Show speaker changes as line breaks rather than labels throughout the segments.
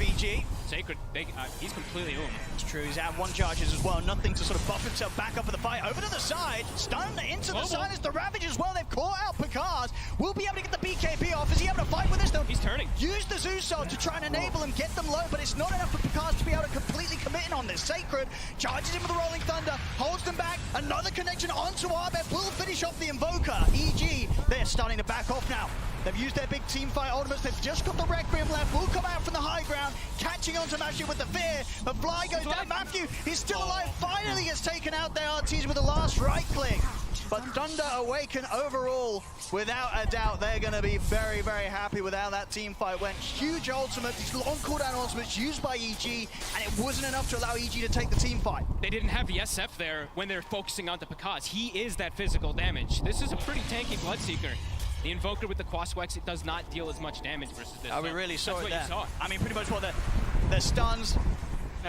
EG.
Sacred, he's completely oom.
It's true, he's out 1 charges as well. Nothing to sort of buff himself back up for the fight. Over to the side, stunned into the silence. The Ravage as well. They've caught out Picard. Will be able to get the BKB off. Is he able to fight with this? They'll
he's turning.
Use the Zeusol to try and enable him, get them low, but it's not enough for Picard to be able to completely commit in on this. Sacred charges in with the Rolling Thunder, holds them back. Another connection onto Arbet will finish off the Invoker. EG, they're starting to back off now. They've used their big team fight ultimates. They've just got the Requiem left. Will come out from the high ground, catching onto Matthew with the fear. But Fly goes down. Matthew, he's still alive. Finally gets taken out there. Arteezy with the last right click. But Thunder Awaken overall, without a doubt, they're going to be very, very happy with how that team fight went. Huge ultimate, these long cooldown ultimates used by EG, and it wasn't enough to allow EG to take the team fight.
They didn't have the SF there when they're focusing on the Picaz. He is that physical damage. This is a pretty tanky Bloodseeker. The Invoker with the Quaswex, it does not deal as much damage versus this.
Oh, we really saw it there.
You saw.
I mean, pretty much what the stuns,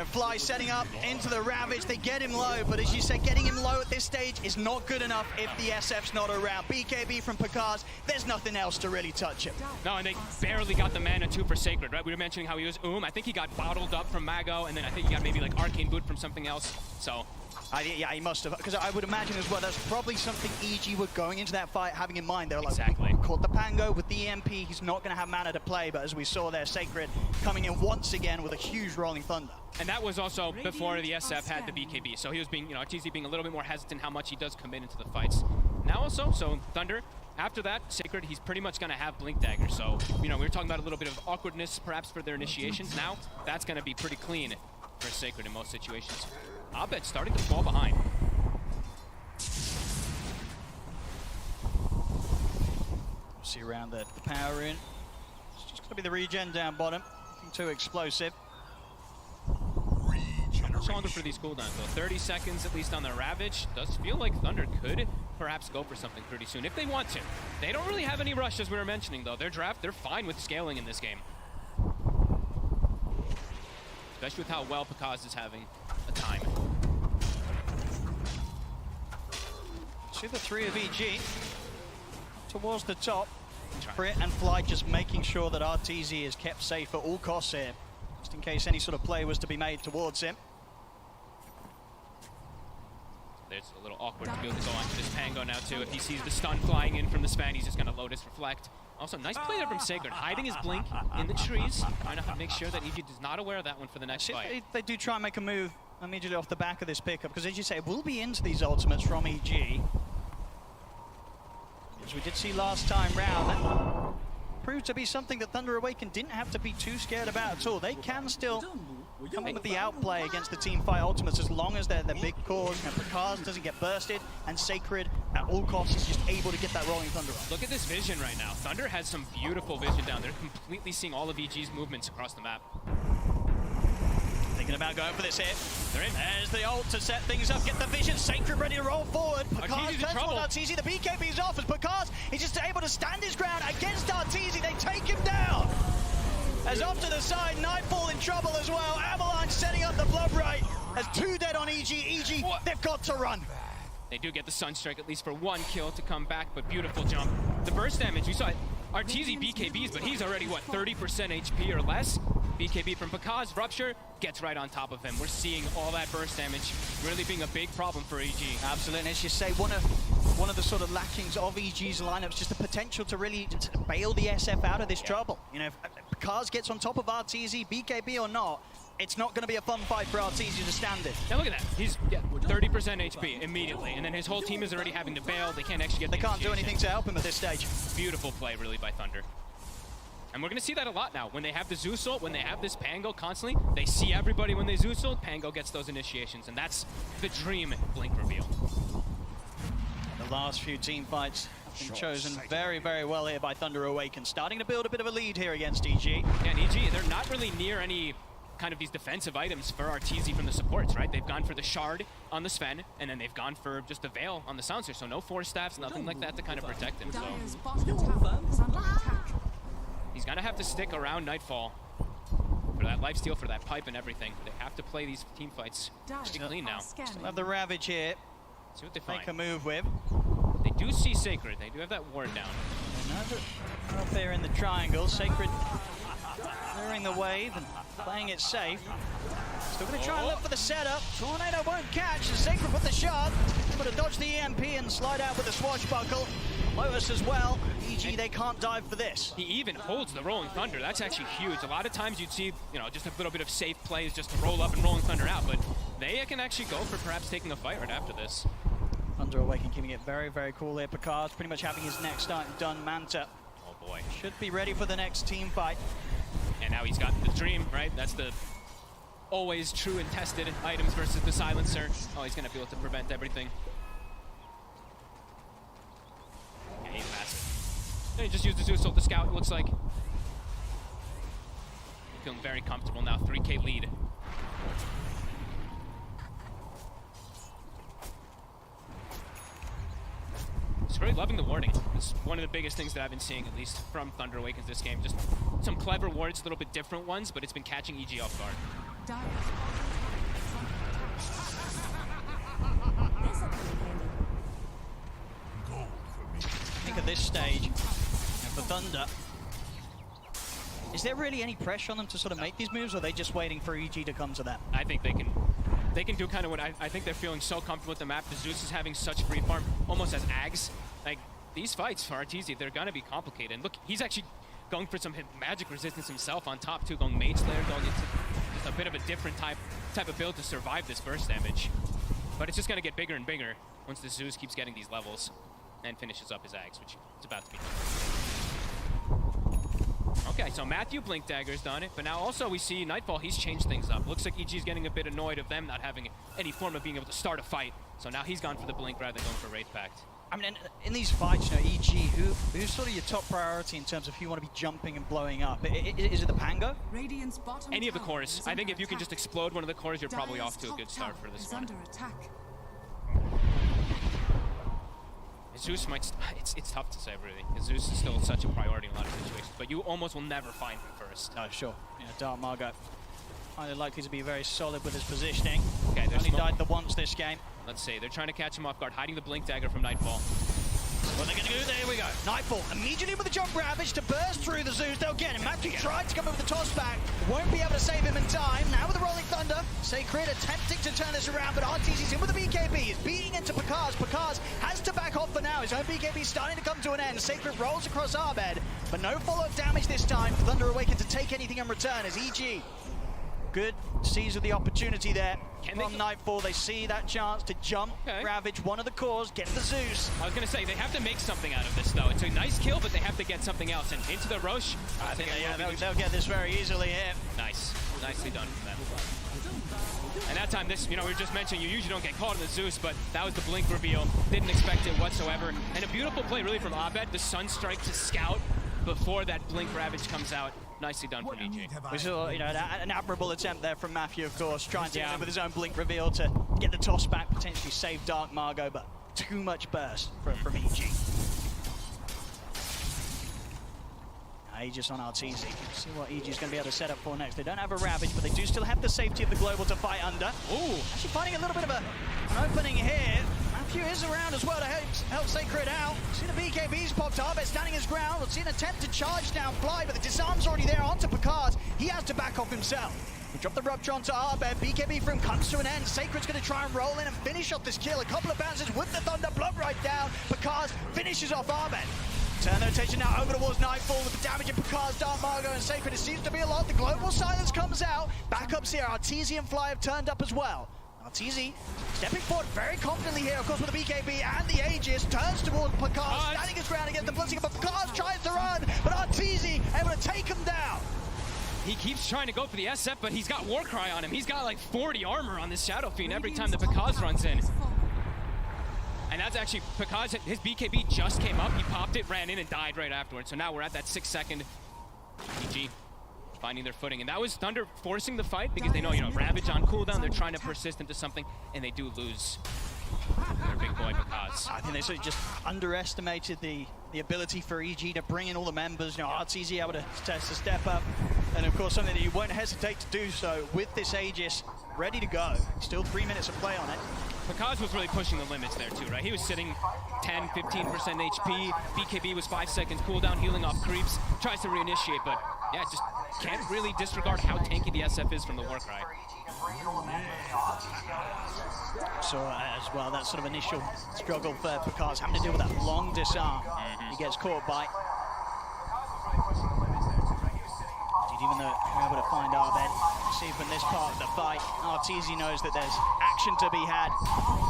Fly setting up into the Ravage. They get him low, but as you said, getting him low at this stage is not good enough if the SF's not around. BKB from Picard, there's nothing else to really touch him.
No, and they barely got the mana too for Sacred, right? We were mentioning how he was I think he got bottled up from Mago, and then I think he got maybe like Arcane Boot from something else. So.
Yeah, he must have, because I would imagine as well, that's probably something EG were going into that fight having in mind. They were like,
exactly.
We caught the Pango with the EMP, he's not going to have mana to play, but as we saw there, Sacred coming in once again with a huge Rolling Thunder.
And that was also before the SF had the BKB, so he was being, Arteezy being a little bit more hesitant how much he does commit into the fights. Now also, so Thunder, after that, Sacred, he's pretty much going to have Blink Dagger, so, we were talking about a little bit of awkwardness perhaps for their initiations. Now, that's going to be pretty clean for Sacred in most situations. Abed starting to fall behind.
See around the power in. It's just going to be the regen down bottom. Nothing too explosive.
Longer for these cooldowns though. 30 seconds at least on the Ravage. Does feel like Thunder could perhaps go for something pretty soon if they want to. They don't really have any rush as we were mentioning though. Their draft, they're fine with scaling in this game. Especially with how well Picaz is having a time.
See the 3 of EG towards the top. Brit and Fly just making sure that Arteezy is kept safe at all costs here, just in case any sort of play was to be made towards him.
It's a little awkward to be able to go onto this Pango now too. If he sees the stun flying in from the Span, he's just going to Lotus Reflect. Also, nice play there from Sacred, hiding his Blink in the trees, trying to make sure that EG is not aware of that one for the next fight.
They do try and make a move immediately off the back of this pickup, because as you say, it will be into these ultimates from EG. As we did see last time round, that proved to be something that Thunder Awaken didn't have to be too scared about at all. They can still come in with the outplay against the team fight ultimates as long as they're big cause. Picard doesn't get bursted, and Sacred at all costs is just able to get that Rolling Thunder up.
Look at this vision right now. Thunder has some beautiful vision down there, completely seeing all of EG's movements across the map.
Thinking about going for this hit. They're in. There's the ult to set things up, get the vision. Sacred ready to roll forward. Picard turns on Arteezy. The BKB's off as Picard is just able to stand his ground against Arteezy. They take him down. As off to the side, Nightfall in trouble as well. Avalanche setting up the Blood Right. As 2 dead on EG. EG, they've got to run.
They do get the Sunstrike at least for 1 kill to come back, but beautiful jump. The burst damage, you saw it. Arteezy BKBs, but he's already, what, 30% HP or less? BKB from Picaz, Rupture, gets right on top of him. We're seeing all that burst damage really being a big problem for EG.
Absolutely, and as you say, one of the sort of lackings of EG's lineup is just the potential to really bail the SF out of this trouble. If Picaz gets on top of Arteezy, BKB or not, it's not going to be a fun fight for Arteezy to stand in.
Now look at that. He's 30% HP immediately, and then his whole team is already having to bail. They can't actually get the
They can't do anything to help him at this stage.
Beautiful play, really, by Thunder. And we're going to see that a lot now. When they have the Zeus ult, when they have this Pango constantly, they see everybody when they Zeus ult, Pango gets those initiations, and that's the dream Blink reveal.
The last few team fights have been chosen very, very well here by Thunder Awaken, starting to build a bit of a lead here against EG.
Yeah, and EG, they're not really near any kind of these defensive items for Arteezy from the supports, right? They've gone for the Shard on the Sven, and then they've gone for just the Veil on the Silencer, so no Force Staffs, nothing like that to kind of protect him. So he's gonna have to stick around Nightfall for that lifesteal, for that pipe and everything. They have to play these team fights pretty clean now.
Still have the Ravage here.
See what they find.
Make a move with.
They do see Sacred. They do have that ward down.
Up there in the triangle, Sacred mirroring the wave and playing it safe. Still going to try and look for the setup. Tornado won't catch. The Sacred with the shot. Able to dodge the EMP and slide out with the swashbuckle. Lotus as well. EG, they can't dive for this.
He even holds the Rolling Thunder. That's actually huge. A lot of times you'd see, you know, just a little bit of safe plays just to roll up and Rolling Thunder out, but they can actually go for perhaps taking a fight right after this.
Thunder Awaken keeping it very, very cool here. Picard's pretty much having his next start done. Manta.
Oh boy.
Should be ready for the next team fight.
And now he's got the Dream, right? That's the always true and tested items versus the Silencer. Oh, he's going to be able to prevent everything. Yeah, he's massive. And he just used the Zeus ult to scout, it looks like. Feeling very comfortable now, 3K lead. Just really loving the warding. It's one of the biggest things that I've been seeing, at least from Thunder Awakens this game. Just some clever wards, a little bit different ones, but it's been catching EG off guard.
I think at this stage, for Thunder, is there really any pressure on them to sort of make these moves, or are they just waiting for EG to come to them?
I think they can do kind of what I think they're feeling so comfortable with the map. The Zeus is having such free farm, almost as Ags. Like, these fights for RTZ, they're gonna be complicated. And look, he's actually going for some magic resistance himself on top too, going Mage Slayer, going into just a bit of a different type of build to survive this burst damage. But it's just gonna get bigger and bigger once the Zeus keeps getting these levels and finishes up his Ags, which is about to be done. Okay, so Matthew Blink Dagger's done it, but now also we see Nightfall, he's changed things up. Looks like EG's getting a bit annoyed of them not having any form of being able to start a fight. So now he's gone for the Blink rather than going for Wraith Pact.
I mean, in these fights, you know, EG, who's sort of your top priority in terms of who you want to be jumping and blowing up? Is it the Pango?
Any of the cores. I think if you can just explode one of the cores, you're probably off to a good start for this one. Zeus might, it's tough to say really. Zeus is still such a priority in a lot of situations, but you almost will never find him first.
No, sure. Yeah, Dark Margot, highly likely to be very solid with his positioning.
Okay, there's
only died the once this game.
Let's see, they're trying to catch him off guard, hiding the Blink Dagger from Nightfall.
What they're going to do, there we go. Nightfall immediately with the jump ravage to burst through the Zeus. They'll get him. Matthew tried to come over the toss back. Won't be able to save him in time. Now with the Rolling Thunder, Sacred attempting to turn this around, but RTZ's in with the BKB. He's beating into Picard. Picard has to back off for now. His own BKB starting to come to an end. Sacred rolls across Arbed, but no follow-up damage this time for Thunder Awaken to take anything in return as EG. Good seize of the opportunity there from Nightfall. They see that chance to jump, ravage one of the cores, get the Zeus.
I was going to say, they have to make something out of this, though. It's a nice kill, but they have to get something else. And into the Roche.
I think they'll get this very easily here.
Nice. Nicely done from them. And that time, this, you know, we were just mentioning, you usually don't get caught in the Zeus, but that was the Blink reveal. Didn't expect it whatsoever. And a beautiful play, really, from Abed. The Sunstrike to scout before that Blink Ravage comes out. Nicely done from EG.
We saw, you know, an admirable attempt there from Matthew, of course, trying to with his own Blink reveal to get the toss back, potentially save Dark Margot, but too much burst from EG. Aegis on RTZ. See what EG's going to be able to set up for next. They don't have a Ravage, but they do still have the safety of the Global to fight under.
Ooh.
Actually finding a little bit of an opening here. Matthew is around as well to help Sacred out. See the BKB's popped up, it's standing his ground. We'll see an attempt to charge down Fly, but the disarm's already there onto Picard. He has to back off himself. We drop the Rupture onto Arbed. BKB from comes to an end. Sacred's going to try and roll in and finish off this kill. A couple of bounces with the Thunder, blood right down. Picard finishes off Arbed. Turn the rotation now over towards Nightfall with the damage of Picard's Dark Margot and Sacred. It seems to be a lot. The Global Silence comes out. Backups here. RTZ and Fly have turned up as well. RTZ stepping forward very confidently here, of course, with the BKB and the Aegis. Turns towards Picard, standing his ground against the blitzing, but Picard tries to run, but RTZ able to take him down.
He keeps trying to go for the SF, but he's got Warcry on him. He's got like 40 armor on this Shadow Fiend every time the Picard runs in. And that's actually, Picard, his BKB just came up, he popped it, ran in, and died right afterwards. So now we're at that 6-second. EG finding their footing. And that was Thunder forcing the fight because they know, you know, Ravage on cooldown, they're trying to persist into something, and they do lose their big boy Picard.
I think they sort of just underestimated the ability for EG to bring in all the members. You know, RTZ able to test a step up. And of course, something that you won't hesitate to do so with this Aegis ready to go. Still 3 minutes of play on it.
Picard was really pushing the limits there too, right? He was sitting 10, 15% HP. BKB was 5 seconds cooldown, healing off creeps. Tries to reinitiate, but yeah, just can't really disregard how tanky the SF is from the Warcry.
So as well, that sort of initial struggle for Picard's having to deal with that long disarm. He gets caught by. Even though we're able to find Arbed, see from this part of the fight, Arteezy knows that there's action to be had.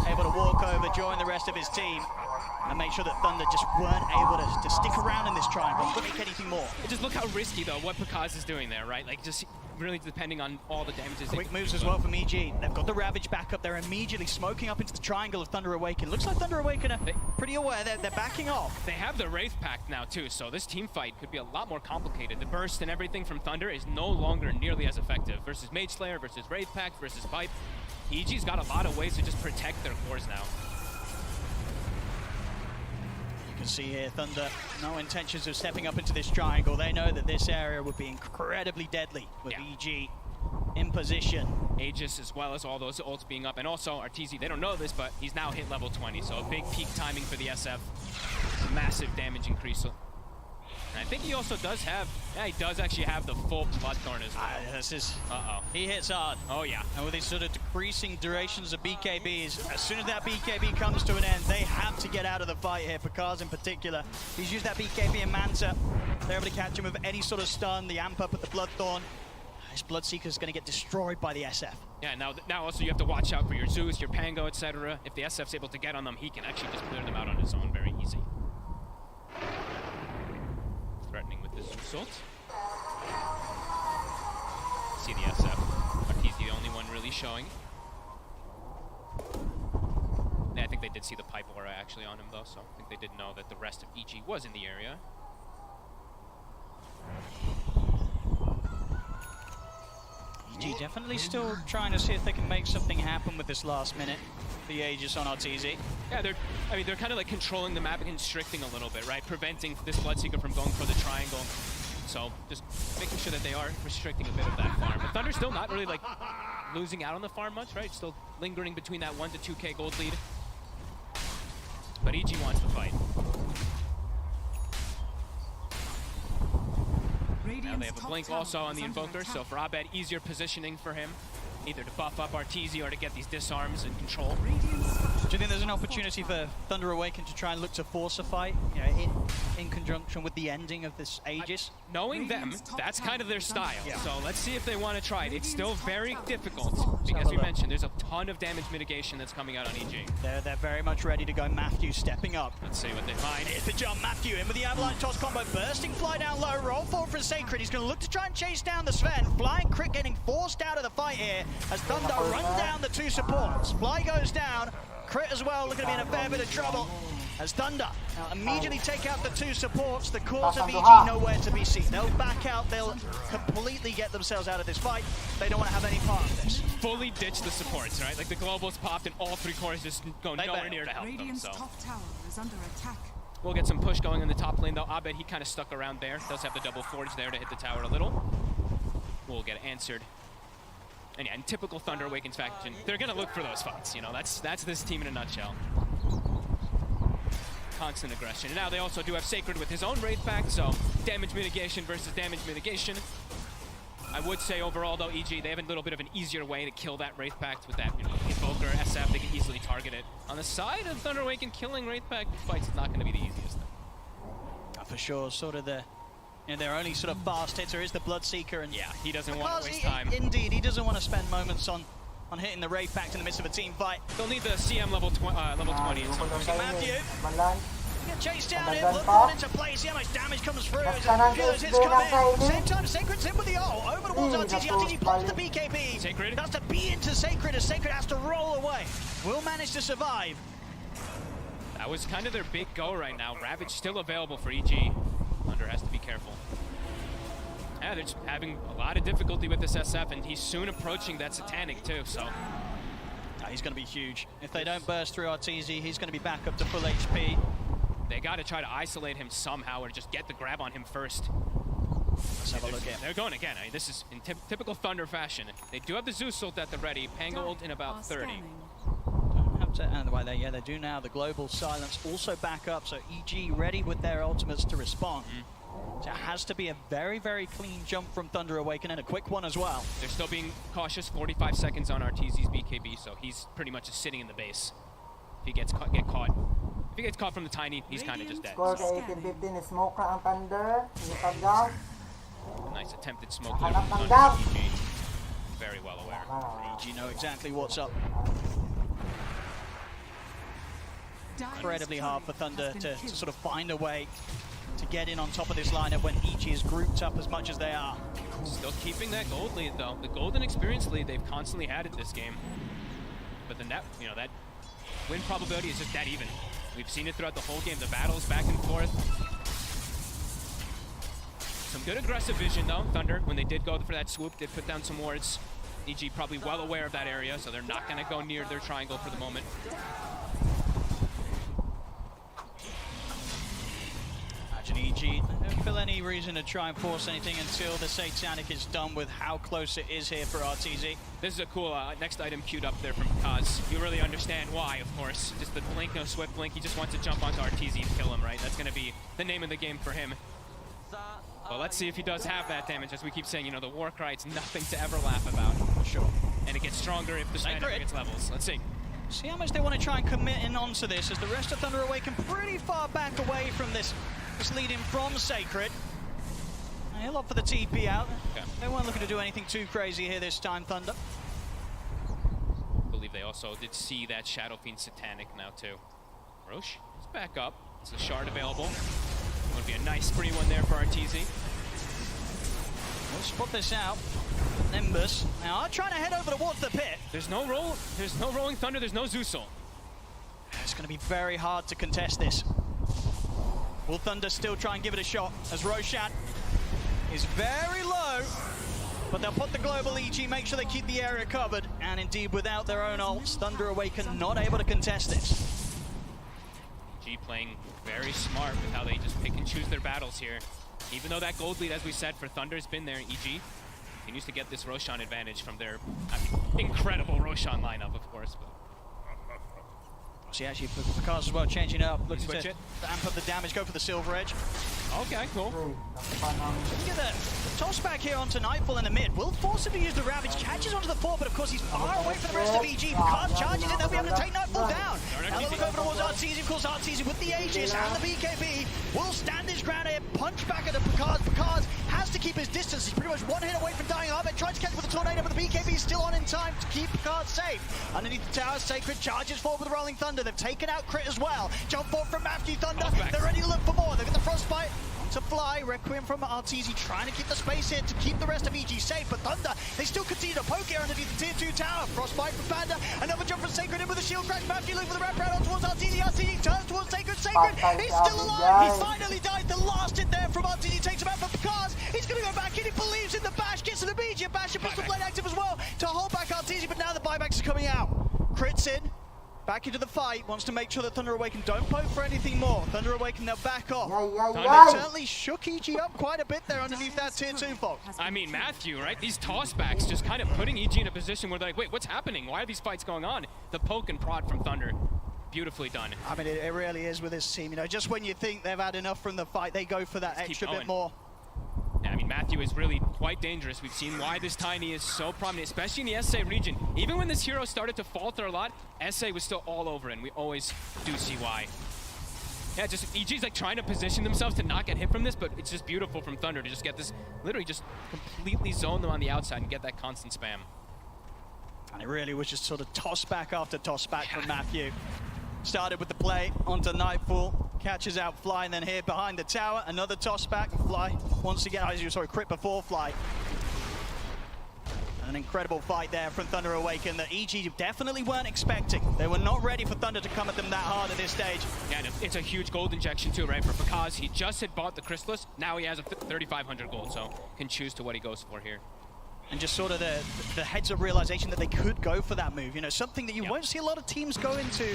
Able to walk over, join the rest of his team, and make sure that Thunder just weren't able to stick around in this triangle, couldn't make anything more.
Just look how risky, though, what Picard is doing there, right? Like, just really depending on all the damages.
Quick moves as well from EG. They've got the Ravage back up. They're immediately smoking up into the triangle of Thunder Awaken. Looks like Thunder Awaken are pretty aware. They're backing off.
They have the Wraith Pact now, too, so this team fight could be a lot more complicated. The burst and everything from Thunder is no longer nearly as effective. Versus Mage Slayer, versus Wraith Pact, versus Pipe. EG's got a lot of ways to just protect their cores now.
You can see here, Thunder, no intentions of stepping up into this triangle. They know that this area would be incredibly deadly with EG in position.
Aegis as well as all those ults being up. And also, Arteezy, they don't know this, but he's now hit level 20, so a big peak timing for the SF. Massive damage increase. And I think he also does have, he does actually have the full Bloodthorn as well.
This is, he hits hard.
Oh yeah.
And with these sort of decreasing durations of BKBs, as soon as that BKB comes to an end, they have to get out of the fight here. Picard in particular, he's used that BKB in Manta. They're able to catch him with any sort of stun, the amp up at the Bloodthorn. This Bloodseeker is going to get destroyed by the SF.
Yeah, now also you have to watch out for your Zeus, your Pango, etc. If the SF's able to get on them, he can actually just clear them out on his own very easy. Threatening with his Zeus ult. See the SF. Arteezy the only one really showing. Yeah, I think they did see the pipe aura actually on him though, so I think they did know that the rest of EG was in the area. EG definitely still trying to see if they can make something happen with this last minute. The Aegis on Arteezy. Yeah, they're kind of like controlling the map and constricting a little bit, right? Preventing this Bloodseeker from going for the triangle. So just making sure that they are restricting a bit of that farm. But Thunder's still not really like losing out on the farm much, right? Still lingering between that 1 to 2k gold lead. But EG wants the fight. Now they have a blink also on the Invoker, so for Abed, easier positioning for him. Either to buff up Arteezy or to get these disarms and control.
Do you think there's an opportunity for Thunder Awaken to try and look to force a fight, you know, in conjunction with the ending of this Aegis?
Knowing them, that's kind of their style. Yeah. So let's see if they want to try it. It's still very difficult because we mentioned there's a ton of damage mitigation that's coming out on EG.
They're very much ready to go. Matthew stepping up.
Let's see what they find.
Here's the jump. Matthew in with the Avalanche Toss combo. Bursting fly down low. Roll forward for Sacred. He's going to look to try and chase down the Sven. Flying Crit getting forced out of the fight here as Thunder run down the two supports. Fly goes down. Crit as well looking to be in a fair bit of trouble as Thunder now immediately take out the two supports. The cores of EG nowhere to be seen. They'll back out. They'll completely get themselves out of this fight. They don't want to have any part of this.
Fully ditch the supports, right? Like the globals popped and all three cores just go nowhere near to help them. So
top tower is under attack.
We'll get some push going in the top lane though. Abed, he kind of stuck around there. Does have the double forge there to hit the tower a little. We'll get answered. And yeah, in typical Thunder Awakens faction, they're gonna look for those fights. You know, that's this team in a nutshell. Constant aggression. And now they also do have Sacred with his own Wraith Pact, so damage mitigation versus damage mitigation. I would say overall though, EG, they have a little bit of an easier way to kill that Wraith Pact with that, you know, Invoker, SF, they can easily target it. On the side of Thunder Awaken, killing Wraith Pact fights is not gonna be the easiest thing.
For sure, sort of their only sort of fast hitter is the Bloodseeker, and
yeah, he doesn't want to waste time.
Indeed, he doesn't want to spend moments on hitting the Wraith Pact in the midst of a team fight.
They'll need the CM level 20
Matthew, get chased down here, Bloodthorn into place, see how much damage comes through as those hits come in. Same time, Sacred's in with the ult, over towards Arteezy. Arteezy pops the BKB.
Sacred.
That's the B into Sacred as Sacred has to roll away. Will manage to survive.
That was kind of their big go right now. Ravage still available for EG. Thunder has to be careful. Yeah, they're just having a lot of difficulty with this SF, and he's soon approaching that Satanic too, so.
He's going to be huge. If they don't burst through Arteezy, he's going to be back up to full HP.
They got to try to isolate him somehow or just get the grab on him first.
Let's have a look at.
They're going again. I mean, this is in typical Thunder fashion. They do have the Zeus ult at the ready. Pango ult in about 30.
And they do now. The global silence also back up, so EG ready with their ultimates to respond. So it has to be a very, very clean jump from Thunder Awaken and a quick one as well.
They're still being cautious. 45 seconds on RTZ's BKB, so he's pretty much just sitting in the base. If he gets caught, if he gets caught from the Tiny, he's kind of just dead.
Score kay 18-15 smoke na ang Thunder. Nipagam.
Nice attempted smoke there from
Hanap ng
Thunder.
gap.
EG. Very well aware.
EG know exactly what's up. Incredibly hard for Thunder to sort of find a way to get in on top of this lineup when EG is grouped up as much as they are.
Still keeping that gold lead though. The golden experience lead they've constantly had it this game. But the net, you know, that win probability is just that even. We've seen it throughout the whole game. The battles back and forth. Some good aggressive vision though. Thunder, when they did go for that swoop, did put down some wards. EG probably well aware of that area, so they're not going to go near their triangle for the moment.
Imagine EG don't feel any reason to try and force anything until the Satanic is done with how close it is here for RTZ.
This is a cool next item queued up there from Kaz. You really understand why, of course. Just the blink, no swift blink. He just wants to jump onto RTZ and kill him, right? That's going to be the name of the game for him. Well, let's see if he does have that damage. As we keep saying, you know, the war cry, it's nothing to ever laugh about.
Sure.
And it gets stronger if the Sacred gets levels. Let's see.
See how much they want to try and commit in onto this, as the rest of Thunder Awaken pretty far back away from this lead in from Sacred. And he'll opt for the TP out.
Okay.
They weren't looking to do anything too crazy here this time, Thunder.
I believe they also did see that Shadow Fiend Satanic now too. Roche is back up. It's a shard available. Would be a nice free one there for RTZ.
We'll spot this out. Nimbus now are trying to head over towards the pit.
There's no rolling thunder, there's no Zeusel.
It's going to be very hard to contest this. Will Thunder still try and give it a shot as Roshan is very low, but they'll put the global EG, make sure they keep the area covered, and indeed without their own ults, Thunder Awaken not able to contest this.
EG playing very smart with how they just pick and choose their battles here. Even though that gold lead, as we said, for Thunder's been there, EG continues to get this Roshan advantage from their incredible Roshan lineup, of course. But
See, actually, Picard's as well changing it up, looking
switch
to
it.
amp up the damage, go for the Silver Edge.
Okay, cool.
Look at the toss back here onto Nightfall in the mid. Will force him to use the Ravage, catches onto the fort, but of course he's far away from the rest of EG. Picard charges it, they'll be able to take Nightfall down. Now they look over towards RTZ, of course RTZ with the Aegis and the BKB will stand his ground here, punch back at the Picard. Picard has to keep his distance, he's pretty much one hit away from dying. Arbet tries to catch with the Tornado, but the BKB is still on in time to keep Picard safe. Underneath the tower, Sacred charges forward with the Rolling Thunder. They've taken out Crit as well. Jump forward from Matthew Thunder, they're ready to look for more. They've got the Frostbite to fly. Requiem from RTZ trying to keep the space here to keep the rest of EG safe, but Thunder, they still continue to poke here underneath the tier 2 tower. Frostbite from Panda, another jump from Sacred in with a shield crash. Matthew looking for the wrap round on towards RTZ. RTZ turns towards Sacred. Sacred, he's still alive. He finally died. The last hit there from RTZ takes him out for Picard. He's going to go back in. He believes in the bash, gets to the BG. Bash and Pistol Blade active as well to hold back RTZ, but now the buybacks are coming out. Crits in. Back into the fight, wants to make sure that Thunder Awaken don't poke for anything more. Thunder Awaken, they'll back off. Thunder certainly shook EG up quite a bit there underneath that tier 2 Fox.
I mean, Matthew, right? These tossbacks just kind of putting EG in a position where they're like, wait, what's happening? Why are these fights going on? The poke and prod from Thunder. Beautifully done.
I mean, it really is with this team. You know, just when you think they've had enough from the fight, they go for that extra bit more.
Yeah, I mean, Matthew is really quite dangerous. We've seen why this Tiny is so prominent, especially in the SA region. Even when this hero started to falter a lot, SA was still all over, and we always do see why. Yeah, just EG's like trying to position themselves to not get hit from this, but it's just beautiful from Thunder to just get this, literally just completely zone them on the outside and get that constant spam.
And it really was just sort of toss back after toss back from Matthew. Started with the play onto Nightfall, catches out Fly, and then here behind the tower, another toss back. Fly wants to get, sorry, Crit before Fly. And an incredible fight there from Thunder Awaken that EG definitely weren't expecting. They were not ready for Thunder to come at them that hard at this stage.
Yeah, and it's a huge gold injection too, right? Because he just had bought the Chrysalis, now he has a 3,500 gold, so can choose to what he goes for here.
And just sort of the heads-up realization that they could go for that move. You know, something that you won't see a lot of teams go into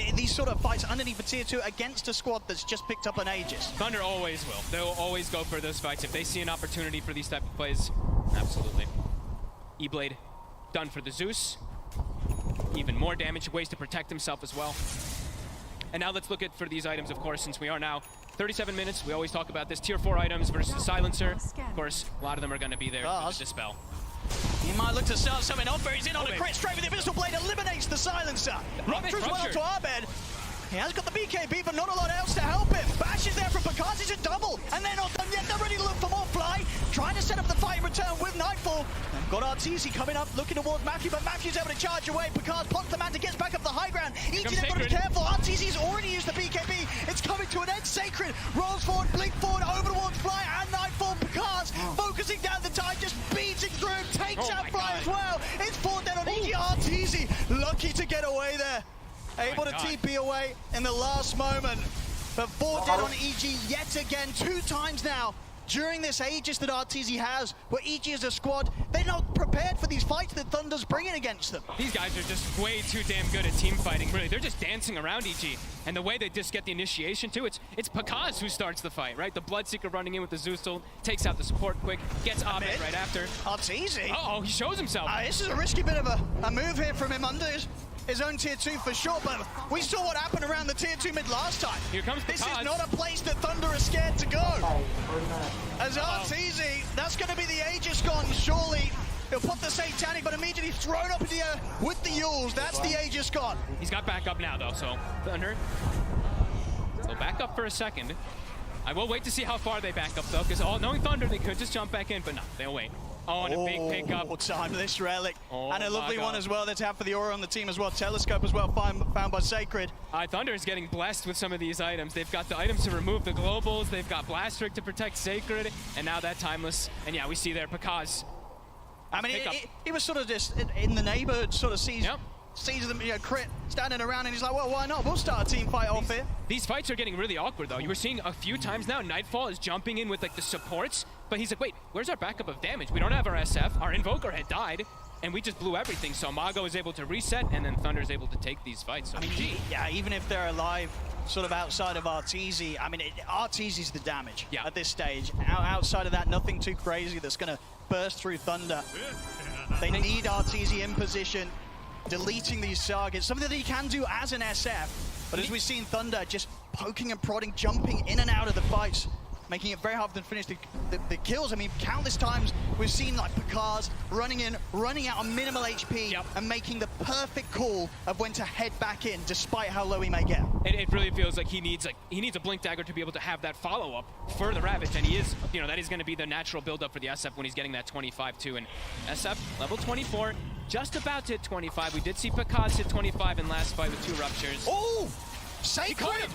in these sort of fights underneath a tier 2 against a squad that's just picked up an Aegis.
Thunder always will. They'll always go for those fights. If they see an opportunity for these type of plays, absolutely. E-Blade done for the Zeus. Even more damage, ways to protect himself as well. And now let's look at for these items, of course, since we are now 37 minutes. We always talk about this. Tier 4 items versus the silencer. Of course, a lot of them are going to be there for the dispel.
He might look to start something off, but he's in on a crit straight with the Abyssal Blade, eliminates the silencer. Rupture as well to Abed. He has got the BKB, but not a lot else to help him. Bash is there from Picard, it's a double, and they're not done yet. They're ready to look for more Fly, trying to set up the fight in return with Nightfall. They've got Arteezy coming up, looking towards Matthew, but Matthew's able to charge away. Picard pops the man to get back up the high ground. Each they've got to be careful. Arteezy's already used the BKB. It's coming to an end. Sacred rolls forward, blink forward, over towards Fly and Nightfall. Picard's focusing down the time, just beating through, takes out Fly as well. It's 4 dead on EG. Arteezy lucky to get away there. Able to TP away in the last moment. But 4 dead on EG yet again, 2 times now during this Aegis that Arteezy has, where EG as a squad, they're not prepared for these fights that Thunder's bringing against them.
These guys are just way too damn good at team fighting, really. They're just dancing around EG. And the way they just get the initiation too, it's Pakaz who starts the fight, right? The Bloodseeker running in with the Zeus ult, takes out the support quick, gets Abed right after.
Arteezy?
Uh-oh, he shows himself.
This is a risky bit of a move here from him under his own tier 2 for sure, but we saw what happened around the tier 2 mid last time.
Here comes
This
Pakaz.
is not a place that Thunder are scared to go. As Arteezy, that's going to be the Aegis gone, surely. He'll put the Satanic, but immediately thrown up in the air with the Yules. That's the Aegis gone.
He's got back up now, though, so Thunder. So back up for a second. I will wait to see how far they back up, though, because knowing Thunder, they could just jump back in, but no, they'll wait. Oh, and a big pickup.
Time this relic.
Oh,
and a lovely one as well. That's half for the aura on the team as well. Telescope as well, found by Sacred.
Thunder is getting blessed with some of these items. They've got the items to remove the globals. They've got Blastrik to protect Sacred. And now that Timeless. And yeah, we see there Pakaz.
I mean, he was sort of just in the neighborhood, sort of sees them, crit, standing around, and he's like, well, why not? We'll start a team fight off here.
These fights are getting really awkward, though. You were seeing a few times now, Nightfall is jumping in with, like, the supports, but he's like, wait, where's our backup of damage? We don't have our SF. Our Invoker had died, and we just blew everything. So Mago is able to reset, and then Thunder's able to take these fights. So,
yeah, even if they're alive, sort of outside of Arteezy, I mean, Arteezy's the damage at this stage. Outside of that, nothing too crazy that's going to burst through Thunder. They need Arteezy in position, deleting these targets, something that he can do as an SF. But as we've seen Thunder just poking and prodding, jumping in and out of the fights, making it very hard for them to finish the kills. I mean, countless times we've seen like Picard running in, running out on minimal HP, and making the perfect call of when to head back in, despite how low he may get.
It really feels like he needs a Blink Dagger to be able to have that follow-up for the Ravage, and he is, that is going to be the natural build-up for the SF when he's getting that 25-2. And SF, level 24, just about to hit 25. We did see Pakaz hit 25 in last fight with 2 ruptures.
Oh! Sacred!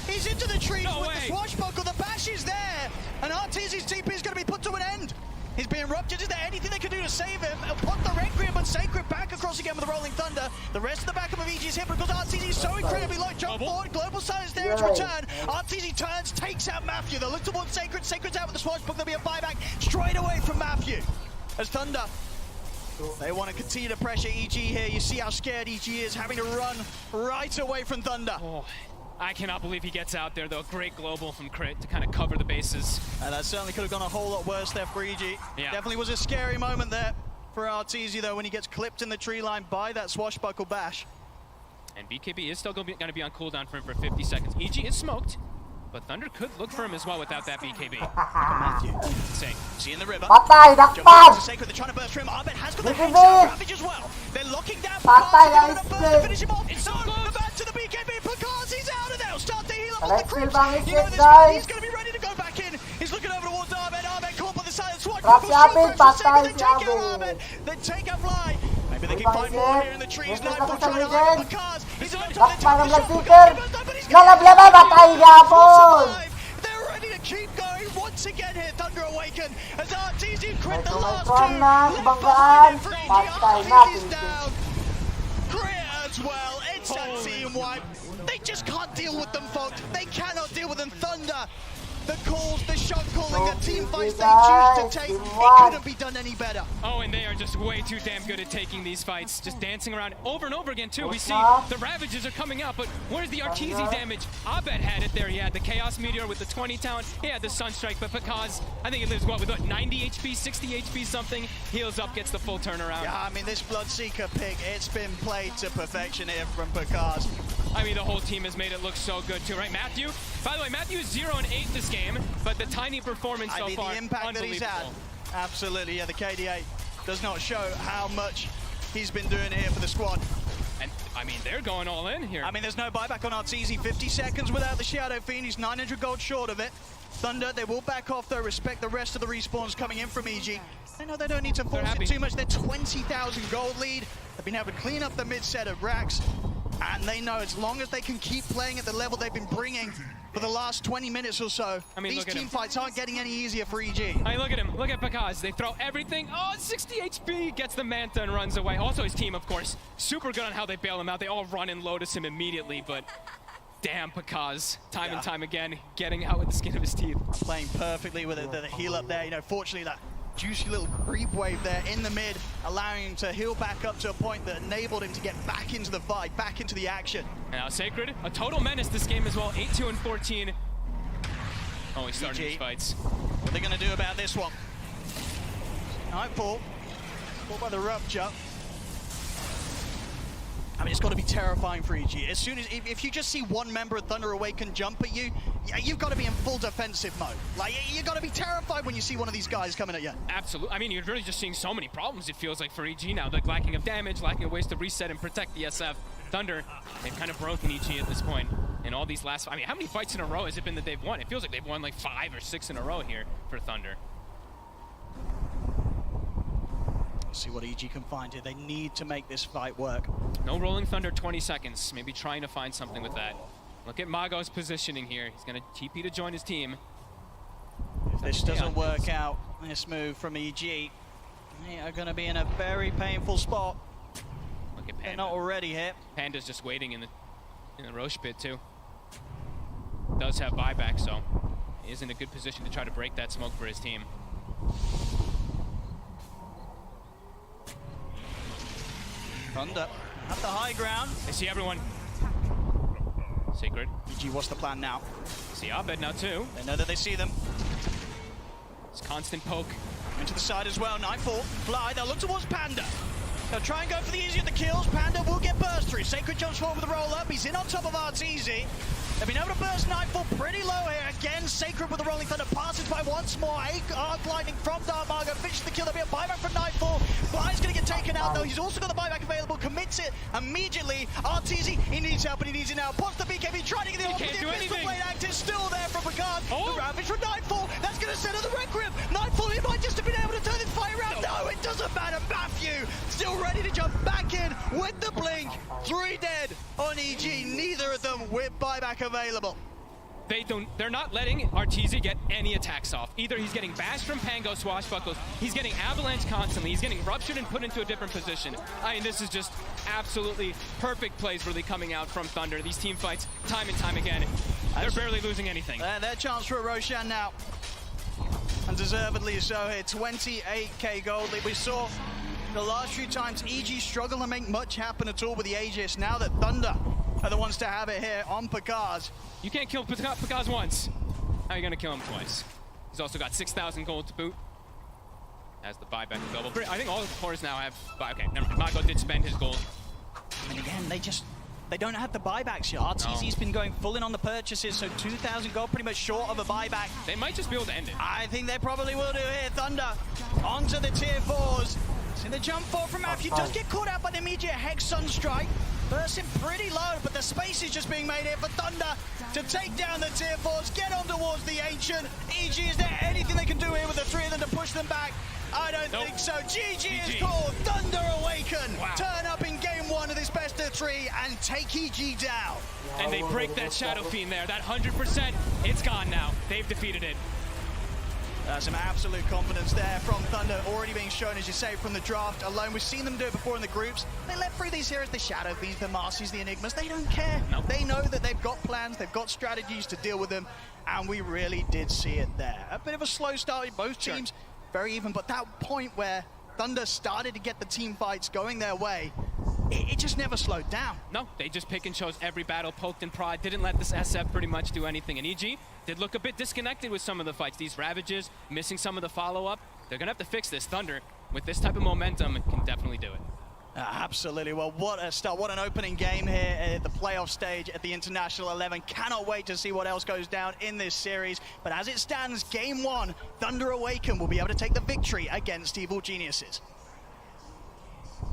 He's into the trees with the swashbuckle. The bash is there, and Arteezy's TP is going to be put to an end. He's being ruptured. Is there anything they can do to save him? He'll put the Requiem, but Sacred back across again with the Rolling Thunder. The rest of the backup of EG is hit because Arteezy is so incredibly low. Jump forward, Global Silence there to return. Arteezy turns, takes out Matthew. They'll look towards Sacred. Sacred's out with the swashbuckle. There'll be a buyback straight away from Matthew. As Thunder, they want to continue to pressure EG here. You see how scared EG is, having to run right away from Thunder.
Oh, I cannot believe he gets out there, though. Great global from Crit to kind of cover the bases.
And that certainly could have gone a whole lot worse there for EG. Definitely was a scary moment there for Arteezy, though, when he gets clipped in the tree line by that swashbuckle bash.
And BKB is still going to be on cooldown for him for 50 seconds. EG is smoked, but Thunder could look for him as well without that BKB.
Matthew.
Insane.
See in the river.
Patay, dakpan!
Sacred, they're trying to burst through him. Abed has got the Ravage as well. They're locking down Pakaz. To finish him off. It's so the back to the BKB. Pakaz, he's out of there. He'll start to heal up on the creeps. He's going to be ready to go back in. He's looking over towards Abed. Abed caught by the silent swatch. They take out Abed. They take out Fly. Maybe they can find more here in the trees. Nightfall trying to hide Pakaz. He's about to attack the shot. They're ready to keep going once again here. Thunder Awaken as Arteezy crit the last 2. Arteezy's down. Crit as well. It's a team wipe. They just can't deal with them, folks. They cannot deal with them. Thunder. The calls, the shot calling, the team fights they choose to take, it couldn't be done any better.
Oh, and they are just way too damn good at taking these fights, just dancing around over and over again, too. We see the Ravages are coming out, but where's the Arteezy damage? Abed had it there. He had the Chaos Meteor with the 20 talent. He had the Sunstrike, but Pakaz, I think he lives, with 90 HP, 60 HP something. Heals up, gets the full turnaround.
Yeah, I mean, this Bloodseeker pick, it's been played to perfection here from Pakaz.
I mean, the whole team has made it look so good too, right? Matthew, by the way, Matthew is 0-8 this game, but the tiny performance so far,
the impact that he's had, absolutely, yeah, the KDA does not show how much he's been doing here for the squad.
And, I mean, they're going all in here.
I mean, there's no buyback on Arteezy. 50 seconds without the Shadow Fiend. He's 900 gold short of it. Thunder, they will back off, though. Respect the rest of the respawns coming in from EG. I know they don't need to force it too much. They're 20,000 gold lead. They've been able to clean up the mid set of racks. And they know as long as they can keep playing at the level they've been bringing for the last 20 minutes or so, I mean, these team fights aren't getting any easier for EG.
I mean, look at him. Look at Pakaz. They throw everything. Oh, 60 HP. Gets the Manta and runs away. Also, his team, of course, super good on how they bail him out. They all run and lotus him immediately, but damn, Pakaz, time and time again, getting out with the skin of his teeth.
Playing perfectly with the heal up there. You know, fortunately, that juicy little creep wave there in the mid, allowing him to heal back up to a point that enabled him to get back into the fight, back into the action.
Now Sacred, a total menace this game as well, 8-2 and 14. Oh, he's starting these fights.
What are they going to do about this one? Nightfall, caught by the rupture. I mean, it's got to be terrifying for EG. As soon as, if you just see one member of Thunder Awaken jump at you, you've got to be in full defensive mode. Like, you've got to be terrified when you see one of these guys coming at you.
Absolutely. I mean, you're really just seeing so many problems, it feels like, for EG now. Like, lacking of damage, lacking of ways to reset and protect the SF. Thunder, they've kind of broken EG at this point. In all these last, I mean, how many fights in a row has it been that they've won? It feels like they've won like 5 or 6 in a row here for Thunder.
See what EG can find here. They need to make this fight work.
No rolling thunder, 20 seconds. Maybe trying to find something with that. Look at Mago's positioning here. He's going to TP to join his team.
If this doesn't work out, this move from EG, they are going to be in a very painful spot.
Look at Panda.
They're not already hit.
Panda's just waiting in the Roche pit too. Does have buyback, so he is in a good position to try to break that smoke for his team.
Thunder at the high ground.
They see everyone. Sacred.
EG, what's the plan now?
See Abed now too.
They know that they see them.
It's constant poke.
Into the side as well. Nightfall, fly. They'll look towards Panda. They'll try and go for the easy of the kills. Panda will get burst through. Sacred jumps forward with the roll up. He's in on top of Arteezy. They've been able to burst Nightfall pretty low here. Again, Sacred with the rolling thunder passes by once more. Arc lightning from Dark Margo. Finishes the kill. There'll be a buyback from Nightfall. Fly's going to get taken out though. He's also got the buyback available. Commits it immediately. Arteezy, he needs help and he needs it now. Pops the BKB, trying to get the opportunity. The pistol blade act is still there from Picard.
Oh.
The ravage from Nightfall. That's going to send the red grip. Nightfall, he might just have been able to turn this fight around. No, it doesn't matter. Matthew still ready to jump back in with the blink. 3 dead on EG. Neither of them with buyback available.
They're not letting Arteezy get any attacks off. Either he's getting bashed from Pango swashbuckles, he's getting avalanche constantly, he's getting ruptured and put into a different position. I mean, this is just absolutely perfect plays really coming out from Thunder. These team fights, time and time again, they're barely losing anything.
Their chance for a Roshan now. And deservedly so here, 28k gold. We saw the last few times EG struggle to make much happen at all with the Aegis. Now that Thunder are the ones to have it here on Picard.
You can't kill Picard once. How are you going to kill him twice? He's also got 6,000 gold to boot. Has the buyback available. I think all the cores now have okay, never mind. Mago did spend his gold.
And again, they don't have the buybacks yet. Arteezy's been going full in on the purchases, so 2,000 gold pretty much short of a buyback.
They might just be able to end it.
I think they probably will do here. Thunder onto the tier 4s. See the jump forward from Matthew. Does get caught out by the immediate Hex Sunstrike. Bursting pretty low, but the space is just being made here for Thunder to take down the tier 4s, get on towards the Ancient. EG, is there anything they can do here with the 3 of them to push them back? I don't think so. GG is called. Thunder Awaken.
Wow.
Turn up in game 1 of this best of 3 and take EG down.
And they break that Shadow Fiend there. That 100%, it's gone now. They've defeated it.
Some absolute confidence there from Thunder, already being shown, as you say, from the draft alone. We've seen them do it before in the groups. They let through these heroes, the Shadow Fiends, the Marcies, the Enigmas. They don't care.
Nope.
They know that they've got plans, they've got strategies to deal with them, and we really did see it there. A bit of a slow start in both teams, very even, but that point where Thunder started to get the team fights going their way, it just never slowed down.
No, they just pick and chose every battle, poked and prod, didn't let this SF pretty much do anything. And EG did look a bit disconnected with some of the fights. These Ravages, missing some of the follow-up. They're going to have to fix this. Thunder, with this type of momentum, can definitely do it.
Absolutely. Well, what a start. What an opening game here at the playoff stage at the International 11. Cannot wait to see what else goes down in this series. But as it stands, game one, Thunder Awaken will be able to take the victory against Evil Geniuses.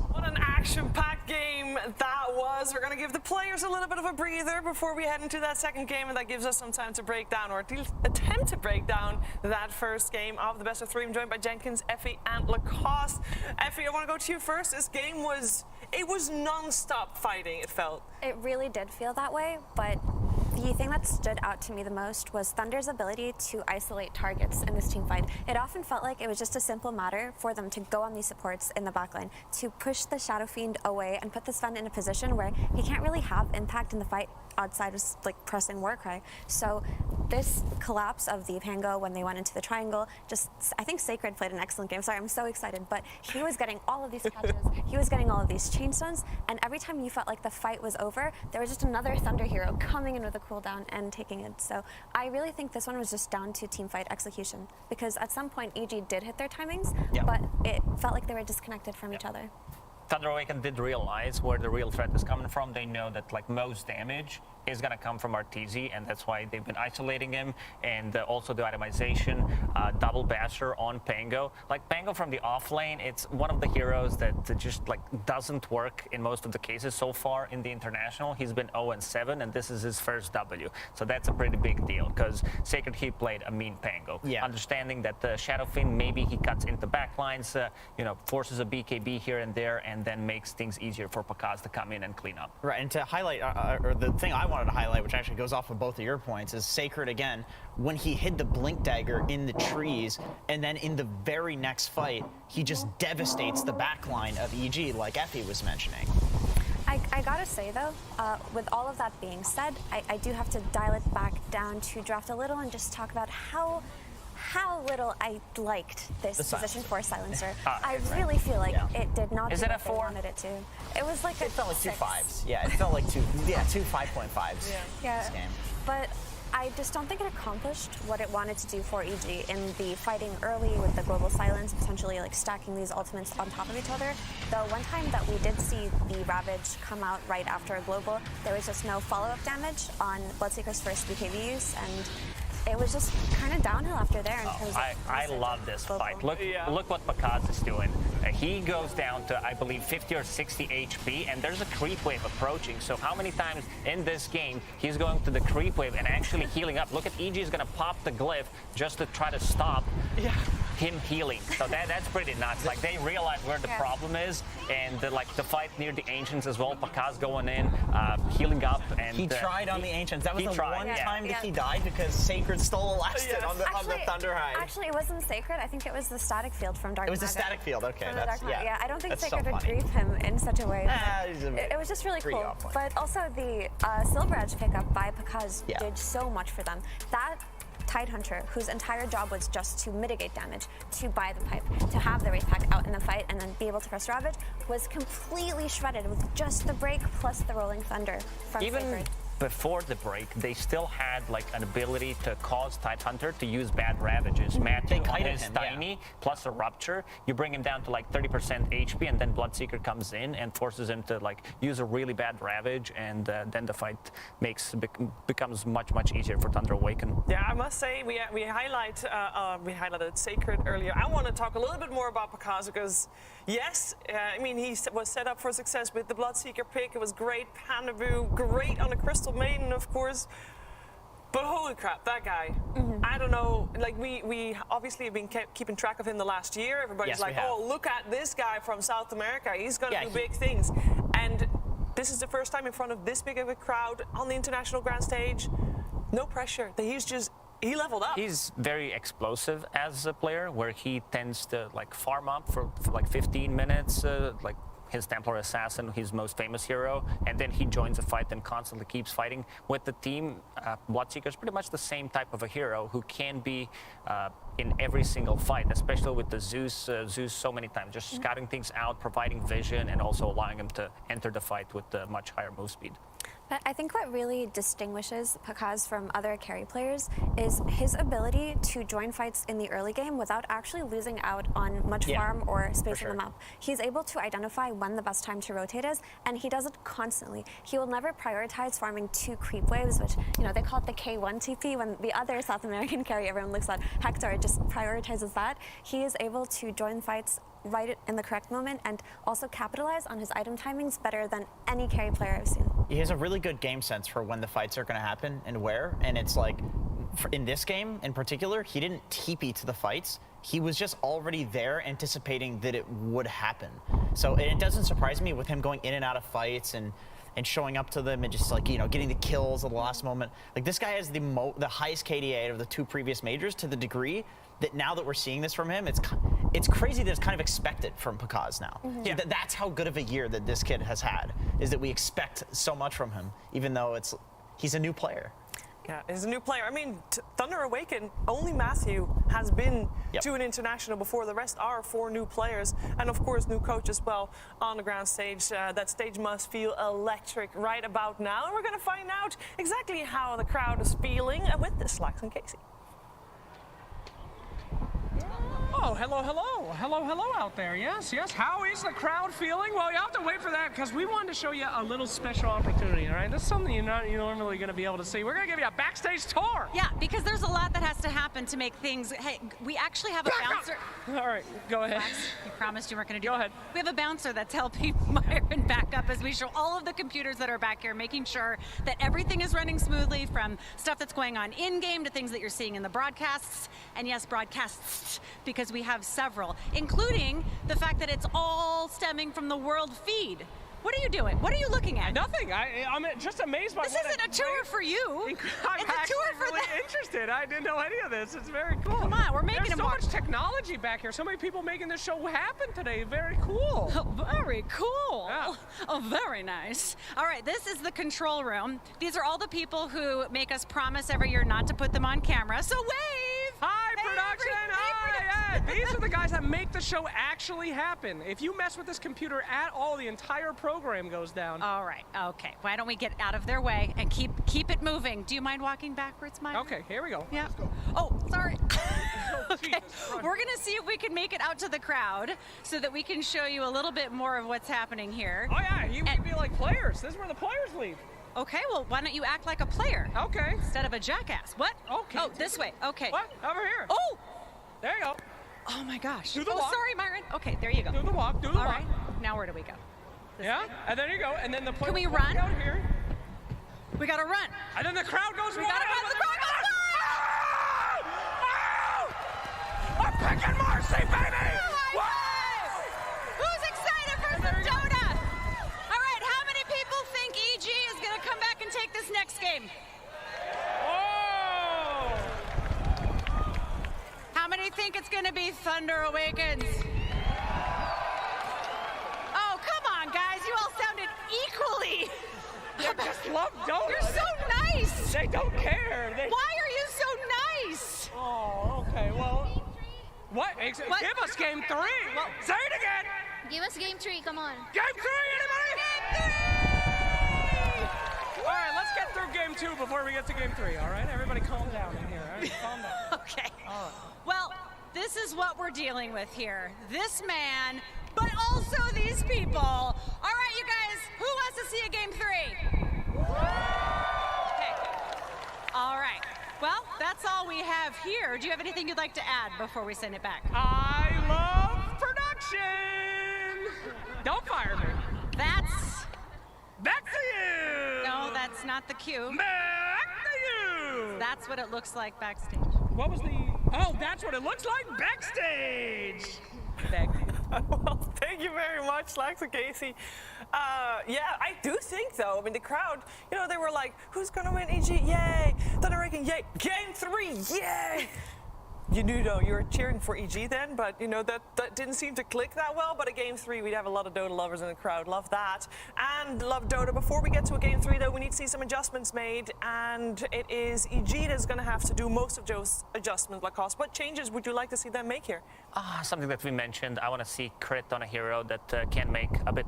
What an action-packed game that was. We're going to give the players a little bit of a breather before we head into that second game, and that gives us some time to break down, or at least attempt to break down, that first game of the best of three. I'm joined by Jenkins, Effie, and Lacoste. Effie, I want to go to you first. This game was non-stop fighting, it felt.
It really did feel that way, but the thing that stood out to me the most was Thunder's ability to isolate targets in this team fight. It often felt like it was just a simple matter for them to go on these supports in the backline, to push the Shadow Fiend away and put the Sven in a position where he can't really have impact in the fight outside of like pressing Warcry. So this collapse of the Pango when they went into the triangle, I think Sacred played an excellent game. Sorry, I'm so excited, but he was getting all of these catches, he was getting all of these chainstones, and every time you felt like the fight was over, there was just another Thunder hero coming in with a cooldown and taking it. So I really think this one was just down to team fight execution, because at some point EG did hit their timings, but it felt like they were disconnected from each other.
Thunder Awaken did realize where the real threat is coming from. They know that like most damage is going to come from Arteezy, and that's why they've been isolating him, and also the itemization, double basher on Pango. Like Pango from the off lane, it's one of the heroes that just like doesn't work in most of the cases so far in the international. He's been 0-7, and this is his first W, so that's a pretty big deal, because Sacred he played a mean Pango. Understanding that the Shadow Fiend, maybe he cuts into backlines, forces a BKB here and there, and then makes things easier for Pakaz to come in and clean up.
Right, and to highlight, or the thing I wanted to highlight, which actually goes off of both of your points, is Sacred again, when he hid the Blink Dagger in the trees, and then in the very next fight, he just devastates the backline of EG, like Effie was mentioning.
I gotta say though, with all of that being said, I do have to dial it back down to draft a little and just talk about how little I liked this position for Silencer. I really feel like it did not do what they wanted it to. It was like
it felt like 2 5s. Yeah, it felt like two 5.5s.
This game. But I just don't think it accomplished what it wanted to do for EG in the fighting early with the global silence, potentially like stacking these ultimates on top of each other. The one time that we did see the Ravage come out right after a global, there was just no follow-up damage on Bloodseeker's first BKB use, and it was just kind of downhill after there in terms of...
I love this fight. Look what Pakaz is doing. He goes down to, I believe, 50 or 60 HP, and there's a creep wave approaching. So how many times in this game he's going to the creep wave and actually healing up? Look at EG is going to pop the glyph just to try to stop him healing. So that's pretty nuts. Like, they realize where the problem is, and the fight near the Ancients as well. Pakaz going in, healing up, and
he tried on the Ancients. That was the one time that he died, because Sacred stole a last hit on the Thunder Hide.
Actually, it wasn't Sacred. I think it was the static field from Dark Matter.
It was the static field. Okay,
I don't think Sacred would grief him in such a way. It was just really cool. But also the Silver Edge pickup by Pakaz did so much for them. That Tidehunter, whose entire job was just to mitigate damage, to buy the pipe, to have the Wraith Pack out in the fight, and then be able to press Ravage, was completely shredded with just the break plus the Rolling Thunder from Sacred.
Before the break, they still had like an ability to cause Tidehunter to use bad Ravages. Matching on his Tiny plus a Rupture, you bring him down to like 30% HP, and then Bloodseeker comes in and forces him to like use a really bad Ravage, and then the fight becomes much easier for Thunder Awaken.
Yeah, I must say we highlighted Sacred earlier. I want to talk a little bit more about Pakaz, because yes, I mean, he was set up for success with the Bloodseeker pick. It was great. Panavu, great on the Crystal Maiden, of course. But holy crap, that guy. I don't know, like we obviously have been keeping track of him the last year. Everybody's like, oh, look at this guy from South America. He's going to do big things. And this is the first time in front of this big of a crowd on the international grand stage. No pressure. He leveled up.
He's very explosive as a player, where he tends to like farm up for like 15 minutes, like his Templar Assassin, his most famous hero, and then he joins a fight and constantly keeps fighting with the team. Bloodseeker is pretty much the same type of a hero who can be in every single fight, especially with the Zeus so many times, just scouting things out, providing vision, and also allowing him to enter the fight with a much higher move speed.
But I think what really distinguishes Pakaz from other carry players is his ability to join fights in the early game without actually losing out on much farm or spacing them up. He's able to identify when the best time to rotate is, and he does it constantly. He will never prioritize farming 2 creep waves, which, you know, they call it the K1 TP, when the other South American carry everyone looks at, Hector, just prioritizes that. He is able to join fights right in the correct moment and also capitalize on his item timings better than any carry player I've seen.
He has a really good game sense for when the fights are going to happen and where, and it's like, in this game in particular, he didn't TP to the fights. He was just already there anticipating that it would happen. So it doesn't surprise me with him going in and out of fights and showing up to them and just, like, you know, getting the kills at the last moment. Like, this guy has the highest KDA out of the 2 previous majors, to the degree that now that we're seeing this from him, it's crazy that it's kind of expected from Pakaz now. Yeah. That's how good of a year that this kid has had, is that we expect so much from him, even though he's a new player.
Yeah, he's a new player. I mean, Thunder Awaken, only Matthew has been to an international before. The rest are 4 new players. And of course, new coach as well on the ground stage. That stage must feel electric right about now. And we're going to find out exactly how the crowd is feeling with this Slax and Casey.
Oh, hello, hello. Hello, hello out there. Yes, yes. How is the crowd feeling? Well, you have to wait for that because we wanted to show you a little special opportunity, all right? That's something you're normally going to be able to see. We're going to give you a backstage tour.
Yeah, because there's a lot that has to happen to make things... Hey, we actually have a bouncer...
All right, go ahead.
You promised you weren't going to do
Go
that.
ahead.
We have a bouncer that's helping Myron back up as we show all of the computers that are back here, making sure that everything is running smoothly, from stuff that's going on in-game to things that you're seeing in the broadcasts. And yes, broadcasts, because we have several, including the fact that it's all stemming from the world feed. What are you doing? What are you looking at?
Nothing. I'm just amazed by
This isn't a tour for you.
I'm
It's a
actually
tour for
really
them.
interested. I didn't know any of this. It's very cool.
Come on, we're making
There's
them
so
walk.
much technology back here. So many people making this show happen today. Very cool.
Very cool.
Yeah.
Oh, very nice. All right, this is the control room. These are all the people who make us promise every year not to put them on camera. So wave!
Hi, production! Hi, yeah. These are the guys that make the show actually happen. If you mess with this computer at all, the entire program goes down.
All right, okay. Why don't we get out of their way and keep it moving? Do you mind walking backwards, Mike?
Okay, here we go.
Yeah. Oh, sorry. Okay,
Jesus Christ.
we're gonna see if we can make it out to the crowd so that we can show you a little bit more of what's happening here.
Oh yeah, you would be like players. This is where the players leave.
Okay, well, why don't you act like a player
Okay.
instead of a jackass? What?
Okay.
Oh, this way. Okay.
What? Over here.
Oh!
There you go.
Oh my gosh.
Do the
oh,
walk.
sorry, Myron. Okay, there you go.
Do the walk. Do the
All
walk.
right. Now where do we go? This
Yeah.
way?
And then you go. And then the players
we
walk
run?
out here.
We gotta run.
And then the crowd goes
We
wild.
gotta run. The crowd goes
Oh! I'm picking Marcy, baby!
wild. Who's excited for some DOTA? All right, how many people think EG is gonna come back and take this next game?
Oh!
How many think it's gonna be Thunder Awakens? Oh, come on, guys. You all sounded equally.
They just love DOTA.
You're so nice.
They don't care. They...
Why are you so nice?
Oh, okay. Well, what?
What?
Give us game 3.
Well-
Say it again.
Give us game 3, come on.
Game 3, anybody? All right, let's get through game 2 before we get to game 3. All right, everybody, calm down in here. All right, calm down.
Okay. Well, this is what we're dealing with here. This man, but also these people. All right, you guys, who wants to see a game 3? Okay. All right. Well, that's all we have here. Do you have anything you'd like to add before we send it back?
I love production. Don't fire me.
That's...
Back to you.
No, that's not the cue.
Back to you.
That's what it looks like backstage.
What was the? Oh, that's what it looks like backstage. Backstage.
Well, thank you very much, Slax and Casey. Yeah, I do think, though, I mean, the crowd, you know, they were like, who's going to win EG? Yay! Thunder Awaken, yay! Game 3, yay! You knew, though, you were cheering for EG then, but, you know, that didn't seem to click that well. But at Game 3, we'd have a lot of Dota lovers in the crowd. Love that. And love Dota. Before we get to a Game 3, though, we need to see some adjustments made. And it is EG that's going to have to do most of those adjustments, Lacoste. What changes would you like to see them make here?
Something that we mentioned, I want to see crit on a hero that can make a bit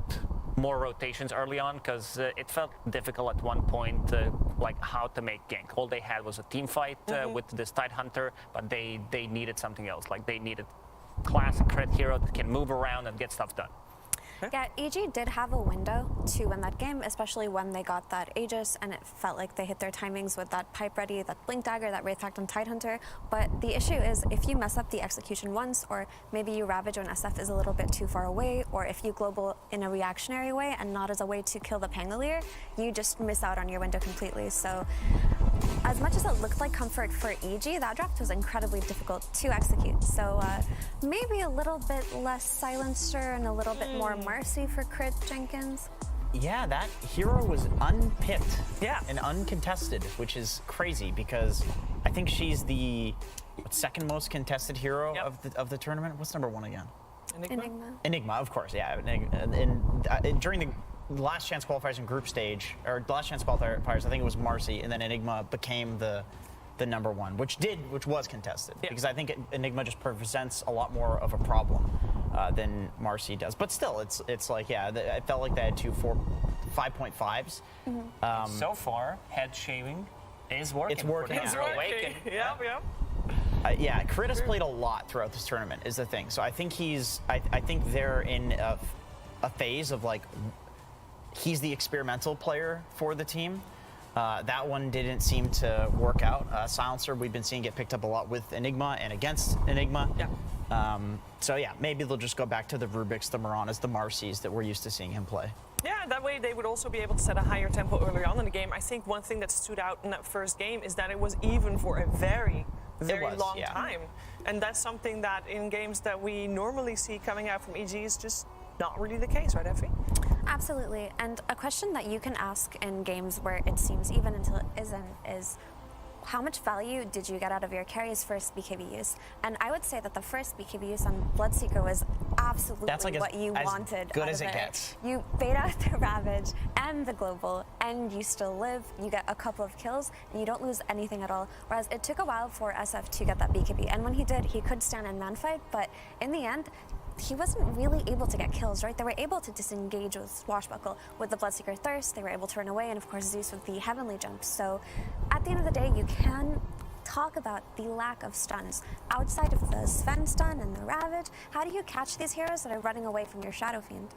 more rotations early on, because it felt difficult at one point, like how to make gank. All they had was a team fight with this Tidehunter, but they needed something else. Like they needed classic crit hero that can move around and get stuff done.
Yeah, EG did have a window to win that game, especially when they got that Aegis, and it felt like they hit their timings with that Pipe Ready, that Blink Dagger, that Wraith Pact on Tidehunter. But the issue is, if you mess up the execution once, or maybe you Ravage when SF is a little bit too far away, or if you global in a reactionary way and not as a way to kill the Pangolier, you just miss out on your window completely. So as much as it looked like comfort for EG, that draft was incredibly difficult to execute. So maybe a little bit less Silencer and a little bit more Marcy for Crit Jenkins.
Yeah, that hero was unpicked
Yeah.
and uncontested, which is crazy because I think she's the second most contested hero of the tournament. What's number one again? Enigma, of course, yeah. And during the last chance qualifiers in group stage, or the last chance qualifiers, I think it was Marcy, and then Enigma became the number one, which was contested, because I think Enigma just presents a lot more of a problem than Marcy does. But still, it's like, yeah, I felt like they had 5.5s.
So far, head shaving is working.
It's working.
It's working. Yep.
Yeah, Crit has played a lot throughout this tournament, is the thing. So I think I think they're in a phase of like, he's the experimental player for the team. That one didn't seem to work out. Silencer, we've been seeing get picked up a lot with Enigma and against Enigma.
Yeah.
So yeah, maybe they'll just go back to the Rubiks, the Maranas, the Marcys that we're used to seeing him play.
Yeah, that way they would also be able to set a higher tempo early on in the game. I think one thing that stood out in that first game is that it was even for a very long time. And that's something that in games that we normally see coming out from EG is just not really the case, right, Effie?
Absolutely. And a question that you can ask in games where it seems even until it isn't is, how much value did you get out of your carry's first BKB use? And I would say that the first BKB use on Bloodseeker was absolutely what you wanted.
Good as it gets.
You bait out the Ravage and the Global, and you still live. You get a couple of kills, and you don't lose anything at all. Whereas it took a while for SF to get that BKB. And when he did, he could stand in man fight, but in the end, he wasn't really able to get kills, right? They were able to disengage with Swashbuckle. With the Bloodseeker Thirst, they were able to run away, and of course Zeus with the Heavenly Jump. So at the end of the day, you can talk about the lack of stuns. Outside of the Sven stun and the Ravage, how do you catch these heroes that are running away from your Shadow Fiend?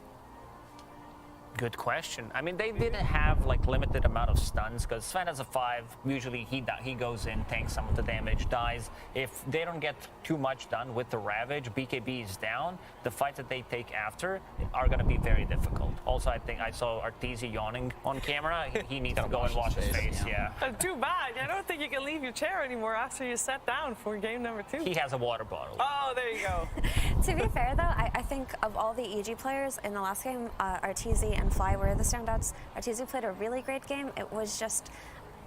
Good question. I mean, they didn't have like limited amount of stuns, because Sven has a 5. Usually he goes in, takes some of the damage, dies. If they don't get too much done with the Ravage, BKB is down. The fights that they take after are going to be very difficult. Also, I think I saw Arteezy yawning on camera. He needs to go and wash his face. Yeah.
Too bad. I don't think you can leave your chair anymore after you sat down for game number 2.
He has a water bottle.
Oh, there you go.
To be fair, though, I think of all the EG players in the last game, Arteezy and Fly were the standouts. Arteezy played a really great game. It was just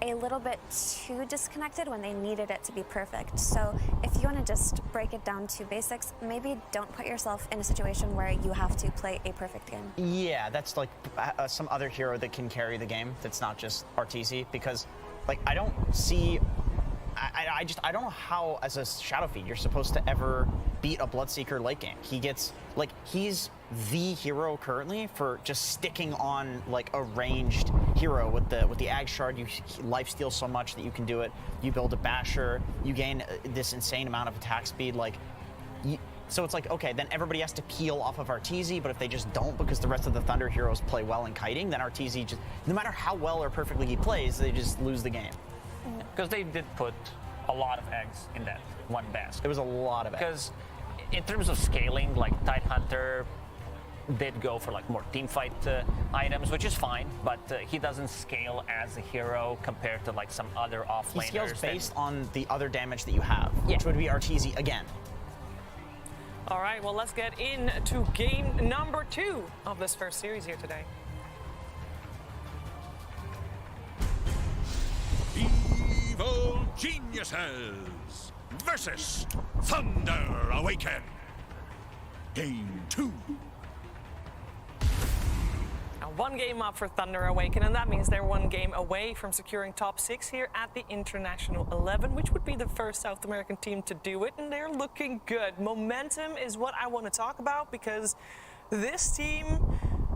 a little bit too disconnected when they needed it to be perfect. So if you want to just break it down to basics, maybe don't put yourself in a situation where you have to play a perfect game.
Yeah, that's like some other hero that can carry the game that's not just Arteezy, because like I don't see... I don't know how, as a Shadow Fiend, you're supposed to ever beat a Bloodseeker late game. He gets, like, he's the hero currently for just sticking on, like, a ranged hero with the Ag Shard. You lifesteal so much that you can do it. You build a Basher. You gain this insane amount of attack speed. Like, so it's like, okay, then everybody has to peel off of Arteezy, but if they just don't because the rest of the Thunder heroes play well in kiting, then Arteezy just, no matter how well or perfectly he plays, they just lose the game.
Because they did put a lot of eggs in that one basket.
It was a lot of eggs.
Because in terms of scaling, like Tidehunter did go for like more team fight items, which is fine, but he doesn't scale as a hero compared to like some other offlaners.
He scales based on the other damage that you have, which would be Arteezy again.
All right, well, let's get into game number 2 of this first series here today.
Evil Geniuses versus Thunder Awaken. Game 2.
Now, 1 game up for Thunder Awaken, and that means they're 1 game away from securing top 6 here at the International 11, which would be the first South American team to do it, and they're looking good. Momentum is what I want to talk about, because this team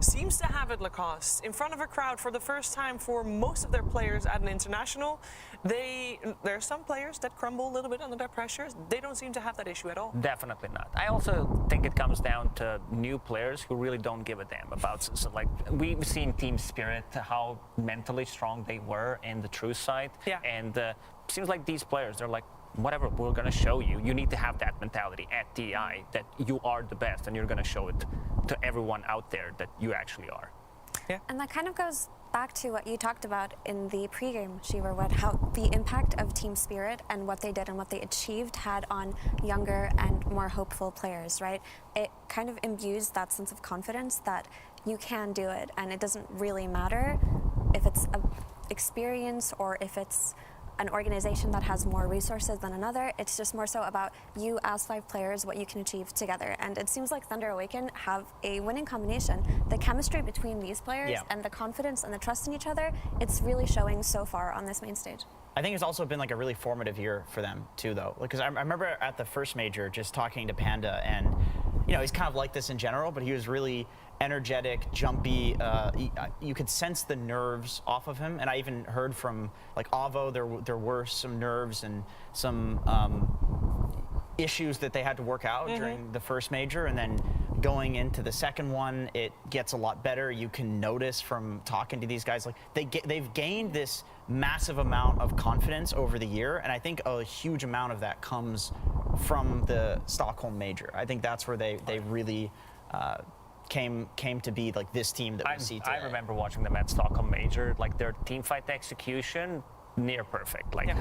seems to have it Lacoste in front of a crowd for the first time for most of their players at an international. There are some players that crumble a little bit under that pressure. They don't seem to have that issue at all.
Definitely not. I also think it comes down to new players who really don't give a damn about. So like we've seen Team Spirit, how mentally strong they were in the true side.
Yeah.
And seems like these players, they're like, whatever, we're going to show you. You need to have that mentality at TI that you are the best, and you're going to show it to everyone out there that you actually are.
Yeah.
And that kind of goes back to what you talked about in the pregame, Shiva, how the impact of Team Spirit and what they did and what they achieved had on younger and more hopeful players, right? It kind of imbues that sense of confidence that you can do it, and it doesn't really matter if it's an experience or if it's an organization that has more resources than another. It's just more so about you as 5 players, what you can achieve together. And it seems like Thunder Awaken have a winning combination. The chemistry between these players and the confidence and the trust in each other, it's really showing so far on this main stage.
I think it's also been like a really formative year for them too, though, because I remember at the first major just talking to Panda, and you know, he's kind of like this in general, but he was really energetic, jumpy. You could sense the nerves off of him, and I even heard from like Avo, there were some nerves and some issues that they had to work out during the first major, and then going into the second one, it gets a lot better. You can notice from talking to these guys, like they've gained this massive amount of confidence over the year, and I think a huge amount of that comes from the Stockholm major. I think that's where they really came to be like this team that we see today.
I remember watching them at Stockholm major, like their team fight execution, near perfect. Like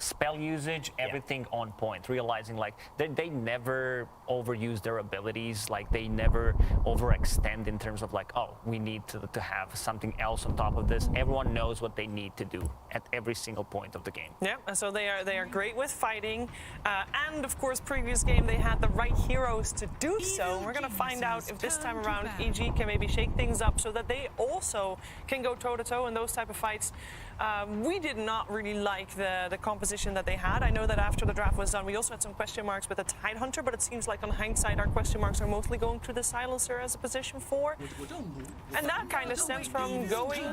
spell usage, everything on point. Realizing like they never overuse their abilities, like they never overextend in terms of like, oh, we need to have something else on top of this. Everyone knows what they need to do at every single point of the game.
Yeah, and so they are great with fighting, and of course previous game they had the right heroes to do so. We're gonna find out if this time around EG can maybe shake things up so that they also can go toe to toe in those type of fights. We did not really like the composition that they had. I know that after the draft was done, we also had some question marks with the Tidehunter, but it seems like on hindsight, our question marks are mostly going to the Silencer as a position 4. And that kind of stems from going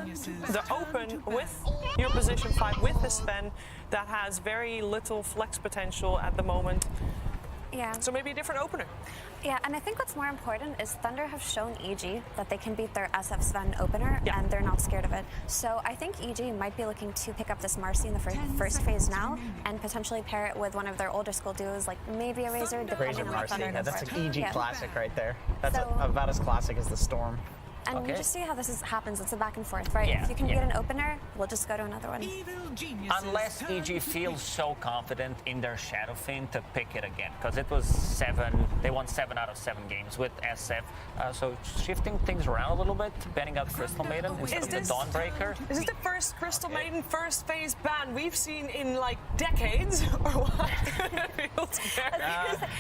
the open with your position 5 with the Sven that has very little flex potential at the moment.
Yeah.
So maybe a different opener.
Yeah, and I think what's more important is Thunder have shown EG that they can beat their SF Sven opener, and they're not scared of it. So I think EG might be looking to pick up this Marcy in the first phase now, and potentially pair it with one of their older school duos, like maybe a Razor, depending on what Thunder does.
That's an EG classic right there. That's about as classic as the Storm.
And you just see how this happens. It's a back and forth, right? If you can get an opener, we'll just go to another one.
Unless EG feels so confident in their Shadow Fin to pick it again, because it was 7. They won 7 out of 7 games with SF. So shifting things around a little bit, banning out Crystal Maiden instead of the Dawnbreaker.
Is this the first Crystal Maiden first phase ban we've seen in like decades, or what? It feels scary.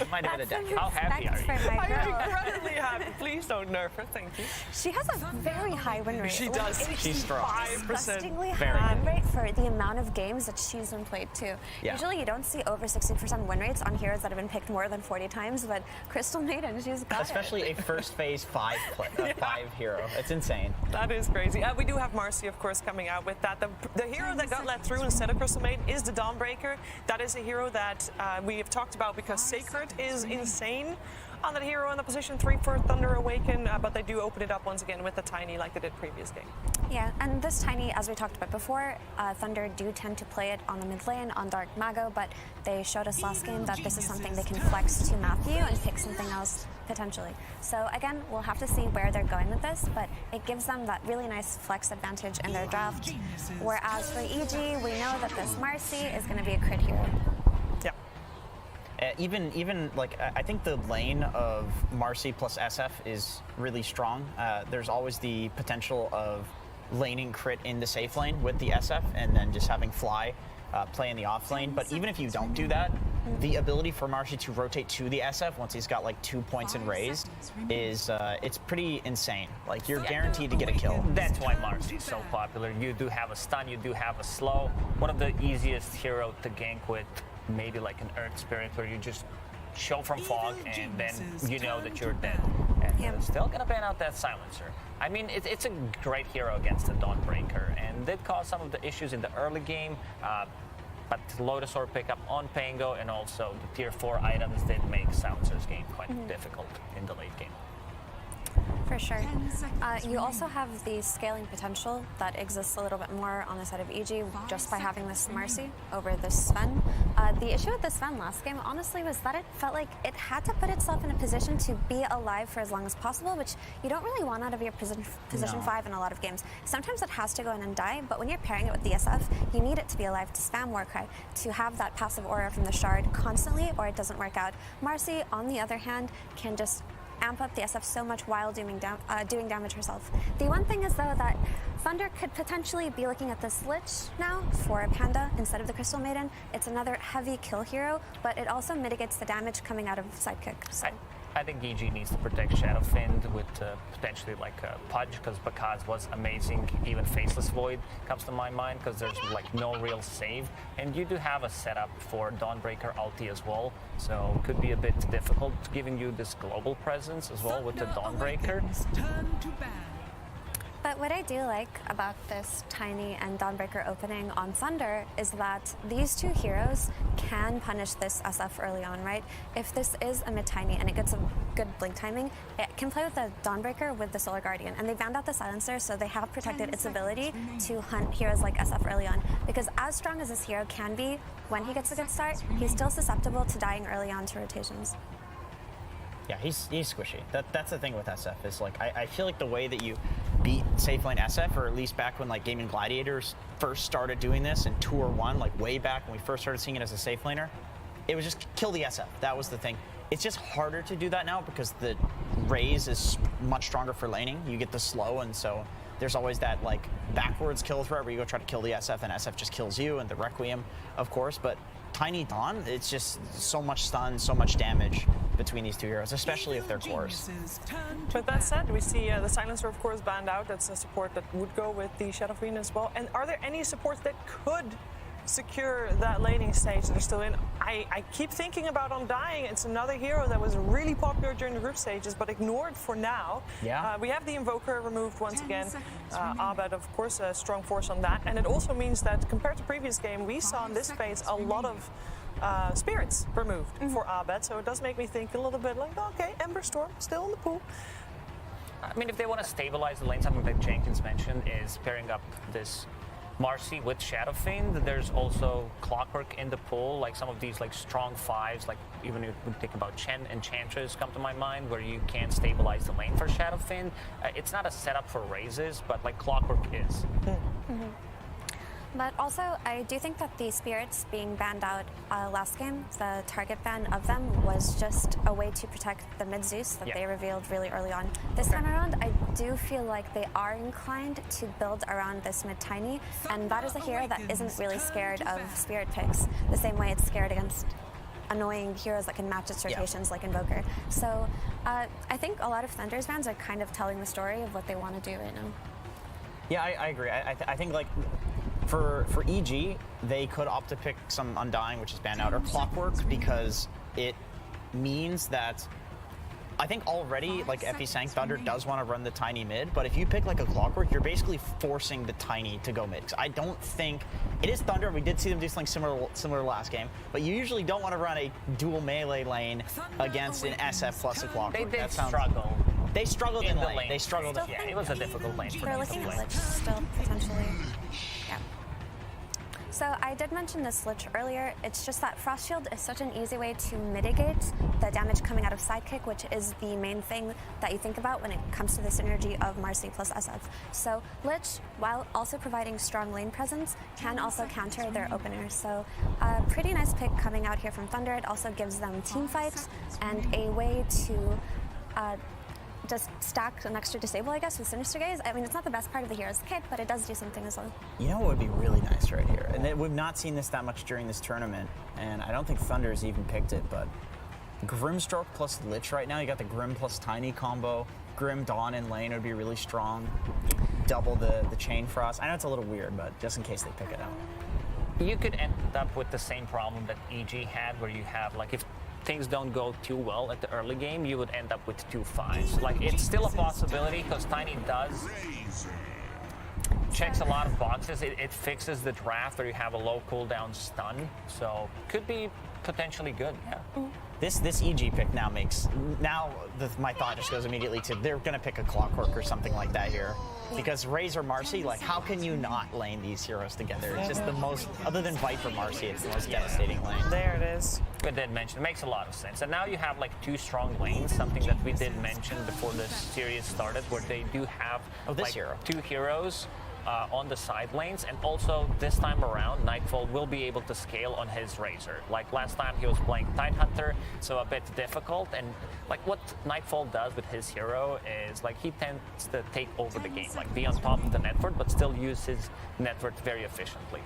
It might have been a decade.
How happy are you?
I'm incredibly happy. Please don't nerf her. Thank you.
She has a very high win rate.
She does.
She's strong.
5%.
Disgustingly high win rate for the amount of games that she's been played too.
Yeah.
Usually you don't see over 60% win rates on heroes that have been picked more than 40 times, but Crystal Maiden, she's got
Especially
it.
a first phase 5 hero. It's insane.
That is crazy. We do have Marcy, of course, coming out with that. The hero that got let through instead of Crystal Maiden is the Dawnbreaker. That is a hero that we have talked about because Sacred is insane on that hero in the position 3 for Thunder Awaken, but they do open it up once again with the Tiny like they did previous game.
Yeah, and this Tiny, as we talked about before, Thunder do tend to play it on the mid lane, on Dark Mago, but they showed us last game that this is something they can flex to Matthew and pick something else potentially. So again, we'll have to see where they're going with this, but it gives them that really nice flex advantage in their draft. Whereas for EG, we know that this Marcy is going to be a crit hero.
Even like I think the lane of Marcy plus SF is really strong. There's always the potential of laning crit in the safe lane with the SF and then just having Fly play in the off lane. But even if you don't do that, the ability for Marcy to rotate to the SF once he's got like 2 points in raise is it's pretty insane. Like you're guaranteed to get a kill.
That's why Marcy's so popular. You do have a stun, you do have a slow. One of the easiest hero to gank with. Maybe like an Earth Spirit where you just show from fog and then you know that you're dead. And
Yeah.
Still gonna ban out that silencer. I mean, it's a great hero against the Dawnbreaker, and did cause some of the issues in the early game. But Lotus Orb pickup on Pango and also the tier 4 items did make Silencer's game quite difficult in the late game.
For sure. You also have the scaling potential that exists a little bit more on the side of EG just by having this Marcy over this Sven. The issue with the Sven last game, honestly, was that it felt like it had to put itself in a position to be alive for as long as possible, which you don't really want out of your position 5 in a lot of games. Sometimes it has to go in and die, but when you're pairing it with the SF, you need it to be alive to spam Warcry, to have that passive aura from the Shard constantly, or it doesn't work out. Marcy, on the other hand, can just amp up the SF so much while doing damage herself. The one thing is, though, that Thunder could potentially be looking at this Lich now for a Panda instead of the Crystal Maiden. It's another heavy kill hero, but it also mitigates the damage coming out of Sidekick. So.
I think EG needs to protect Shadowfiend with potentially like a Pudge, because Bakaz was amazing. Even Faceless Void comes to my mind, because there's like no real save. And you do have a setup for Dawnbreaker ulti as well, so could be a bit difficult, giving you this global presence as well with the Dawnbreaker.
But what I do like about this Tiny and Dawnbreaker opening on Thunder is that these two heroes can punish this SF early on, right? If this is a mid-Tiny and it gets a good blink timing, it can play with the Dawnbreaker with the Solar Guardian. And they banned out the Silencer, so they have protected its ability to hunt heroes like SF early on. Because as strong as this hero can be, when he gets a good start, he's still susceptible to dying early on to rotations.
Yeah, he's squishy. That's the thing with SF, is like, I feel like the way that you beat safe lane SF, or at least back when like Gaming Gladiators first started doing this in Tour 1, like way back when we first started seeing it as a safe laner, it was just kill the SF. That was the thing. It's just harder to do that now because the raise is much stronger for laning. You get the slow, and so there's always that like backwards kill threat where you go try to kill the SF and SF just kills you, and the Requiem, of course, but Tiny Dawn, it's just so much stun, so much damage between these two heroes, especially if they're cores.
With that said, we see the Silencer, of course, banned out. That's a support that would go with the Shadowfiend as well. And are there any supports that could secure that laning stage that are still in? I keep thinking about Undying. It's another hero that was really popular during the group stages, but ignored for now.
Yeah.
We have the Invoker removed once again. Abed, of course, a strong force on that. And it also means that compared to previous game, we saw in this phase a lot of spirits removed for Abed. So it does make me think a little bit like, okay, Ember Storm still in the pool.
I mean, if they want to stabilize the lane, something that Jenkins mentioned is pairing up this Marcy with Shadowfiend. There's also Clockwork in the pool, like some of these like strong 5s, like even if we think about Chen and Enchantress come to my mind, where you can stabilize the lane for Shadowfiend. It's not a setup for raises, but like Clockwork is.
But also, I do think that the spirits being banned out last game, the target ban of them was just a way to protect the mid-Zeus that they revealed really early on. This time around, I do feel like they are inclined to build around this mid-Tiny, and that is a hero that isn't really scared of spirit picks, the same way it's scared against annoying heroes that can match its rotations like Invoker. So I think a lot of Thunder's bans are kind of telling the story of what they want to do right now.
Yeah, I agree. I think like for EG, they could opt to pick some Undying, which is banned out, or Clockwork, because it means that I think already, like Effie saying, Thunder does want to run the Tiny mid, but if you pick like a Clockwork, you're basically forcing the Tiny to go mid. I don't think it is Thunder. We did see them do something similar last game, but you usually don't want to run a dual melee lane against an SF plus a Clockwork.
They did struggle.
They struggled in the lane. They struggled.
Yeah, it was a difficult lane for
We're
them
looking
to
at
play.
Lich still, potentially. Yeah. So I did mention this Lich earlier. It's just that Frost Shield is such an easy way to mitigate the damage coming out of Sidekick, which is the main thing that you think about when it comes to the synergy of Marcy plus SF. So Lich, while also providing strong lane presence, can also counter their opener. So a pretty nice pick coming out here from Thunder. It also gives them team fights and a way to just stack an extra disable, I guess, with Sinister Gaze. I mean, it's not the best part of the hero's kit, but it does do something as well.
You know what would be really nice right here? And we've not seen this that much during this tournament, and I don't think Thunder's even picked it, but Grimstroke plus Lich right now, you got the Grim plus Tiny combo. Grim Dawn in lane would be really strong. Double the Chain Frost. I know it's a little weird, but just in case they pick it out.
You could end up with the same problem that EG had, where you have, like, if things don't go too well at the early game, you would end up with 2 5s. Like, it's still a possibility because Tiny does checks a lot of boxes. It fixes the draft where you have a low cooldown stun, so could be potentially good. Yeah.
This EG pick now makes my thought just goes immediately to they're gonna pick a Clockwork or something like that here, because Razor Marcy, like, how can you not lane these heroes together? It's just the most, other than Viper Marcy, it's the most devastating lane.
There it is.
Good did mention. It makes a lot of sense. And now you have like 2 strong lanes, something that we did mention before this series started, where they do have
hero.
2 heroes on the side lanes, and also this time around, Nightfall will be able to scale on his Razor. Like last time, he was playing Tidehunter, so a bit difficult. And like what Nightfall does with his hero is like he tends to take over the game, like be on top of the network, but still use his network very efficiently.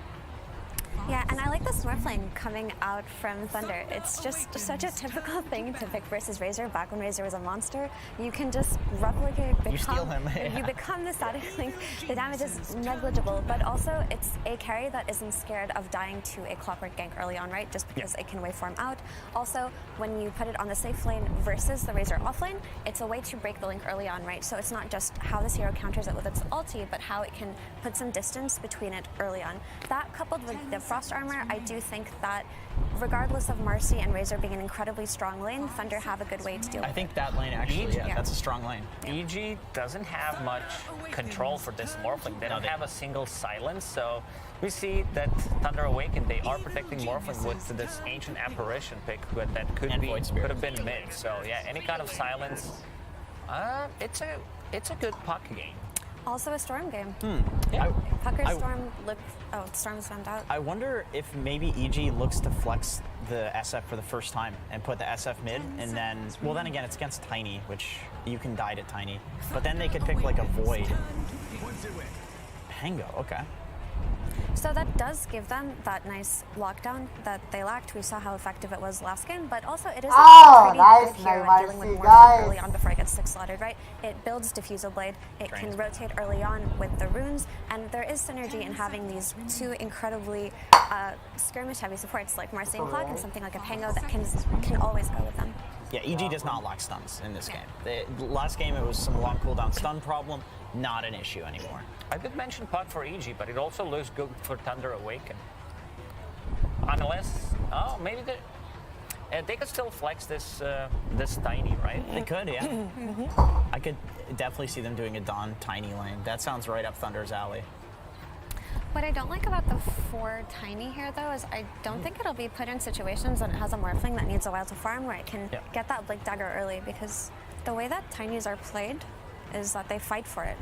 Yeah, and I like the Smurf lane coming out from Thunder. It's just such a typical thing to pick versus Razor. Back when Razor was a monster, you can just replicate,
you steal him.
You become the static link. The damage is negligible, but also it's a carry that isn't scared of dying to a Clockwork gank early on, right? Just because it can waveform out. Also, when you put it on the safe lane versus the Razor off lane, it's a way to break the link early on, right? So it's not just how this hero counters it with its ulti, but how it can put some distance between it early on. That coupled with the Frost Armor, I do think that regardless of Marcy and Razor being an incredibly strong lane, Thunder have a good way to deal with it.
I think that lane actually, that's a strong lane.
EG doesn't have much control for this Morphling. They don't have a single silence, so we see that Thunder Awaken, they are protecting Morphling with this Ancient Apparition pick that could have been mid. So yeah, any kind of silence, it's a good puck game.
Also a Storm game.
Yeah.
Pucker's Storm Storm's found out.
I wonder if maybe EG looks to flex the SF for the first time and put the SF mid, and then, well, then again, it's against Tiny, which you can die to Tiny. But then they could pick like a Void. Pango, okay.
So that does give them that nice lockdown that they lacked. We saw how effective it was last game, but also it is a pretty good hero at dealing with more early on before it gets 6-slotted, right? It builds Diffusal Blade, it can rotate early on with the runes, and there is synergy in having these 2 incredibly skirmish-heavy supports like Marcy and Clock and something like a Pango that can always go with them.
Yeah, EG does not lack stuns in this game. Last game, it was some long cooldown stun problem. Not an issue anymore.
I did mention puck for EG, but it also looks good for Thunder Awaken. Unless, maybe they could still flex this Tiny, right?
They could, yeah. I could definitely see them doing a Dawn Tiny lane. That sounds right up Thunder's alley.
What I don't like about the 4 Tiny here, though, is I don't think it'll be put in situations when it has a Morphling that needs a while to farm where it can get that Blink Dagger early, because the way that Tinys are played is that they fight for it.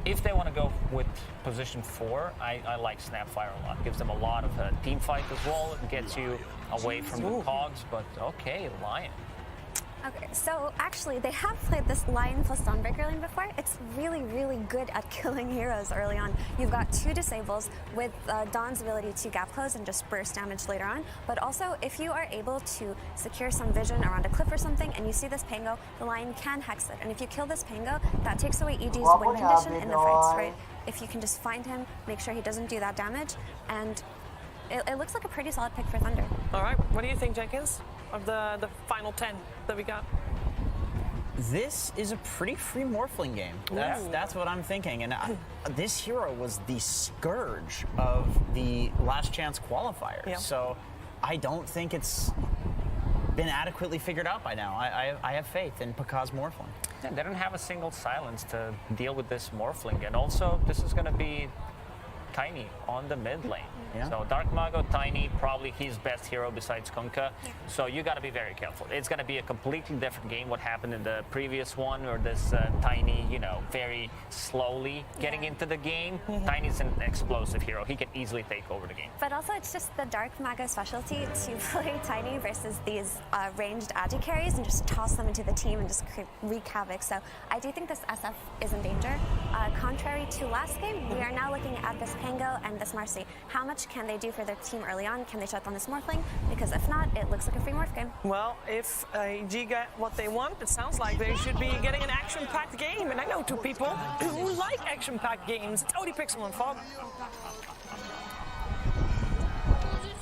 If they want to go with position 4, I like Snapfire a lot. Gives them a lot of team fight as well. It gets you away from the cogs, but okay, Lion.
Okay, so actually they have played this Lion plus Dawnbreaker lane before. It's really, really good at killing heroes early on. You've got 2 disables with Dawn's ability to gap close and just burst damage later on, but also if you are able to secure some vision around a cliff or something and you see this Pango, the Lion can hex it. And if you kill this Pango, that takes away EG's win condition in the fights, right? If you can just find him, make sure he doesn't do that damage, and it looks like a pretty solid pick for Thunder.
All right, what do you think, Jenkins, of the final 10 that we got?
This is a pretty free Morphling game. That's what I'm thinking. And this hero was the scourge of the last chance qualifiers.
Yeah.
So I don't think it's been adequately figured out by now. I have faith in Pakaz Morphling.
Yeah, they don't have a single silence to deal with this Morphling. And also, this is going to be Tiny on the mid lane. Yeah. So Dark Mago, Tiny, probably his best hero besides Kunkka. So you got to be very careful. It's going to be a completely different game what happened in the previous one, where this Tiny, very slowly getting into the game. Tiny's an explosive hero. He can easily take over the game.
But also it's just the Dark Mago specialty to play Tiny versus these ranged agi carries and just toss them into the team and just wreak havoc. So I do think this SF is in danger. Contrary to last game, we are now looking at this Pango and this Marcy. How much can they do for their team early on? Can they shut down this Morphling? Because if not, it looks like a free Morph game.
Well, if G get what they want, it sounds like they should be getting an action-packed game. And I know 2 people who like action-packed games. It's OD Pixel and Fog.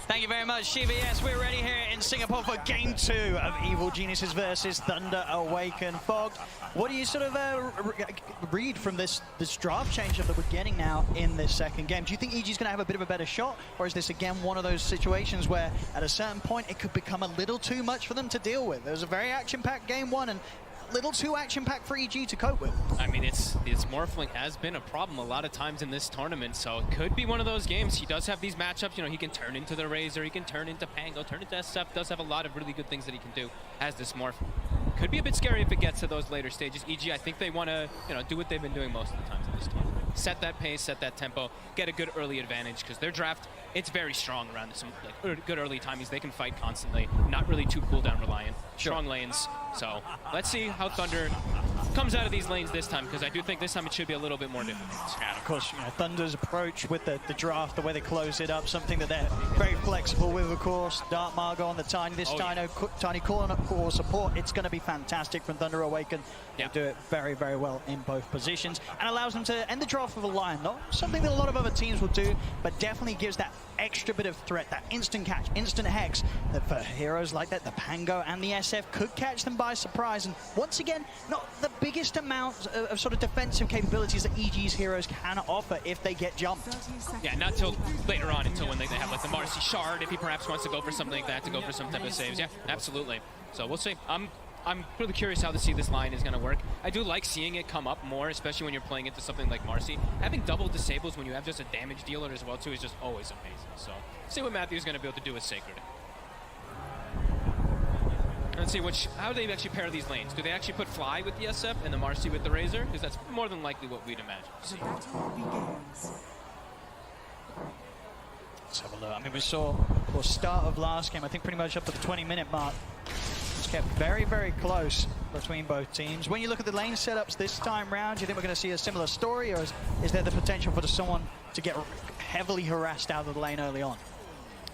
Thank you very much, Shiva. Yes, we're ready here in Singapore for Game 2 of Evil Geniuses versus Thunder Awaken. Fog, what do you sort of read from this draft change-up that we're getting now in this second game? Do you think EG's going to have a bit of a better shot, or is this again one of those situations where at a certain point it could become a little too much for them to deal with? It was a very action-packed Game 1 and a little too action-packed for EG to cope with.
I mean, it's Morphling has been a problem a lot of times in this tournament, so it could be one of those games. He does have these matchups, you know, he can turn into the Razor, he can turn into Pango, turn into SF, does have a lot of really good things that he can do as this Morph. Could be a bit scary if it gets to those later stages. EG, I think they want to, you know, do what they've been doing most of the times in this tournament. Set that pace, set that tempo, get a good early advantage, because their draft, it's very strong around some good early timings. They can fight constantly, not really too cooldown reliant. Strong lanes, so let's see how Thunder comes out of these lanes this time, because I do think this time it should be a little bit more difficult.
And of course, you know, Thunder's approach with the draft, the way they close it up, something that they're very flexible with, of course. Dark Margot on the Tiny, Tiny core support, it's going to be fantastic from Thunder Awaken. They do it very, very well in both positions, and allows them to end the draft with a Lion. Not something that a lot of other teams will do, but definitely gives that extra bit of threat, that instant catch, instant hex, that for heroes like that, the Pango and the SF could catch them by surprise. And once again, not the biggest amount of sort of defensive capabilities that EG's heroes can offer if they get jumped.
Yeah, not till later on, until when they have like the Marcy Shard, if he perhaps wants to go for something like that, to go for some type of saves. Yeah, absolutely. So we'll see. I'm really curious how to see this line is going to work. I do like seeing it come up more, especially when you're playing into something like Marcy. Having double disables when you have just a damage dealer as well too is just always amazing. So see what Matthew's going to be able to do with Sacred. Let's see how do they actually pair these lanes. Do they actually put Fly with the SF and the Marcy with the Razor? Because that's more than likely what we'd imagine to see.
Let's have a look. I mean, we saw the start of last game, I think pretty much up to the 20-minute mark. It's kept very, very close between both teams. When you look at the lane setups this time round, do you think we're going to see a similar story, or is there the potential for someone to get heavily harassed out of the lane early on?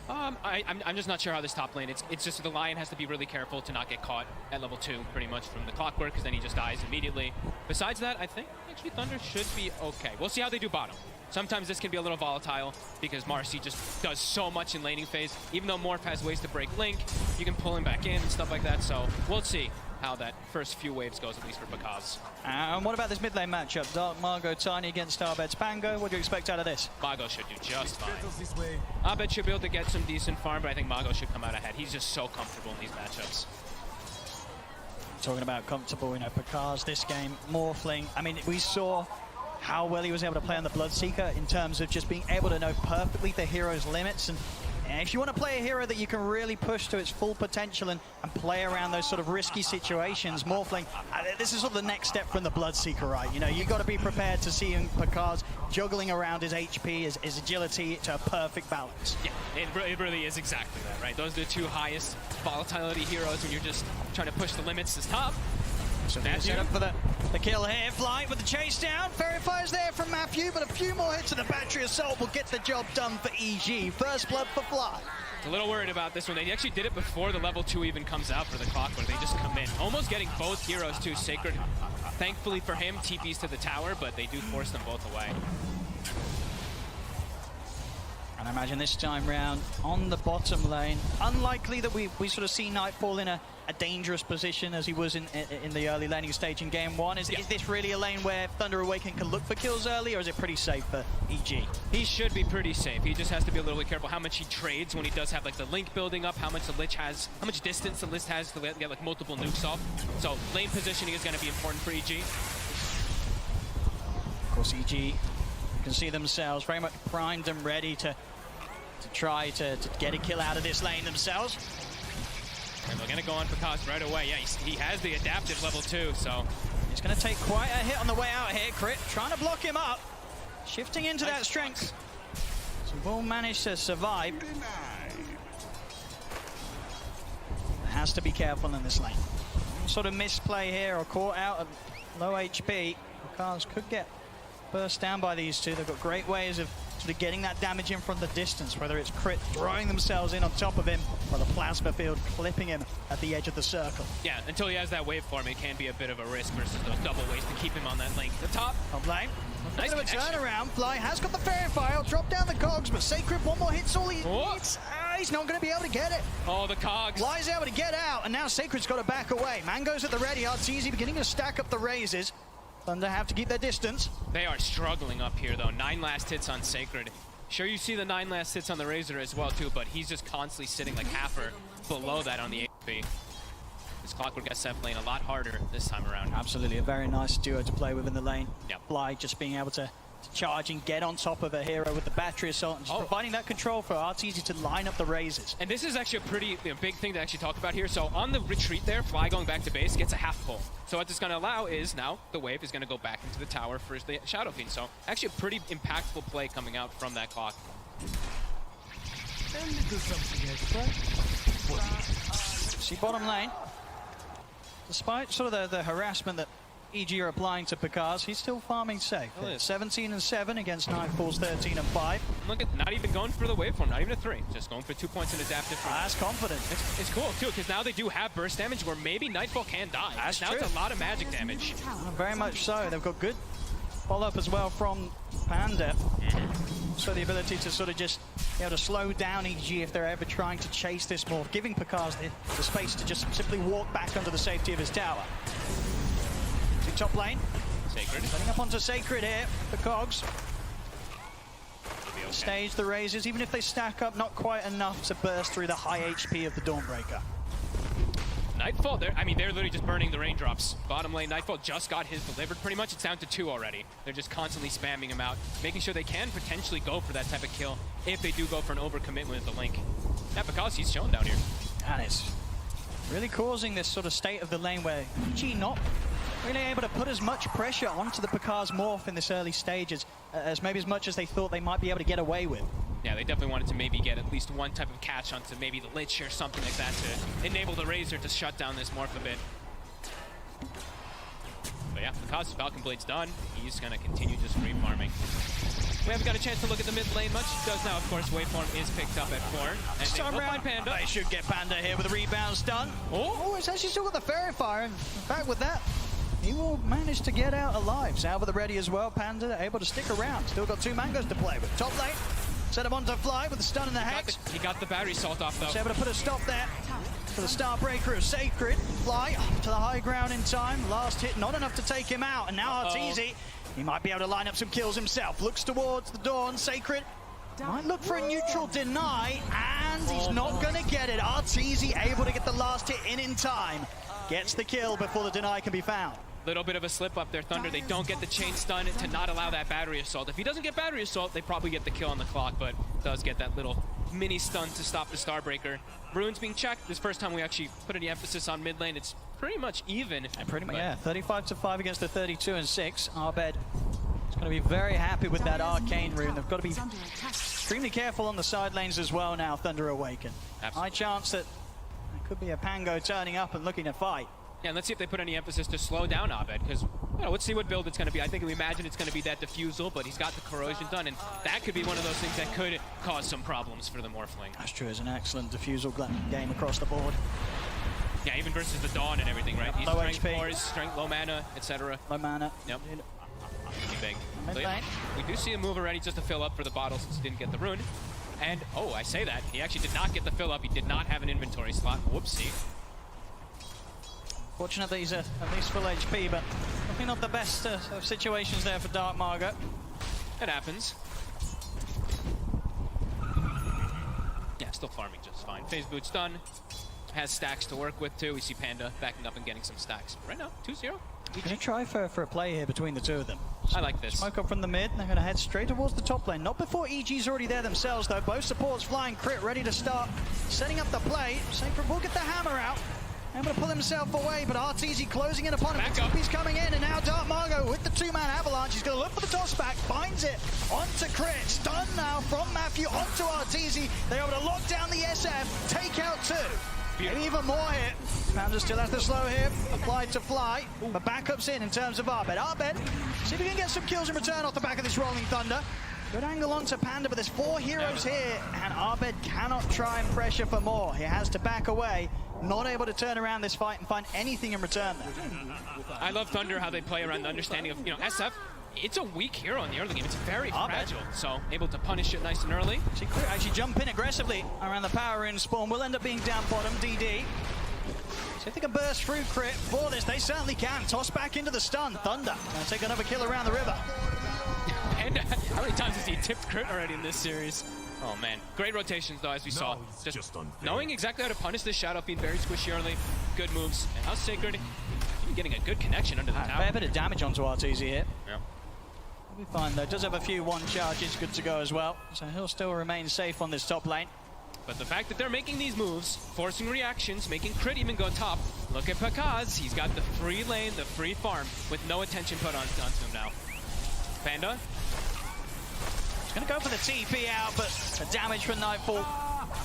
I'm just not sure how this top lane. It's just the Lion has to be really careful to not get caught at level 2 pretty much from the clockwork, because then he just dies immediately. Besides that, I think actually Thunder should be okay. We'll see how they do bottom. Sometimes this can be a little volatile because Marcy just does so much in laning phase. Even though Morph has ways to break Link, you can pull him back in and stuff like that. So we'll see how that first few waves goes, at least for Bakaz.
And what about this mid lane matchup? Dark Margot Tiny against Abed's Pango. What do you expect out of this?
Margot should do just fine. Abed should be able to get some decent farm, but I think Margot should come out ahead. He's just so comfortable in these matchups.
Talking about comfortable, you know, Bakaz this game, Morphling. I mean, we saw how well he was able to play on the Bloodseeker in terms of just being able to know perfectly the hero's limits. And if you want to play a hero that you can really push to its full potential and play around those sort of risky situations, Morphling, this is sort of the next step from the Bloodseeker, right? You know, you've got to be prepared to see Bakaz juggling around his HP, his agility to a perfect balance.
Yeah, it really is exactly that, right? Those are the two highest volatility heroes when you're just trying to push the limits to top.
So set up for the kill here. Fly with the chase down. Fairy Fire's there from Matthew, but a few more hits of the Battery Assault will get the job done for EG. First blood for Fly.
A little worried about this one. They actually did it before the level 2 even comes out for the clockwork. They just come in. Almost getting both heroes too. Sacred, thankfully for him, TPs to the tower, but they do force them both away.
And I imagine this time round on the bottom lane, unlikely that we sort of see Nightfall in a dangerous position as he was in the early laning stage in game 1. Is this really a lane where Thunder Awaken can look for kills early, or is it pretty safe for EG?
He should be pretty safe. He just has to be a little bit careful how much he trades when he does have like the Link building up, how much the Lich has, how much distance the Lich has to get like multiple nukes off. So lane positioning is going to be important for EG.
Of course, EG can see themselves very much primed and ready to try to get a kill out of this lane themselves.
And they're going to go on Bakaz right away. Yeah, he has the adaptive level 2, so
he's going to take quite a hit on the way out here. Crit trying to block him up, shifting into that strength. So will manage to survive. Has to be careful in this lane. Sort of misplay here or caught out of low HP. Bakaz could get burst down by these two. They've got great ways of sort of getting that damage in from the distance, whether it's Crit throwing themselves in on top of him or the plasma field clipping him at the edge of the circle.
Yeah, until he has that waveform, it can be a bit of a risk versus those double waves to keep him on that lane. The top.
On lane.
Nice
bit of a turnaround. Fly has got the Fairy Fire. Drop down the cogs, but Sacred, one more hit's all he needs. space, not going to be able to get it.
Oh, the cogs.
Fly's able to get out, and now Sacred's got to back away. Mango's at the ready. Arteezy beginning to stack up the raises. Thunder have to keep their distance.
They are struggling up here, though. 9 last hits on Sacred. Sure, you see the 9 last hits on the Razor as well, too, but he's just constantly sitting like half or below that on the HP. This Clockwork SF lane a lot harder this time around.
Absolutely, a very nice duo to play with in the lane.
Yep.
Fly just being able to charge and get on top of a hero with the battery assault and just providing that control for Arteezy to line up the raises.
And this is actually a pretty big thing to actually talk about here. So on the retreat there, Fly going back to base gets a half pull. So what this is going to allow is now the wave is going to go back into the tower for the Shadow Fiend. So actually a pretty impactful play coming out from that clock.
See bottom lane. Despite sort of the harassment that EG are applying to Picard, he's still farming safe. 17 and 7 against Nightfall's 13 and 5.
Look at not even going for the waveform, not even a 3, just going for 2 points in adaptive.
That's confident.
It's cool too, because now they do have burst damage where maybe Nightfall can die.
That's
now
true.
It's a lot of magic damage.
Very much so. They've got good follow-up as well from Panda. So the ability to sort of just be able to slow down EG if they're ever trying to chase this morph, giving Picard the space to just simply walk back under the safety of his tower. See top lane.
Sacred.
Setting up onto Sacred here, the cogs.
Okay.
Stage the raises, even if they stack up, not quite enough to burst through the high HP of the Dawnbreaker.
Nightfall, they're literally just burning the raindrops. Bottom lane, Nightfall just got his delivered pretty much. It's down to 2 already. They're just constantly spamming him out, making sure they can potentially go for that type of kill if they do go for an overcommitment with the Link. Yeah, because he's shown down here.
And it's really causing this sort of state of the lane where EG not really able to put as much pressure onto the Picard's morph in this early stages as maybe as much as they thought they might be able to get away with.
Yeah, they definitely wanted to maybe get at least one type of catch onto maybe the Lich or something like that to enable the Razor to shut down this morph a bit. But yeah, because Falcon Blade's done, he's going to continue just free farming. We haven't got a chance to look at the mid lane much. He does now, of course. Waveform is picked up at 4. And they will find Panda.
They should get Panda here with the rebounds done. Oh, it's actually still got the Fairy Fire. In fact, with that, he will manage to get out alive. Salva the ready as well. Panda able to stick around. Still got 2 mangoes to play with. Top lane. Set him onto Fly with the stun and the hex.
He got the battery salt off, though.
He's able to put a stop there for the Starbreaker of Sacred. Fly up to the high ground in time. Last hit, not enough to take him out. And now Arteezy, he might be able to line up some kills himself. Looks towards the Dawn. Sacred might look for a neutral deny, and he's not going to get it. Arteezy able to get the last hit in time. Gets the kill before the deny can be found.
Little bit of a slip up there, Thunder. They don't get the chain stun to not allow that battery assault. If he doesn't get battery assault, they probably get the kill on the clock, but does get that little mini stun to stop the Starbreaker. Runes being checked. This first time we actually put any emphasis on mid lane. It's pretty much even.
And pretty much, yeah. 35-5 against the 32 and 6. Abed is going to be very happy with that Arcane rune. They've got to be extremely careful on the side lanes as well now, Thunder Awaken.
Absolutely.
High chance that there could be a Pango turning up and looking to fight.
Yeah, and let's see if they put any emphasis to slow down Abed, because let's see what build it's going to be. I think we imagine it's going to be that diffusal, but he's got the corrosion done, and that could be one of those things that could cause some problems for the Morphling.
That's true. It's an excellent diffusal game across the board.
Yeah, even versus the Dawn and everything, right? He's
low
strength
HP.
4s, strength, low mana, etc.
Low mana.
Yep. Pretty big.
Mid
So, yeah,
lane.
we do see a move already just to fill up for the bottle since he didn't get the rune. And, oh, I say that. He actually did not get the fill up. He did not have an inventory slot. Whoopsie.
Fortunate that he's at least full HP, but probably not the best of situations there for Dark Margot.
It happens. Yeah, still farming just fine. Phase boot's done. Has stacks to work with, too. We see Panda backing up and getting some stacks. Right now, 2-0.
Gonna try for a play here between the two of them.
I like this.
Smoke up from the mid, they're gonna head straight towards the top lane. Not before EG's already there themselves, though. Both supports flying crit, ready to start setting up the play. Sacred will get the hammer out. Able to pull himself away, but Arteezy closing in upon him.
Back up.
He's coming in, and now Dark Margot with the 2-man avalanche. He's going to look for the toss back, finds it onto Crit. Stun now from Matthew onto Arteezy. They're able to lock down the SF, take out 2. Maybe even more hit. Panda still has the slow hit, applied to Fly, but backups in terms of Abed. Abed, see if he can get some kills in return off the back of this Rolling Thunder. Good angle onto Panda, but there's 4 heroes here, and Abed cannot try and pressure for more. He has to back away, not able to turn around this fight and find anything in return there.
I love Thunder, how they play around the understanding of, SF it's a weak hero in the early game. It's very fragile, so able to punish it nice and early.
Secret actually jump in aggressively around the power rune spawn. Will end up being down bottom, DD. So if they can burst through Crit for this, they certainly can. Toss back into the stun. Thunder gonna take another kill around the river.
And how many times has he tipped Crit already in this series? Oh man, great rotations though, as we saw. Just knowing exactly how to punish this Shadow Fiend, very squishy early, good moves. And now Sacred, even getting a good connection under the tower.
Fair bit of damage onto Arteezy here.
Yeah.
He'll be fine though. Does have a few one charges, good to go as well. So he'll still remain safe on this top lane.
But the fact that they're making these moves, forcing reactions, making Crit even go top. Look at Pakaz, he's got the free lane, the free farm, with no attention put onto him now. Panda.
He's gonna go for the TP out, but the damage from Nightfall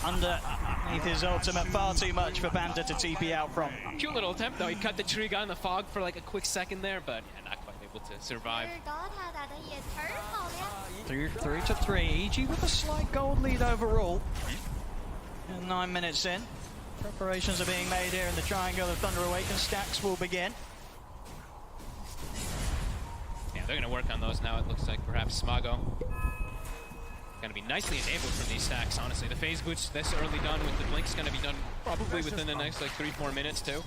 underneath his ultimate, far too much for Panda to TP out from.
Cute little attempt though, he cut the tree, got in the fog for like a quick second there, but yeah, not quite able to survive.
3-3. EG with a slight gold lead overall. And 9 minutes in. Preparations are being made here in the triangle. The Thunder Awaken stacks will begin.
Yeah, they're gonna work on those now. It looks like perhaps Smago gonna be nicely enabled from these stacks, honestly. The phase boots this early done with the blink's gonna be done probably within the next like 3-4 minutes too.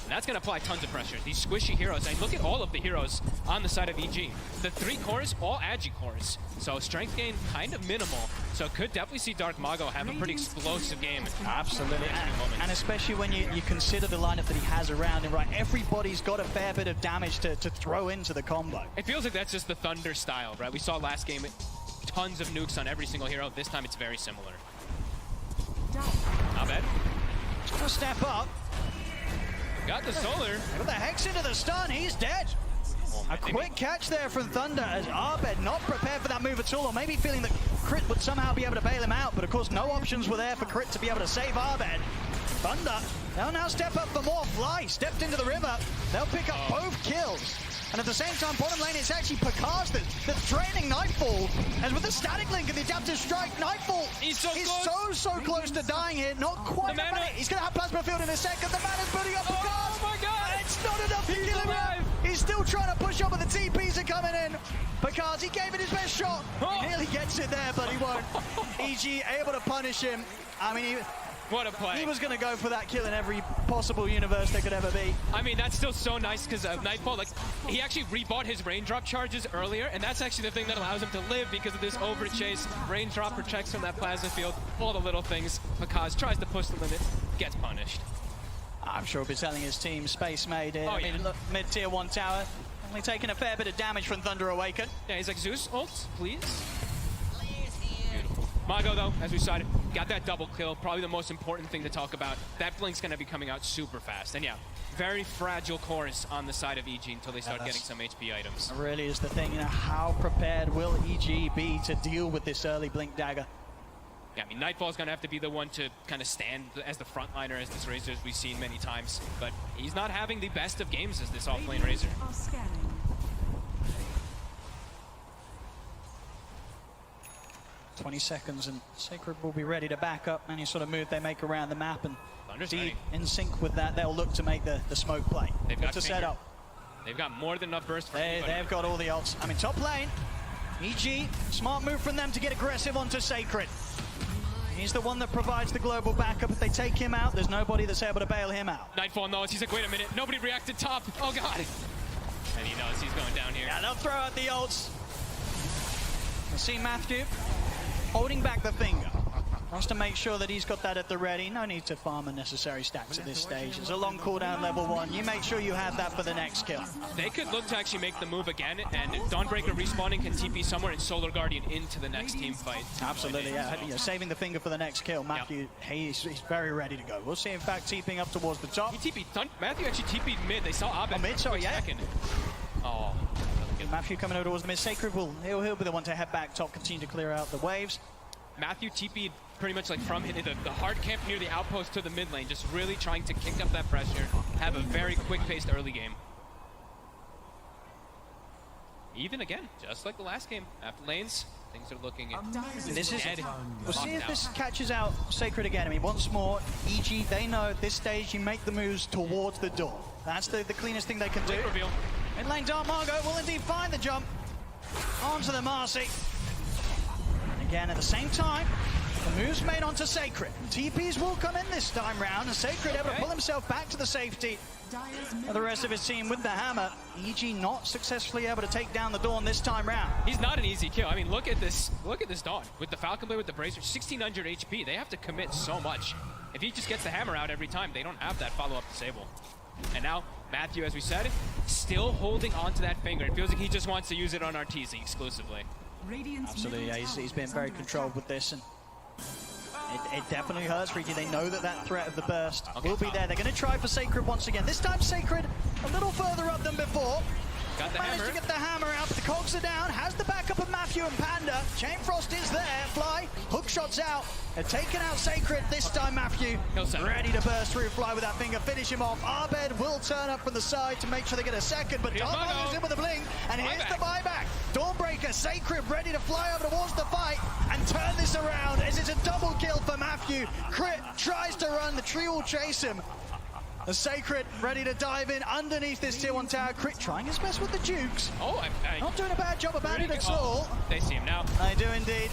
And that's gonna apply tons of pressure. These squishy heroes, and look at all of the heroes on the side of EG. The 3 cores, all agi cores. So strength gain kind of minimal. So could definitely see Dark Mago have a pretty explosive game.
Absolutely. And especially when you consider the lineup that he has around him, right? Everybody's got a fair bit of damage to throw into the combo.
It feels like that's just the Thunder style, right? We saw last game tons of nukes on every single hero. This time it's very similar. Not bad.
Just gonna step up.
Got the solar.
Got the Hex into the stun. He's dead. A quick catch there from Thunder as Abed not prepared for that move at all, or maybe feeling that Crit would somehow be able to bail him out, but of course no options were there for Crit to be able to save Abed. Thunder, they'll now step up for more. Fly stepped into the river. They'll pick up both kills. And at the same time, bottom lane, it's actually Pakaz that's draining Nightfall. As with the static link and the adaptive strike, Nightfall is so close to dying here. Not quite a minute. He's going to have Plasma Field in a second. The mana's putting up Pakaz.
Oh my god!
It's not enough to kill him out. He's still trying to push up, but the TPs are coming in. Pakaz, he gave it his best shot. He nearly gets it there, but he won't. EG able to punish him. I mean,
what a play.
He was going to go for that kill in every possible universe there could ever be.
I mean, that's still so nice because of Nightfall. Like, he actually rebought his raindrop charges earlier, and that's actually the thing that allows him to live because of this overchase. Raindrop protects from that plasma field, all the little things. Pakaz tries to push the limit, gets punished.
I'm sure he'll be telling his team Space Maid here.
Oh, yeah.
I mean, look, mid-tier 1 tower, only taking a fair bit of damage from Thunder Awaken.
Yeah, he's like, Zeus, ult, please. Beautiful. Mago, though, as we said, got that double kill. Probably the most important thing to talk about. That blink's going to be coming out super fast. And yeah, very fragile cores on the side of EG until they start getting some HP items.
That really is the thing. You know, how prepared will EG be to deal with this early blink dagger?
Yeah, I mean, Nightfall's going to have to be the one to kind of stand as the frontliner as this Razor, as we've seen many times. But he's not having the best of games as this off-lane Razor.
20 seconds and Sacred will be ready to back up any sort of move they make around the map, and indeed in sync with that they'll look to make the smoke play.
They've got
to set up.
They've got more than enough burst for
They've got all the ults. I mean, top lane, EG, smart move from them to get aggressive onto Sacred. He's the one that provides the global backup. If they take him out, there's nobody that's able to bail him out.
Nightfall knows. He's like, wait a minute, nobody reacted top. Oh god. And he knows he's going down here.
Yeah, they'll throw out the ults. I see Matthew holding back the finger. Wants to make sure that he's got that at the ready. No need to farm unnecessary stacks at this stage. It's a long cooldown level 1. You make sure you have that for the next kill.
They could look to actually make the move again, and Dawnbreaker respawning can TP somewhere and Solar Guardian into the next team fight.
Absolutely, yeah. Saving the finger for the next kill. Matthew, he's very ready to go. We'll see, in fact, TPing up towards the top.
He TP'd. Matthew actually TP'd mid. They saw Abed.
Oh, mid, sorry, yeah.
Second. Oh.
Matthew coming over towards the mid. Sacred he'll be the one to head back top, continue to clear out the waves.
Matthew TP'd pretty much like from the hard camp near the outpost to the mid lane, just really trying to kick up that pressure, have a very quick-paced early game. Even again, just like the last game, after lanes, things are looking dead.
We'll see if this catches out Sacred again. I mean, once more, EG, they know at this stage you make the moves towards the door. That's the cleanest thing they can do.
Reveal.
Mid lane Dark Margo will indeed find the jump. onto the Marcy. Again, at the same time, the move's made onto Sacred. TPs will come in this time round, and Sacred able to pull himself back to the safety of the rest of his team with the hammer. EG not successfully able to take down the Dawn this time round.
He's not an easy kill. I mean, look at this Dawn. With the Falcon Blade, with the Bracer, 1600 HP. They have to commit so much. If he just gets the hammer out every time, they don't have that follow-up disable. And now, Matthew, as we said, still holding on to that finger. It feels like he just wants to use it on Arteezy exclusively.
Absolutely, yeah, he's been very controlled with this, and it definitely hurts for EG. They know that threat of the burst will be there. They're going to try for Sacred once again. This time Sacred a little further up than before.
Got the
Managed
hammer.
to get the hammer out, but the cogs are down. Has the backup of Matthew and Panda. Chain Frost is there. Fly, hook shots out. They're taking out Sacred. This time Matthew ready to burst through Fly with that finger. Finish him off. Abed will turn up from the side to make sure they get a second, but Darmo is in with a blink, and here's the buyback. Dawnbreaker, Sacred ready to fly over towards the fight and turn this around as it's a double kill for Matthew. Crit tries to run, the tree will chase him. The Sacred ready to dive in underneath this tier 1 tower. Crit trying his best with the Jukes.
Oh,
not doing a bad job about it at all.
They see him now.
They do indeed.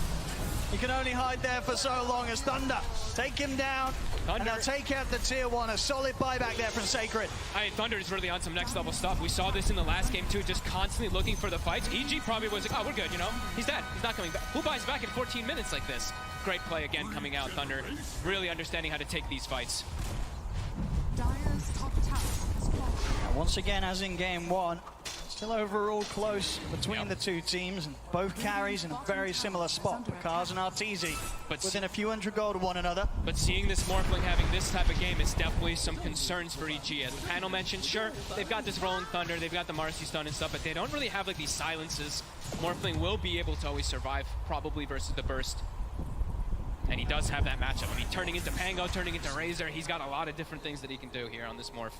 He can only hide there for so long as Thunder take him down. And they'll take out the tier 1. A solid buyback there from Sacred.
I mean, Thunder is really on some next level stuff. We saw this in the last game too, just constantly looking for the fights. EG probably was like, oh, we're good, you know? He's dead. He's not coming back. Who buys back in 14 minutes like this? Great play again coming out. Thunder really understanding how to take these fights.
Once again, as in game 1, still overall close between the two teams, and both carries in a very similar spot. Picars and Arteezy within a few hundred gold of one another.
But seeing this Morphling having this type of game is definitely some concerns for EG. As the panel mentioned, sure, they've got this Rolling Thunder, they've got the Marcy stun and stuff, but they don't really have like these silences. Morphling will be able to always survive, probably versus the burst. And he does have that matchup. I mean, turning into Pango, turning into Razor, he's got a lot of different things that he can do here on this Morph.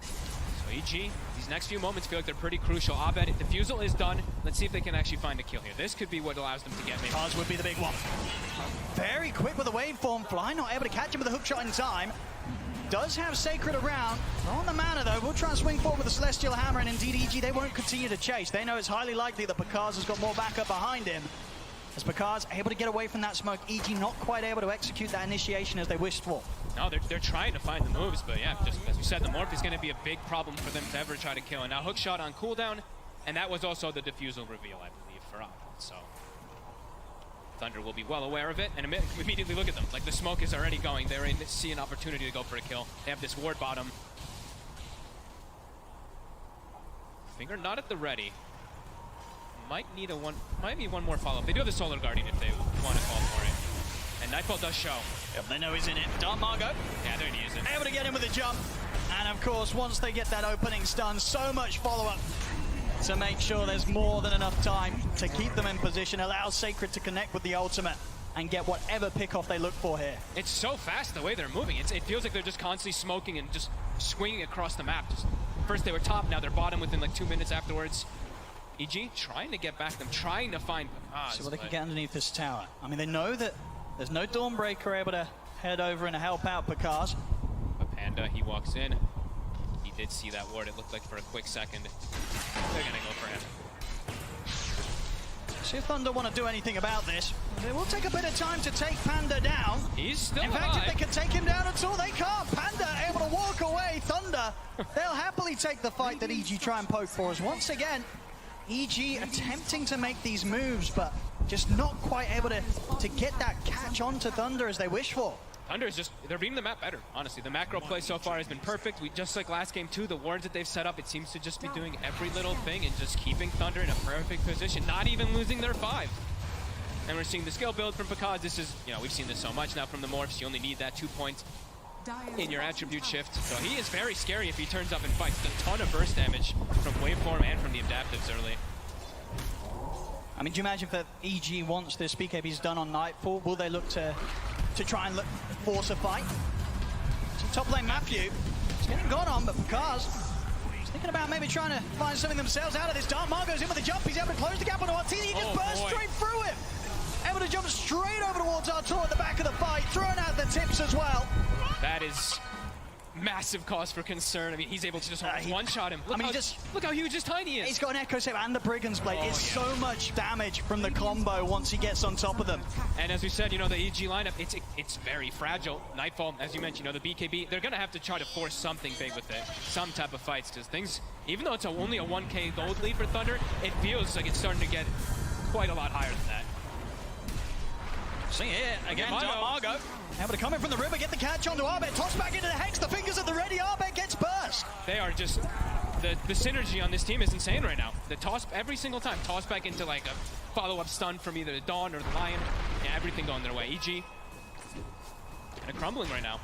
So EG, these next few moments feel like they're pretty crucial. Abed, Defusal is done. Let's see if they can actually find a kill here. This could be what allows them to get maybe.
Ours would be the big one. Very quick with the waveform. Fly not able to catch him with a hook shot in time. Does have Sacred around. On the mana though, we'll try and swing forward with the Celestial Hammer, and indeed EG, they won't continue to chase. They know it's highly likely that Picard has got more backup behind him. As Picard's able to get away from that smoke, EG not quite able to execute that initiation as they wished for.
No, they're trying to find the moves, but yeah, just as we said, the Morph is going to be a big problem for them to ever try to kill. And now hook shot on cooldown, and that was also the Defusal reveal, I believe, for Abed. So Thunder will be well aware of it, and immediately look at them. Like, the smoke is already going. They see an opportunity to go for a kill. They have this ward bottom. Finger not at the ready. Might need one more follow-up. They do have the Solar Guardian if they want to call for it. And Nightfall does show.
Yep, they know he's in it. Dark Margo.
Yeah, there he is.
Able to get him with a jump. And of course, once they get that opening stun, so much follow-up to make sure there's more than enough time to keep them in position, allows Sacred to connect with the ultimate and get whatever pick-off they look for here.
It's so fast the way they're moving. It feels like they're just constantly smoking and just swinging across the map. First they were top, now they're bottom within like 2 minutes afterwards. EG trying to get back them, trying to find Picard.
See what they can get underneath this tower. I mean, they know that there's no Dawnbreaker able to head over and help out Picard.
But Panda, he walks in. He did see that ward, it looked like for a quick second. They're gonna go for him.
See if Thunder want to do anything about this. It will take a bit of time to take Panda down.
He's still
alive. In fact, if they can take him down at all, they can't. Panda able to walk away. Thunder, they'll happily take the fight that EG try and poke for us. Once again, EG attempting to make these moves, but just not quite able to get that catch onto Thunder as they wish for.
Thunder is they're reading the map better, honestly. The macro play so far has been perfect. Just like last game too, the wards that they've set up, it seems to just be doing every little thing and just keeping Thunder in a perfect position, not even losing their 5. And we're seeing the skill build from Picard. This is, we've seen this so much now from the Morphs. You only need that 2 points in your attribute shift. So he is very scary if he turns up and fights. A ton of burst damage from waveform and from the adaptives early.
I mean, do you imagine if EG once this BKB's done on Nightfall, will they look to try and force a fight? So top lane Matthew, he's getting gone on, but Picard's thinking about maybe trying to find something themselves out of this. Dark Margo's in with a jump, he's able to close the gap on Arteezy, he just burst straight through him! Able to jump straight over towards Arturo at the back of the fight, throwing out the tips as well.
That is massive cause for concern. I mean, he's able to just one-shot him. Look how huge his tiny is.
He's got an Echo Save and the Brigand's Blade. It's so much damage from the combo once he gets on top of them.
And as we said, you know, the EG lineup, it's very fragile. Nightfall, as you mentioned, you know, the BKB, they're going to have to try to force something big with it, some type of fights, because things, even though it's only a 1K gold lead for Thunder, it feels like it's starting to get quite a lot higher than that.
See it again, Margo. Able to come in from the river, get the catch onto Arbet, toss back into the Hex, the fingers at the ready, Arbet gets burst.
They are just, the synergy on this team is insane right now. The toss, every single time, toss back into like a follow-up stun from either the Dawn or the Lion. Yeah, everything going their way. EG, kind of crumbling right now.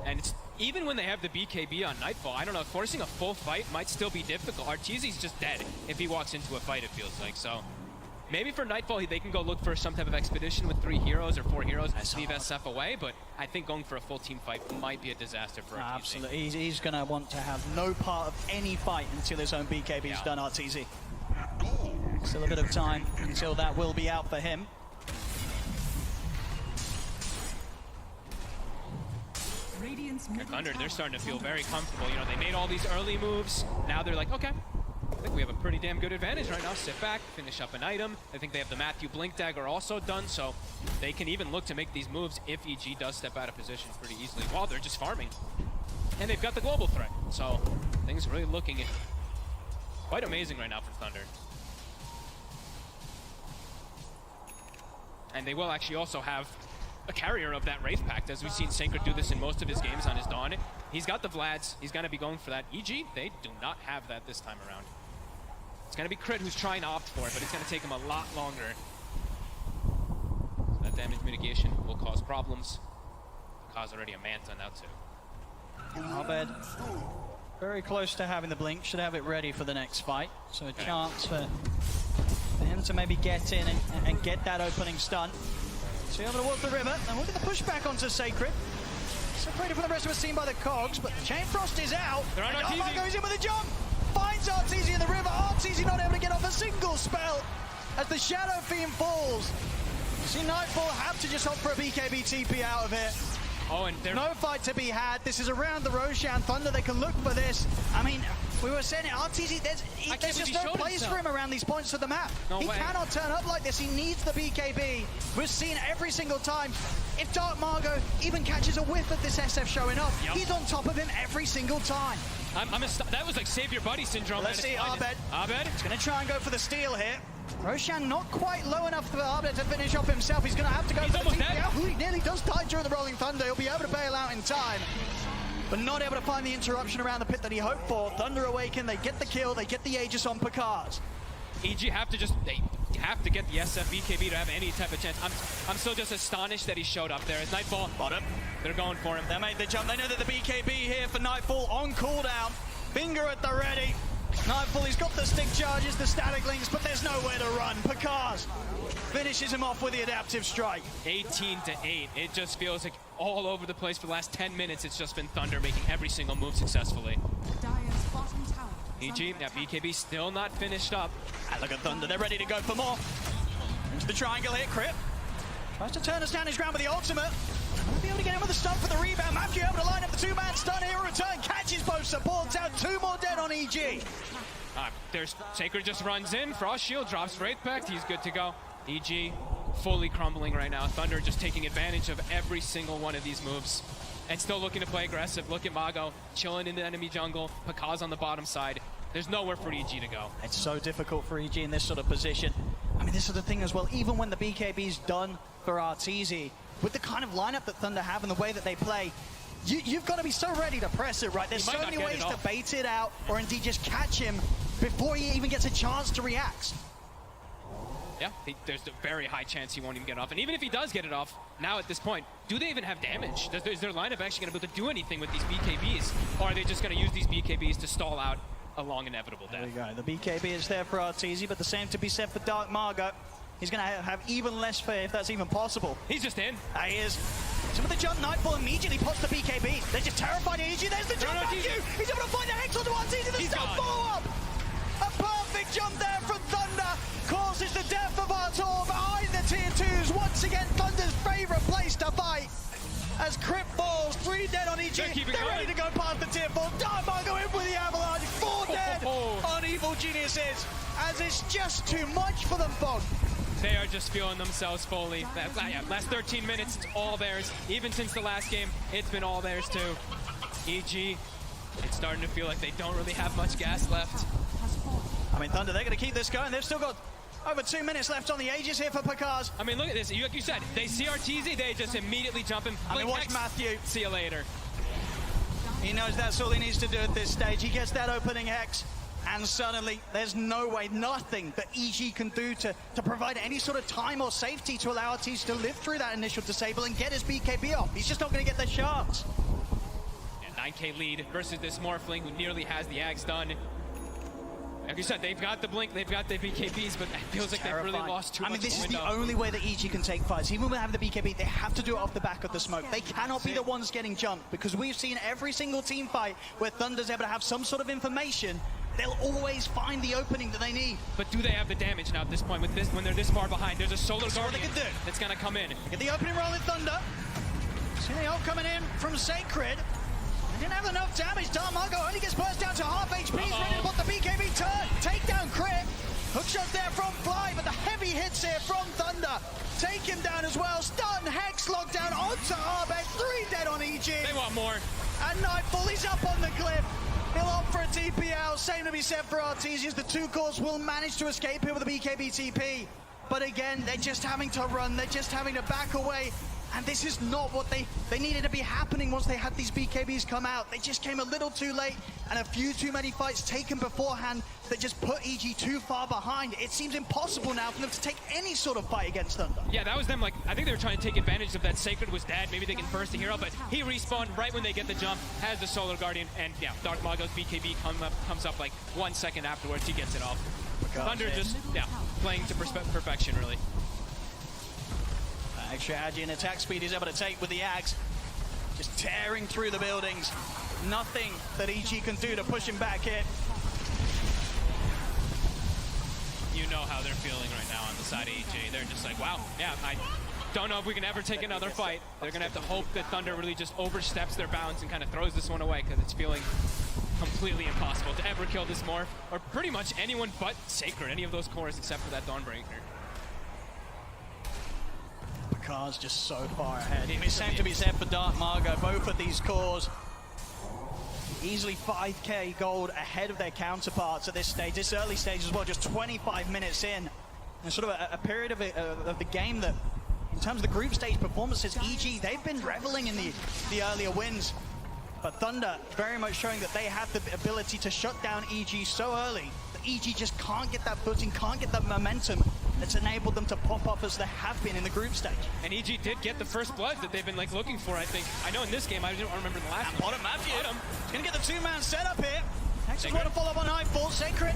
And it's, even when they have the BKB on Nightfall, I don't know, forcing a full fight might still be difficult. Arteezy's just dead if he walks into a fight, it feels like, so. Maybe for Nightfall, they can go look for some type of expedition with 3 heroes or 4 heroes and leave SF away, but I think going for a full team fight might be a disaster for Arteezy.
Absolutely. He's going to want to have no part of any fight until his own BKB's done, Arteezy. Still a bit of time until that will be out for him.
Thunder, they're starting to feel very comfortable. You know, they made all these early moves. Now they're like, okay, I think we have a pretty damn good advantage right now. Sit back, finish up an item. I think they have the Matthew Blink Dagger also done, so they can even look to make these moves if EG does step out of position pretty easily while they're just farming. And they've got the global threat, so things really looking quite amazing right now for Thunder. And they will actually also have a carrier of that Wraith Pact, as we've seen Sacred do this in most of his games on his Dawn. He's got the Vlads, he's gonna be going for that. EG, they do not have that this time around. It's gonna be Crit who's trying to opt for it, but it's gonna take him a lot longer. So that damage mitigation will cause problems. Cause already a Manta now too.
Arbed, very close to having the Blink, should have it ready for the next fight. So a chance for him to maybe get in and get that opening stun. So able to walk the river, and look at the pushback onto Sacred. Separated from the rest of us team by the Cogs, but Chain Frost is out.
They're on Arteezy.
Arteezy goes in with a jump, finds Arteezy in the river. Arteezy not able to get off a single spell as the Shadow Fiend falls. See Nightfall have to just hope for a BKB TP out of it.
Oh, and there's
no fight to be had. This is around the Roshan Thunder. They can look for this. I mean, we were saying it, Arteezy, there's just no place for him around these points of the map. He cannot turn up like this. He needs the BKB. We've seen every single time. If Dark Margo even catches a whiff of this SF showing up, he's on top of him every single time.
That was like save your buddy syndrome.
Let's see Arbed.
Arbed?
He's going to try and go for the steal here. Roshan not quite low enough for Arbed to finish off himself. He's going to have to go for the TP. He nearly does die during the Rolling Thunder. He'll be able to bail out in time, but not able to find the interruption around the pit that he hoped for. Thunder Awaken, they get the kill, they get the Aegis on Picard.
EG have to just, they have to get the SF BKB to have any type of chance. I'm still just astonished that he showed up there. It's Nightfall.
Bottom.
They're going for him.
They made the jump. They know that the BKB here for Nightfall on cooldown. Finger at the ready. Nightfall, he's got the stick charges, the static links, but there's nowhere to run. Picard finishes him off with the adaptive strike.
18-8. It just feels like all over the place for the last 10 minutes. It's just been Thunder making every single move successfully. EG, that BKB still not finished up.
And look at Thunder, they're ready to go for more. Into the triangle here, Crip. Tries to turn us down his ground with the ultimate. Might be able to get him with a stun for the rebound. Matthew able to line up the 2-man stun here. Return, catches both supports out. 2 more dead on EG.
There's Sacred just runs in. Frost Shield drops Wraith Pact. He's good to go. EG fully crumbling right now. Thunder just taking advantage of every single one of these moves and still looking to play aggressive. Look at Mago chilling in the enemy jungle. Picard's on the bottom side. There's nowhere for EG to go.
It's so difficult for EG in this sort of position. I mean, this is the thing as well. Even when the BKB's done for Arteezy, with the kind of lineup that Thunder have and the way that they play, you've got to be so ready to press it, right? There's so many ways to bait it out or indeed just catch him before he even gets a chance to react.
Yeah, there's a very high chance he won't even get off. And even if he does get it off, now at this point, do they even have damage? Is their lineup actually going to be able to do anything with these BKBs? Or are they just going to use these BKBs to stall out a long inevitable death?
There we go. The BKB is there for Arteezy, but the same to be said for Dark Margo. He's going to have even less fear if that's even possible.
He's just in.
He is. Some of the jump, Nightfall immediately pops the BKB. They're just terrified of EG. There's the jump back you. He's able to find the Hex onto Arteezy. The stun follow-up. A perfect jump there from Thunder. Causes the death of Artur behind the tier 2s. Once again, Thunder's favorite place to fight. as Crypt falls, 3 dead on EG. They're ready to go past the tier 4. Dark Margo in with the avalanche, 4 dead on Evil Geniuses, as it's just too much for them, Fog.
They are just feeling themselves fully. Last 13 minutes, it's all theirs. Even since the last game, it's been all theirs too. EG, it's starting to feel like they don't really have much gas left.
I mean, Thunder, they're going to keep this going. They've still got over 2 minutes left on the Aegis here for Pakaz.
I mean, look at this. Like you said, they see RTZ, they just immediately jump in.
I mean, watch Matthew.
See you later.
He knows that's all he needs to do at this stage. He gets that opening Hex, and suddenly there's no way, nothing that EG can do to provide any sort of time or safety to allow RTZ to live through that initial disable and get his BKB off. He's just not going to get the shots.
Yeah, 9K lead versus this Morphling who nearly has the Axe done. Like you said, they've got the Blink, they've got the BKBs, but it feels like they've really lost too much.
I mean, this is
window.
the only way that EG can take fights. Even when they have the BKB, they have to do it off the back of the smoke. They cannot be the ones getting jumped, because we've seen every single team fight where Thunder's able to have some sort of information. They'll always find the opening that they need.
But do they have the damage now at this point with this when they're this far behind? There's a Solar Guardian
what they can do.
that's gonna come in.
Get the opening roll in Thunder. See the ult coming in from Sacred. They didn't have enough damage. Dark Margo only gets burst down to half HP. He's ready to put the BKB turn. Take down Crit. Hookshot there from Fly, but the heavy hits here from Thunder. Take him down as well. Stun, Hex, lockdown onto Arbeck. 3 dead on EG.
They want more.
And Nightfall, he's up on the cliff. He'll opt for a TP out. Same to be said for Artesians. The 2 cores will manage to escape here with a BKB TP. But again, they're just having to run. They're just having to back away. And this is not what they needed to be happening once they had these BKBs come out. They just came a little too late, and a few too many fights taken beforehand that just put EG too far behind. It seems impossible now for them to take any sort of fight against Thunder.
Yeah, that was them. Like, I think they were trying to take advantage of that Sacred was dead. Maybe they can burst the hero, but he respawned right when they get the jump, has the Solar Guardian, and yeah, Dark Margo's BKB comes up like 1 second afterwards. He gets it off. Thunder just, playing to perfection, really.
Extra Agi and attack speed he's able to take with the Axe. Just tearing through the buildings. Nothing that EG can do to push him back here.
You know how they're feeling right now on the side of EG. They're just like, wow, yeah, I don't know if we can ever take another fight. They're going to have to hope that Thunder really just oversteps their bounds and kind of throws this one away, because it's feeling completely impossible to ever kill this Morph, or pretty much anyone but Sacred, any of those cores except for that Dawnbreaker.
Car's just so far ahead. It's same to be said for Dark Margo. Both of these cores easily 5k gold ahead of their counterparts at this stage, this early stage as well, just 25 minutes in. And sort of a period of the game that, in terms of the group stage performances, EG, they've been reveling in the earlier wins. But Thunder very much showing that they have the ability to shut down EG so early that EG just can't get that footing, can't get that momentum that's enabled them to pop up as they have been in the group stage.
And EG did get the first blood that they've been like looking for, I think. I know in this game, I don't remember the last one.
Bottom Matthew. He's gonna get the 2-man setup here. Next is going to follow up on Nightfall. Sacred,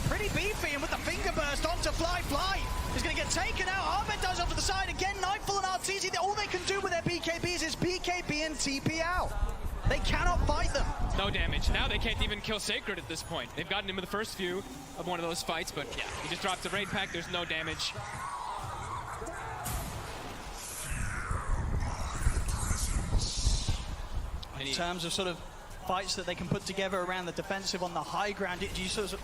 pretty beefy, and with the finger burst onto Fly. Fly is gonna get taken out. Ahmed does off to the side again. Nightfall and Arteezy, all they can do with their BKBs is BKB and TP out. They cannot fight them.
No damage. Now they can't even kill Sacred at this point. They've gotten him in the first few of one of those fights, but yeah, he just drops the raid pack. There's no damage.
In terms of sort of fights that they can put together around the defensive on the high ground, do you sort of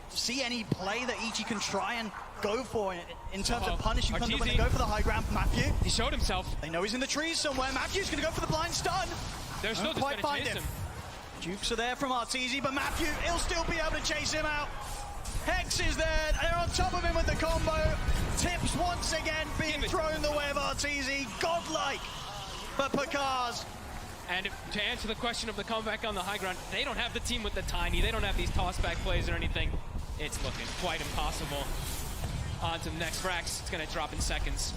see any play that EG can try and go for in terms of punishing Thunder when they go for the high ground? Matthew,
he showed himself.
They know he's in the trees somewhere. Matthew's going to go for the blind stun.
They're still just going to chase him.
Jukes are there from Arteezy, but Matthew, he'll still be able to chase him out. Hex is there. They're on top of him with the combo. Tips once again being thrown the way of Arteezy. Godlike for Pakaz.
And to answer the question of the comeback on the high ground, they don't have the team with the tiny. They don't have these tossback plays or anything. It's looking quite impossible. On to the next Rax. It's going to drop in seconds.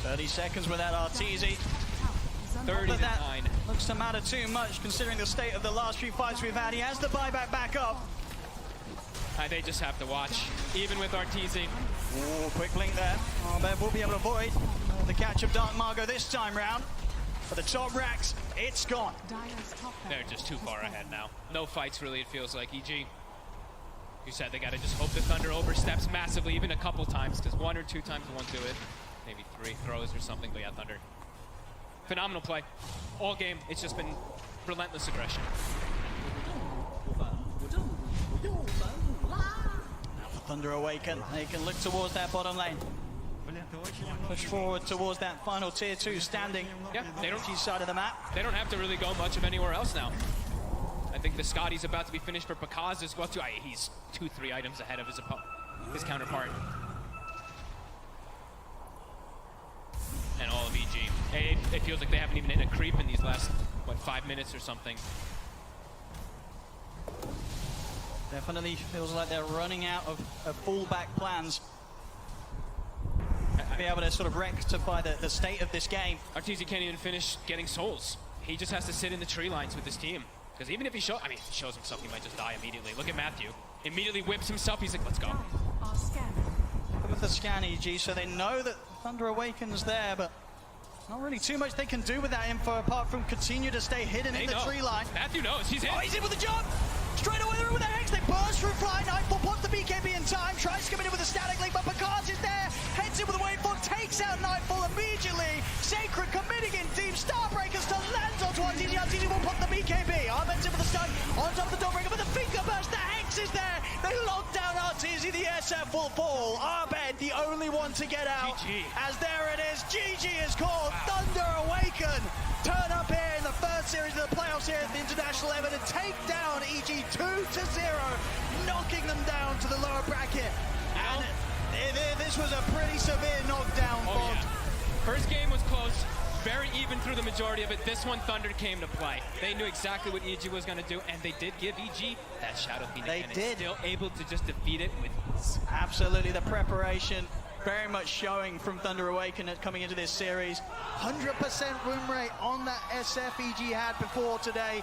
30 seconds without Arteezy.
30 to 9.
Looks to matter too much considering the state of the last few fights we've had. He has the buyback back up.
They just have to watch, even with Arteezy.
Ooh, quick blink there. Arbeck will be able to avoid the catch of Dark Margo this time round. But the top Rax, it's gone.
They're just too far ahead now. No fights, really, it feels like. EG, you said they got to just hope the Thunder oversteps massively, even a couple times, because 1 or 2 times won't do it. maybe 3 throws or something, but yeah, Thunder. Phenomenal play. All game, it's just been relentless aggression.
Now for Thunder Awaken, they can look towards that bottom lane. Push forward towards that final tier 2 standing.
Yeah, they don't.
Each side of the map.
They don't have to really go much of anywhere else now. I think the Scotty's about to be finished for Pakaz as well too. He's 2-3 items ahead of his counterpart. And all of EG. It feels like they haven't even hit a creep in these last, what, 5 minutes or something.
Definitely feels like they're running out of fallback plans. Be able to sort of rectify the state of this game.
Arteezy can't even finish getting souls. He just has to sit in the tree lines with his team. Because even if he shows himself, he might just die immediately. Look at Matthew. Immediately whips himself. He's like, let's go.
With the scan EG, so they know that Thunder Awaken's there, but not really too much they can do with that info apart from continue to stay hidden in the tree line.
Matthew knows. He's in.
Oh, he's in with the jump! Straight away through with the Hex. They burst through Fly. Nightfall puts the BKB in time. Tries to come in with a static link, but Pakaz is there. Heads in with a wavefall. Takes out Nightfall immediately. Sacred committing in deep. Starbreakers to lands onto Arteezy. Arteezy will put the BKB. Arbett's in with the stun. On top of the Dawnbreaker, but the finger burst. The Hex is there. They lock down Arteezy. The SF will fall. Arbet, the only one to get out.
GG.
As there it is. GG is called. Thunder Awaken. Turn up here in the first series of the playoffs here at the International Level and take down EG 2-0, knocking them down to the lower bracket. And this was a pretty severe knockdown.
Oh, yeah. First game was close, very even through the majority of it. This one, Thunder came to play. They knew exactly what EG was going to do, and they did give EG that Shadow Phoenix.
They
and
did.
Still able to just defeat it with ease.
Absolutely, the preparation very much showing from Thunder Awaken coming into this series. 100% win rate on that SF EG had before today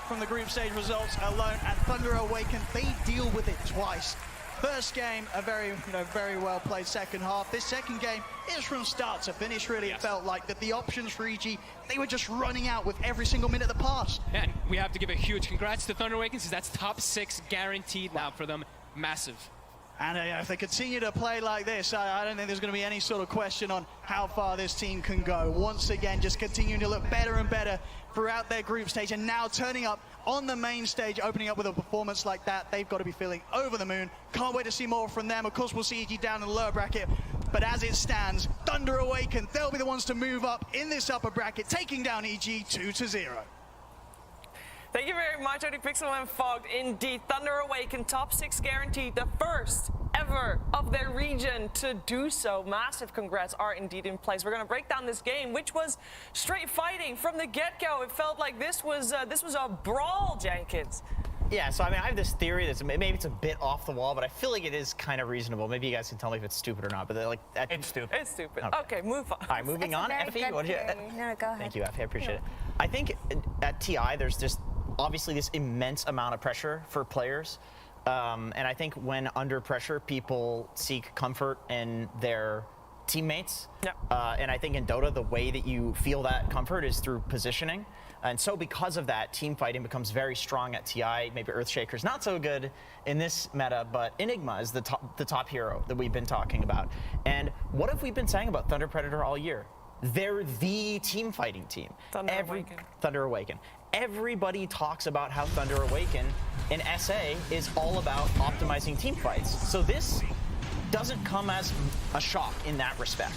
from the group stage results alone. At Thunder Awaken, they deal with it twice. First game, a very well played second half. This second game is from start to finish. Really, it felt like that the options for EG, they were just running out with every single minute that passed.
And we have to give a huge congrats to Thunder Awaken, because that's top 6 guaranteed now for them. Massive.
And if they continue to play like this, I don't think there's going to be any sort of question on how far this team can go. Once again, just continuing to look better and better throughout their group stage, and now turning up on the main stage, opening up with a performance like that. They've got to be feeling over the moon. Can't wait to see more from them. Of course, we'll see EG down in the lower bracket, but as it stands, Thunder Awaken, they'll be the ones to move up in this upper bracket, taking down EG 2-0.
Thank you very much, ODPixel and Fogged. Indeed, Thunder Awaken, top 6 guaranteed, the first ever of their region to do so. Massive congrats are indeed in place. We're going to break down this game, which was straight fighting from the get-go. It felt like this was a brawl, Jenkins.
Yeah, so I mean, I have this theory that's maybe it's a bit off the wall, but I feel like it is kind of reasonable. Maybe you guys can tell me if it's stupid or not, but like
It's stupid.
It's stupid. Okay, move on.
All right, moving on. Effie, what did you?
No, go ahead.
Thank you, Effie. I appreciate it. I think at TI, there's just obviously this immense amount of pressure for players. And I think when under pressure, people seek comfort in their teammates.
Yep.
And I think in Dota, the way that you feel that comfort is through positioning. And so because of that, team fighting becomes very strong at TI. Maybe Earthshaker's not so good in this meta, but Enigma is the top hero that we've been talking about. And what have we been saying about Thunder Predator all year? They're the team fighting team. Thunder Awaken. Everybody talks about how Thunder Awaken in SA is all about optimizing team fights. So this doesn't come as a shock in that respect.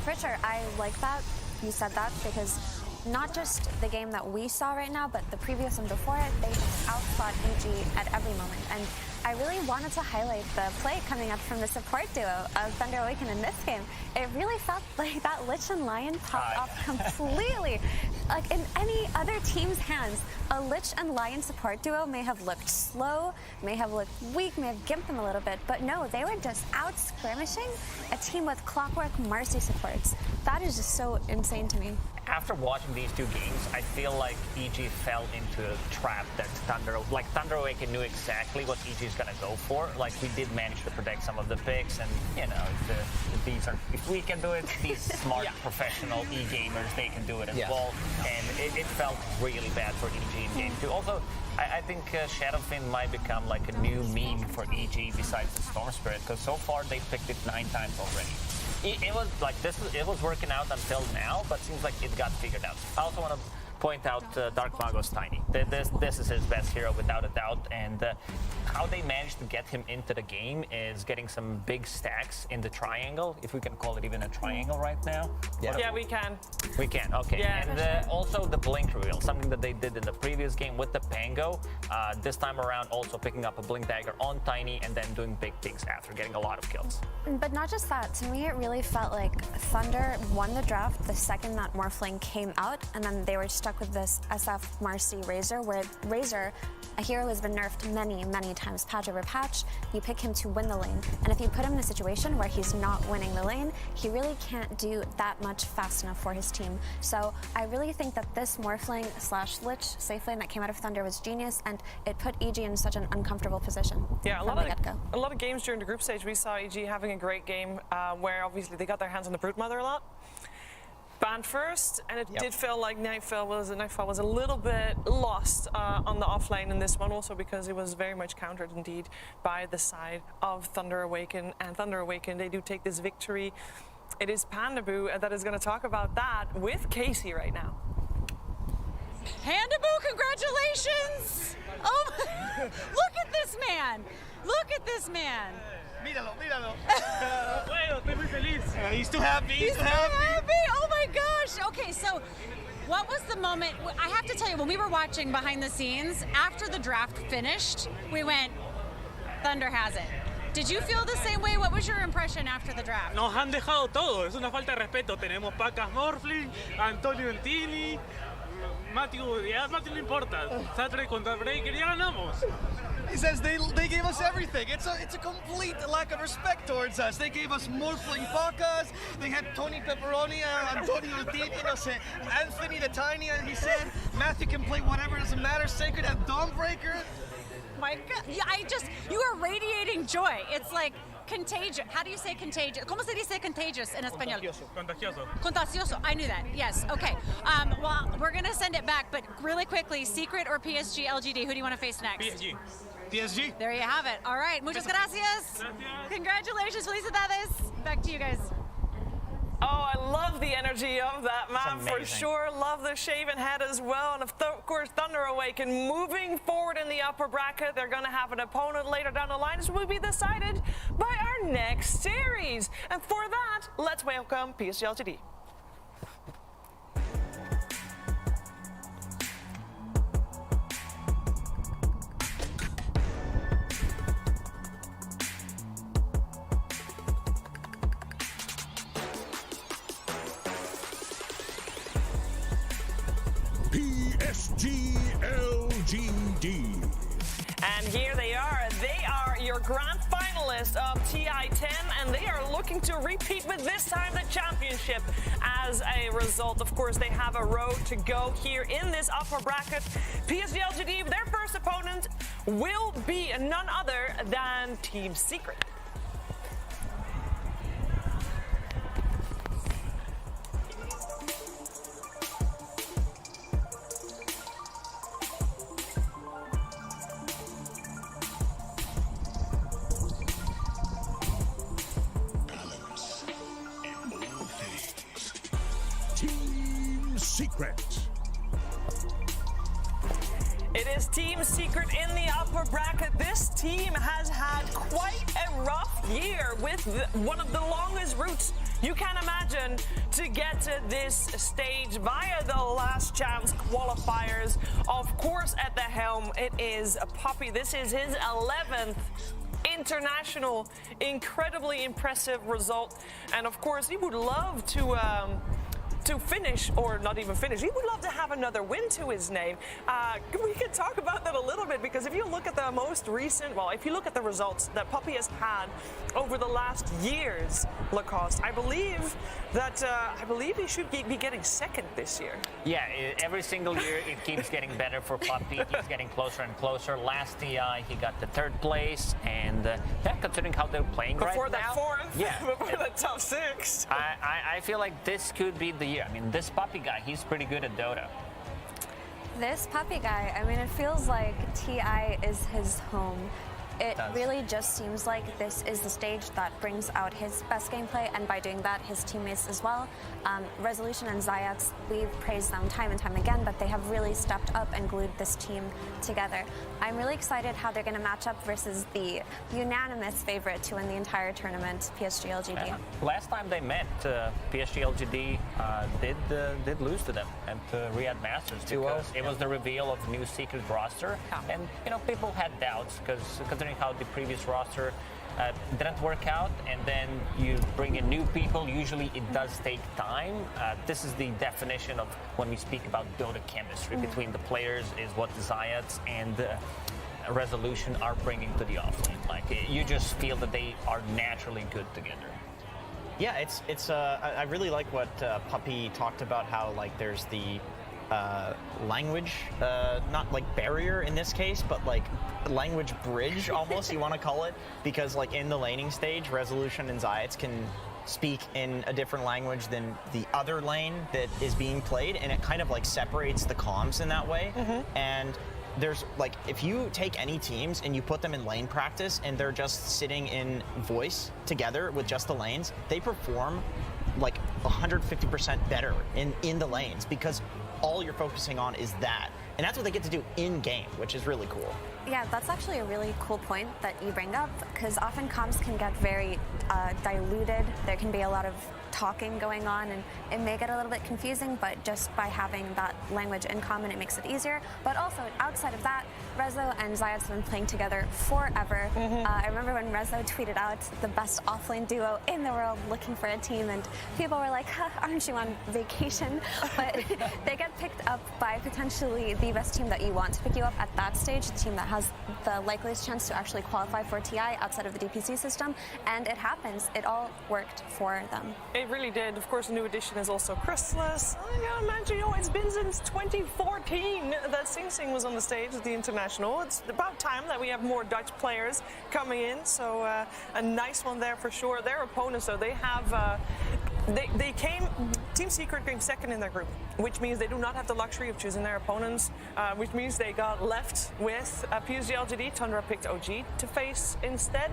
For sure, I like that you said that, because not just the game that we saw right now, but the previous one before it, they just outfought EG at every moment. And I really wanted to highlight the play coming up from the support duo of Thunder Awaken in this game. It really felt like that Lich and Lion popped off completely. Like in any other team's hands, a Lich and Lion support duo may have looked slow, may have looked weak, may have gimped them a little bit, but no, they were just out skirmishing a team with Clockwork Marcy supports. That is just so insane to me.
After watching these two games, I feel like EG fell into a trap that Thunder Awaken knew exactly what EG is gonna go for. Like, we did manage to protect some of the picks, and you know, if we can do it, these smart professional e-gamers, they can do it as well. And it felt really bad for EG in game 2. Also, I think Shadowfin might become like a new meme for EG besides the Storm Spirit, because so far they picked it 9 times already. It was like this. It was working out until now, but seems like it got figured out. I also want to point out Dark Mago's Tiny. This is his best hero without a doubt, and how they managed to get him into the game is getting some big stacks in the triangle, if we can call it even a triangle right now.
Yeah, we can.
We can, okay.
Yeah.
And also the blink reveal, something that they did in the previous game with the Pango. This time around also picking up a blink dagger on Tiny and then doing big things after getting a lot of kills.
But not just that, to me it really felt like Thunder won the draft the second that Morphling came out, and then they were stuck with this SF Marcy Razor, where Razor, a hero who's been nerfed many, many times patch over patch, you pick him to win the lane. And if you put him in a situation where he's not winning the lane, he really can't do that much fast enough for his team. So I really think that this Morphling / Lich safe lane that came out of Thunder was genius, and it put EG in such an uncomfortable position
Yeah,
from the get-go.
a lot of games during the group stage, we saw EG having a great game where obviously they got their hands on the Broodmother a lot. Banned first, and it did feel like Nightfall was a little bit lost on the offlane in this one, also because it was very much countered indeed by the side of Thunder Awaken. And Thunder Awaken, they do take this victory. It is Pandaboo that is going to talk about that with Casey right now.
Pandaboo, congratulations! Oh, look at this man! Look at this man!
Míralo, míralo.
Estoy muy feliz.
He's too happy.
He's so happy! Oh my gosh! Okay, so what was the moment? I have to tell you, when we were watching behind the scenes, after the draft finished, we went, Thunder has it. Did you feel the same way? What was your impression after the draft?
Nos han dejado todo, es una falta de respeto. Tenemos Pacas Morphling, Antonio Entini, Matthew, ya Matthew no importa. Satre contra Breaker, ya ganamos.
He says they gave us everything. It's a complete lack of respect towards us. They gave us Morphling Pacas. They had Tony Pepperoni, Antonio Tini, Anthony the Tiny. He said Matthew can play whatever, doesn't matter. Sacred had Dawnbreaker.
My God, yeah, you are radiating joy. It's like contagious. How do you say contagious? ¿Cómo se dice contagious in español?
Contagioso.
Contagioso. I knew that. Yes. Okay. Well, we're gonna send it back, but really quickly, Secret or PSG LGD? Who do you want to face next?
PSG.
PSG.
There you have it. All right. Muchas gracias. Congratulations, Felicidades. Back to you guys.
Oh, I love the energy of that map for
amazing.
sure. Love the shaven head as well. And of course, Thunder Awaken moving forward in the upper bracket. They're going to have an opponent later down the line. This will be decided by our next series. And for that, let's welcome PSG LTD.
LGD.
And here they are. They are your grand finalists of TI10, and they are looking to repeat with this time the championship. As a result, of course, they have a road to go here in this upper bracket. PSG LGD, their first opponent will be none other than Team Secret.
Secret.
It is Team Secret in the upper bracket. This team has had quite a rough year with one of the longest routes you can imagine to get to this stage via the last chance qualifiers. Of course, at the helm, it is Poppy. This is his 11th international. Incredibly impressive result. And of course, he would love to finish, or not even finish. He would love to have another win to his name. We could talk about that a little bit, because if you look at the most recent, well, if you look at the results that Poppy has had over the last years, Lacoste, I believe he should be getting second this year.
Yeah, every single year it keeps getting better for Poppy. He's getting closer and closer. Last TI, he got the 3rd place, and considering how they're playing
before
right now.
Before the 4th, before the top 6.
I feel like this could be the year. I mean, this Poppy guy, he's pretty good at Dota.
This Poppy guy, I mean, it feels like TI is his home. it really just seems like this is the stage that brings out his best gameplay, and by doing that, his teammates as well. Resolution and Zayats, we've praised them time and time again, but they have really stepped up and glued this team together. I'm really excited how they're going to match up versus the unanimous favorite to win the entire tournament, PSG LGD.
Last time they met, PSG LGD did lose to them at Riyadh Masters because it was the reveal of new secret roster, and people had doubts because considering how the previous roster didn't work out, and then you bring in new people. Usually it does take time. This is the definition of when we speak about Dota chemistry between the players, is what Zayats and Resolution are bringing to the offlane. Like, you just feel that they are naturally good together.
Yeah, it's I really like what Puppy talked about, how like there's the language, not like barrier in this case, but like language bridge almost, you want to call it, because like in the laning stage, Resolution and Zayats can speak in a different language than the other lane that is being played, and it kind of like separates the comms in that way. And there's like, if you take any teams and you put them in lane practice and they're just sitting in voice together with just the lanes, they perform like 150% better in the lanes, because all you're focusing on is that. And that's what they get to do in-game, which is really cool.
Yeah, that's actually a really cool point that you bring up, because often comms can get very diluted. There can be a lot of talking going on, and it may get a little bit confusing, but just by having that language in common, it makes it easier. But also, outside of that, Rezo and Zayats have been playing together forever. I remember when Rezo tweeted out the best offlane duo in the world looking for a team, and people were like, aren't you on vacation? But they get picked up by potentially the best team that you want to pick you up at that stage, the team that has the likeliest chance to actually qualify for TI outside of the DPC system, and it happens. It all worked for them.
It really did. Of course, a new addition is also Chrysalis. I gotta imagine, it's been since 2014 that Sing Sing was on the stage at the International. It's about time that we have more Dutch players coming in, so a nice one there for sure. Their opponents, though, they have... Team Secret came second in their group, which means they do not have the luxury of choosing their opponents, which means they got left with PSG LGD. Tundra picked OG to face instead.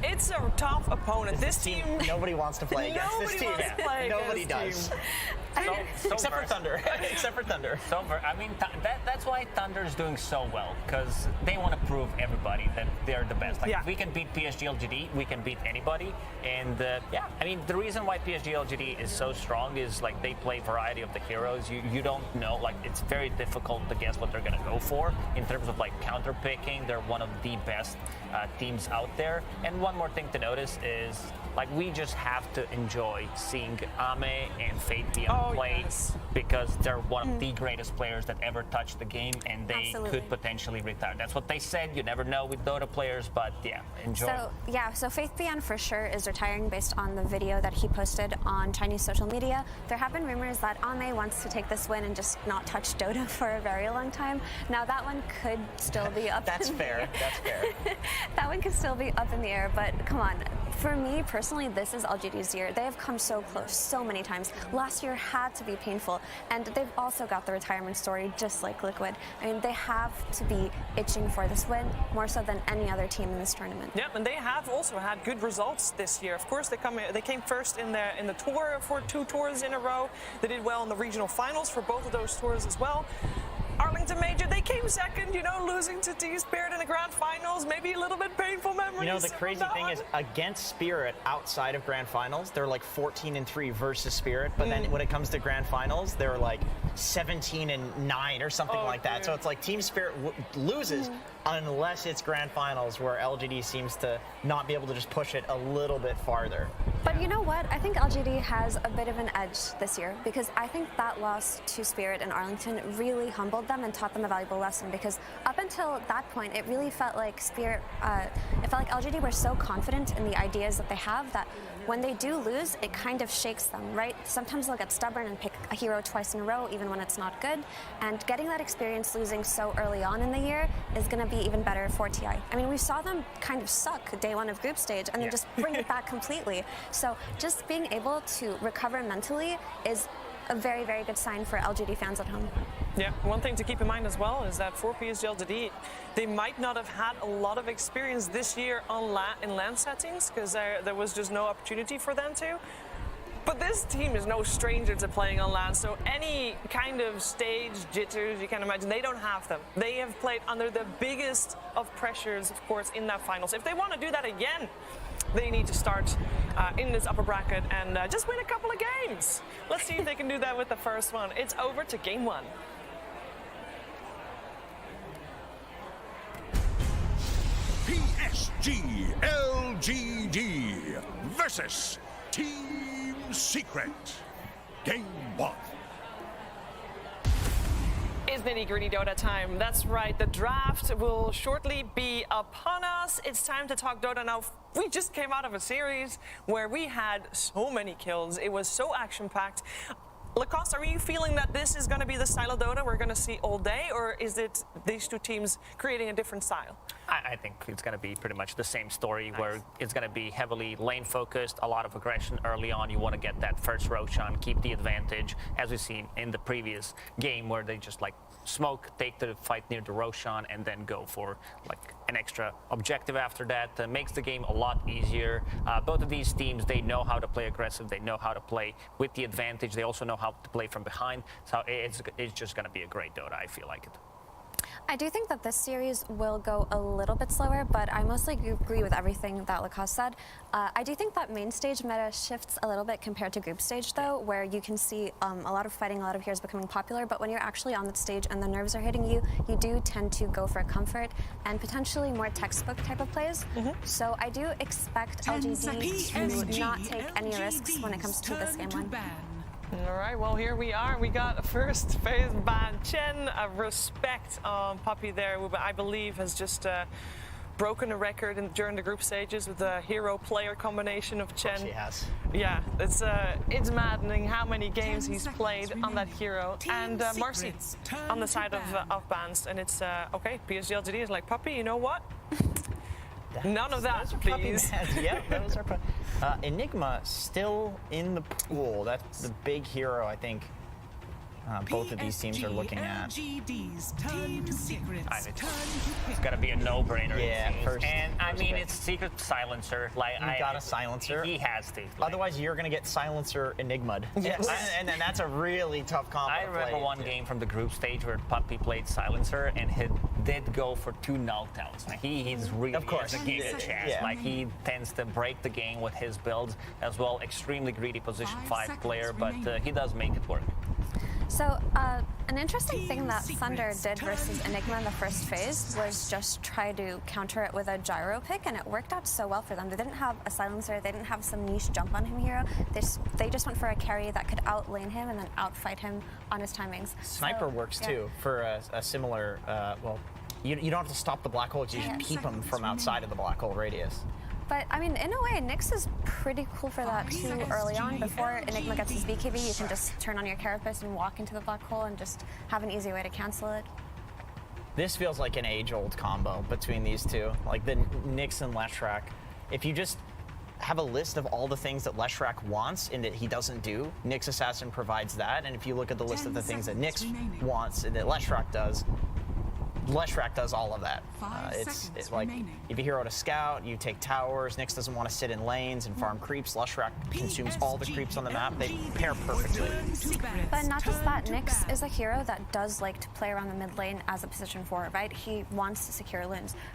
It's a tough opponent. This team
nobody wants to play against this team. Nobody does. Except for Thunder. Except for Thunder.
I mean, that's why Thunder is doing so well, because they want to prove everybody that they're the best. Like, if we can beat PSG LGD, we can beat anybody. And I mean, the reason why PSG LGD is so strong is like they play variety of the heroes. You don't know, like it's very difficult to guess what they're gonna go for in terms of like counter picking. They're one of the best teams out there. And one more thing to notice is like we just have to enjoy seeing Ame and Fatebian play, because they're one of the greatest players that ever touched the game, and they could potentially retire. That's what they said. You never know with Dota players, but yeah, enjoy.
So Fatebian for sure is retiring based on the video that he posted on Chinese social media. There have been rumors that Ame wants to take this win and just not touch Dota for a very long time. Now that one could still be up.
That's fair. That's fair.
That one could still be up in the air, but come on. For me personally, this is LGD's year. They have come so close so many times. Last year had to be painful, and they've also got the retirement story just like Liquid. I mean, they have to be itching for this win more so than any other team in this tournament.
Yep, and they have also had good results this year. Of course, they came first in the tour for 2 tours in a row. They did well in the regional finals for both of those tours as well. Arlington Major, they came second, losing to T-Spirit in the grand finals. Maybe a little bit painful memories.
The crazy thing is, against Spirit outside of grand finals, they're like 14-3 versus Spirit. But then when it comes to grand finals, they're like 17-9 or something like that. So it's like Team Spirit loses unless it's grand finals, where LGD seems to not be able to just push it a little bit farther.
But you know what? I think LGD has a bit of an edge this year, because I think that loss to Spirit in Arlington really humbled them and taught them a valuable lesson, because up until that point, it really felt like Spirit, it felt like LGD were so confident in the ideas that they have that when they do lose, it kind of shakes them, right? Sometimes they'll get stubborn and pick a hero twice in a row, even when it's not good. And getting that experience losing so early on in the year is going to be even better for TI. I mean, we saw them kind of suck day one of group stage and then just bring it back completely. So just being able to recover mentally is a very, very good sign for LGD fans at home.
Yeah, one thing to keep in mind as well is that for PSG LGD, they might not have had a lot of experience this year on in LAN settings because there was just no opportunity for them to. But this team is no stranger to playing on LAN, so any kind of stage jitters you can imagine, they don't have them. They have played under the biggest of pressures, of course, in that finals. If they want to do that again, they need to start in this upper bracket and just win a couple of games. Let's see if they can do that with the first one. It's over to game one.
PSG LGD versus Team Secret. Game 1.
It's nitty-gritty Dota time. That's right, the draft will shortly be upon us. It's time to talk Dota now. We just came out of a series where we had so many kills. It was so action-packed. Lacoste, are you feeling that this is going to be the style of Dota we're going to see all day, or is it these two teams creating a different style?
I think it's going to be pretty much the same story where it's going to be heavily lane focused, a lot of aggression early on. You want to get that first Roshan, keep the advantage, as we've seen in the previous game where they just like smoke, take the fight near the Roshan, and then go for like an extra objective after that. Makes the game a lot easier. Both of these teams, they know how to play aggressive. They know how to play with the advantage. They also know how to play from behind. So it's just going to be a great Dota, I feel like it.
I do think that this series will go a little bit slower, but I mostly agree with everything that Lacoste said. I do think that main stage meta shifts a little bit compared to group stage, though, where you can see a lot of fighting, a lot of heroes becoming popular, but when you're actually on that stage and the nerves are hitting you, you do tend to go for comfort and potentially more textbook type of plays. So I do expect LGD to not take any risks when it comes to this game one.
All right, well, here we are. We got a first phase ban. Chen, respect on Puppy there, who I believe has just broken a record during the group stages with the hero-player combination of Chen.
She has.
Yeah, it's maddening how many games he's played on that hero. And Marcy on the side of bans. And it's, okay, PSG LGD is like, Puppy, you know what? None of that, please.
Yeah, those are Enigma still in the pool. That's the big hero, I think, both of these teams are looking at.
LGD's Team Secret's
It's got to be a no-brainer.
Yeah,
I mean, it's Secret Silencer. Like,
you got a Silencer.
He has to. Like,
otherwise, you're going to get Silencer Enigma'd. Yes. And then that's a really tough combo.
I remember one game from the group stage where Puppy played Silencer and he did go for 2 null tells. Like, he's really has a game chance. Yeah. Like, he tends to break the game with his builds as well. Extremely greedy position 5 player, but he does make it work.
So, an interesting thing that Thunder did versus Enigma in the first phase was just try to counter it with a gyro pick, and it worked out so well for them. They didn't have a silencer, they didn't have some niche jump on him hero. They just went for a carry that could outlane him and then outfight him on his timings.
Sniper works too for a similar, well, you don't have to stop the black hole, you just keep them from outside of the black hole radius.
But, I mean, in a way, Nyx is pretty cool for that, too, early on. Before Enigma gets his BKB, you can just turn on your carapace and walk into the black hole and just have an easy way to cancel it.
This feels like an age-old combo between these two. Like the Nyx and Leshrac. If you just have a list of all the things that Leshrac wants and that he doesn't do, Nyx Assassin provides that. And if you look at the list of the things that Nyx wants and that Leshrac does all of that. It's like, if you hero to scout, you take towers, Nyx doesn't want to sit in lanes and farm creeps, Leshrac consumes all the creeps on the map, they pair perfectly.
But not just that, Nyx is a hero that does like to play around the mid lane as a position 4, right? He wants to secure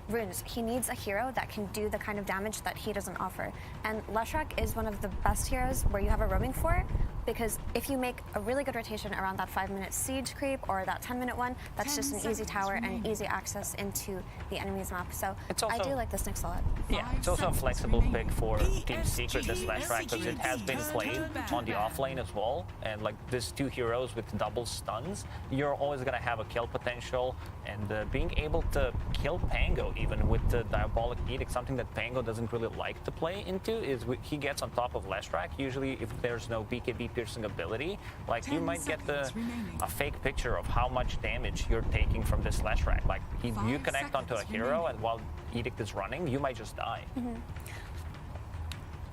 runes. He needs a hero that can do the kind of damage that he doesn't offer. And Leshrac is one of the best heroes where you have a roaming 4, because if you make a really good rotation around that 5-minute siege creep or that 10-minute one, that's just an easy tower and easy access into the enemy's map. So I do like this Nyx a lot.
Yeah, it's also a flexible pick for Team Secret, this Leshrac, because it has been played on the offlane as well. And like these 2 heroes with double stuns, you're always going to have a kill potential. And being able to kill Pango even with the Diabolic Edict, something that Pango doesn't really like to play into, is he gets on top of Leshrac. Usually if there's no BKB piercing ability, like you might get a fake picture of how much damage you're taking from this Leshrac. Like you connect onto a hero and while Edict is running, you might just die.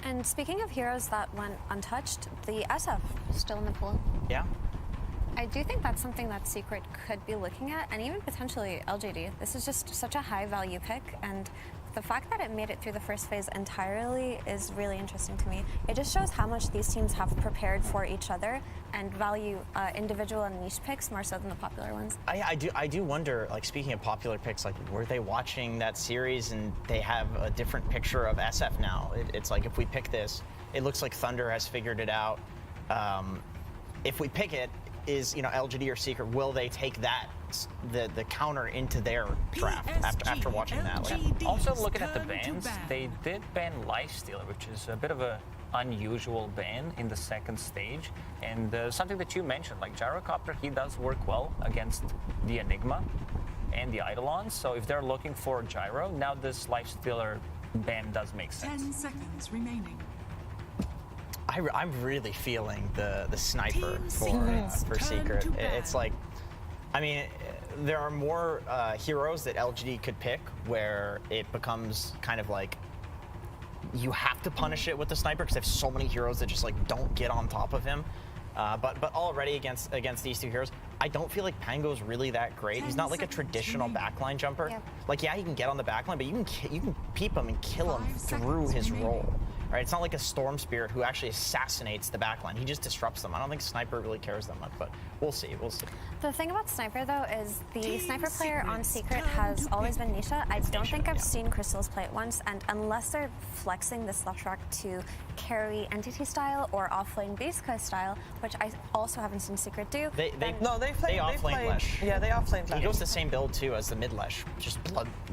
And speaking of heroes that went untouched, the SF is still in the pool.
Yeah.
I do think that's something that Secret could be looking at, and even potentially LGD. This is just such a high value pick, and the fact that it made it through the first phase entirely is really interesting to me. It just shows how much these teams have prepared for each other and value individual and niche picks more so than the popular ones.
I do wonder, like, speaking of popular picks, like, were they watching that series and they have a different picture of SF now? It's like, if we pick this, it looks like Thunder has figured it out. If we pick it, is, you know, LGD or Secret, will they take that, the counter into their draft after watching that?
Also, looking at the bans, they did ban Lifestealer, which is a bit of a unusual ban in the second stage, and something that you mentioned, like Gyrocopter, he does work well against the Enigma and the Eidolons, so if they're looking for Gyro, now this Lifestealer ban does make sense.
10 seconds remaining.
I'm really feeling the sniper for Secret. It's like, I mean, there are more heroes that LGD could pick where it becomes kind of like you have to punish it with the sniper because they have so many heroes that just like don't get on top of him. But already against these two heroes, I don't feel like Pango's really that great. He's not like a traditional backline jumper.
Yep.
Like, yeah, he can get on the backline, but you can peep him and kill him through his role. Right? It's not like a Storm Spirit who actually assassinates the backline. He just disrupts them. I don't think Sniper really cares that much, but we'll see. We'll see.
The thing about Sniper, though, is the Sniper player on Secret has always been Nisha. I don't think I've seen Crystals play it once, and unless they're flexing this left track to carry Entity style or offlane Beastco style, which I also haven't seen Secret do.
They
offlane Lesh.
Yeah, they offlane Lesh.
He goes the same build, too, as the mid Lesh, just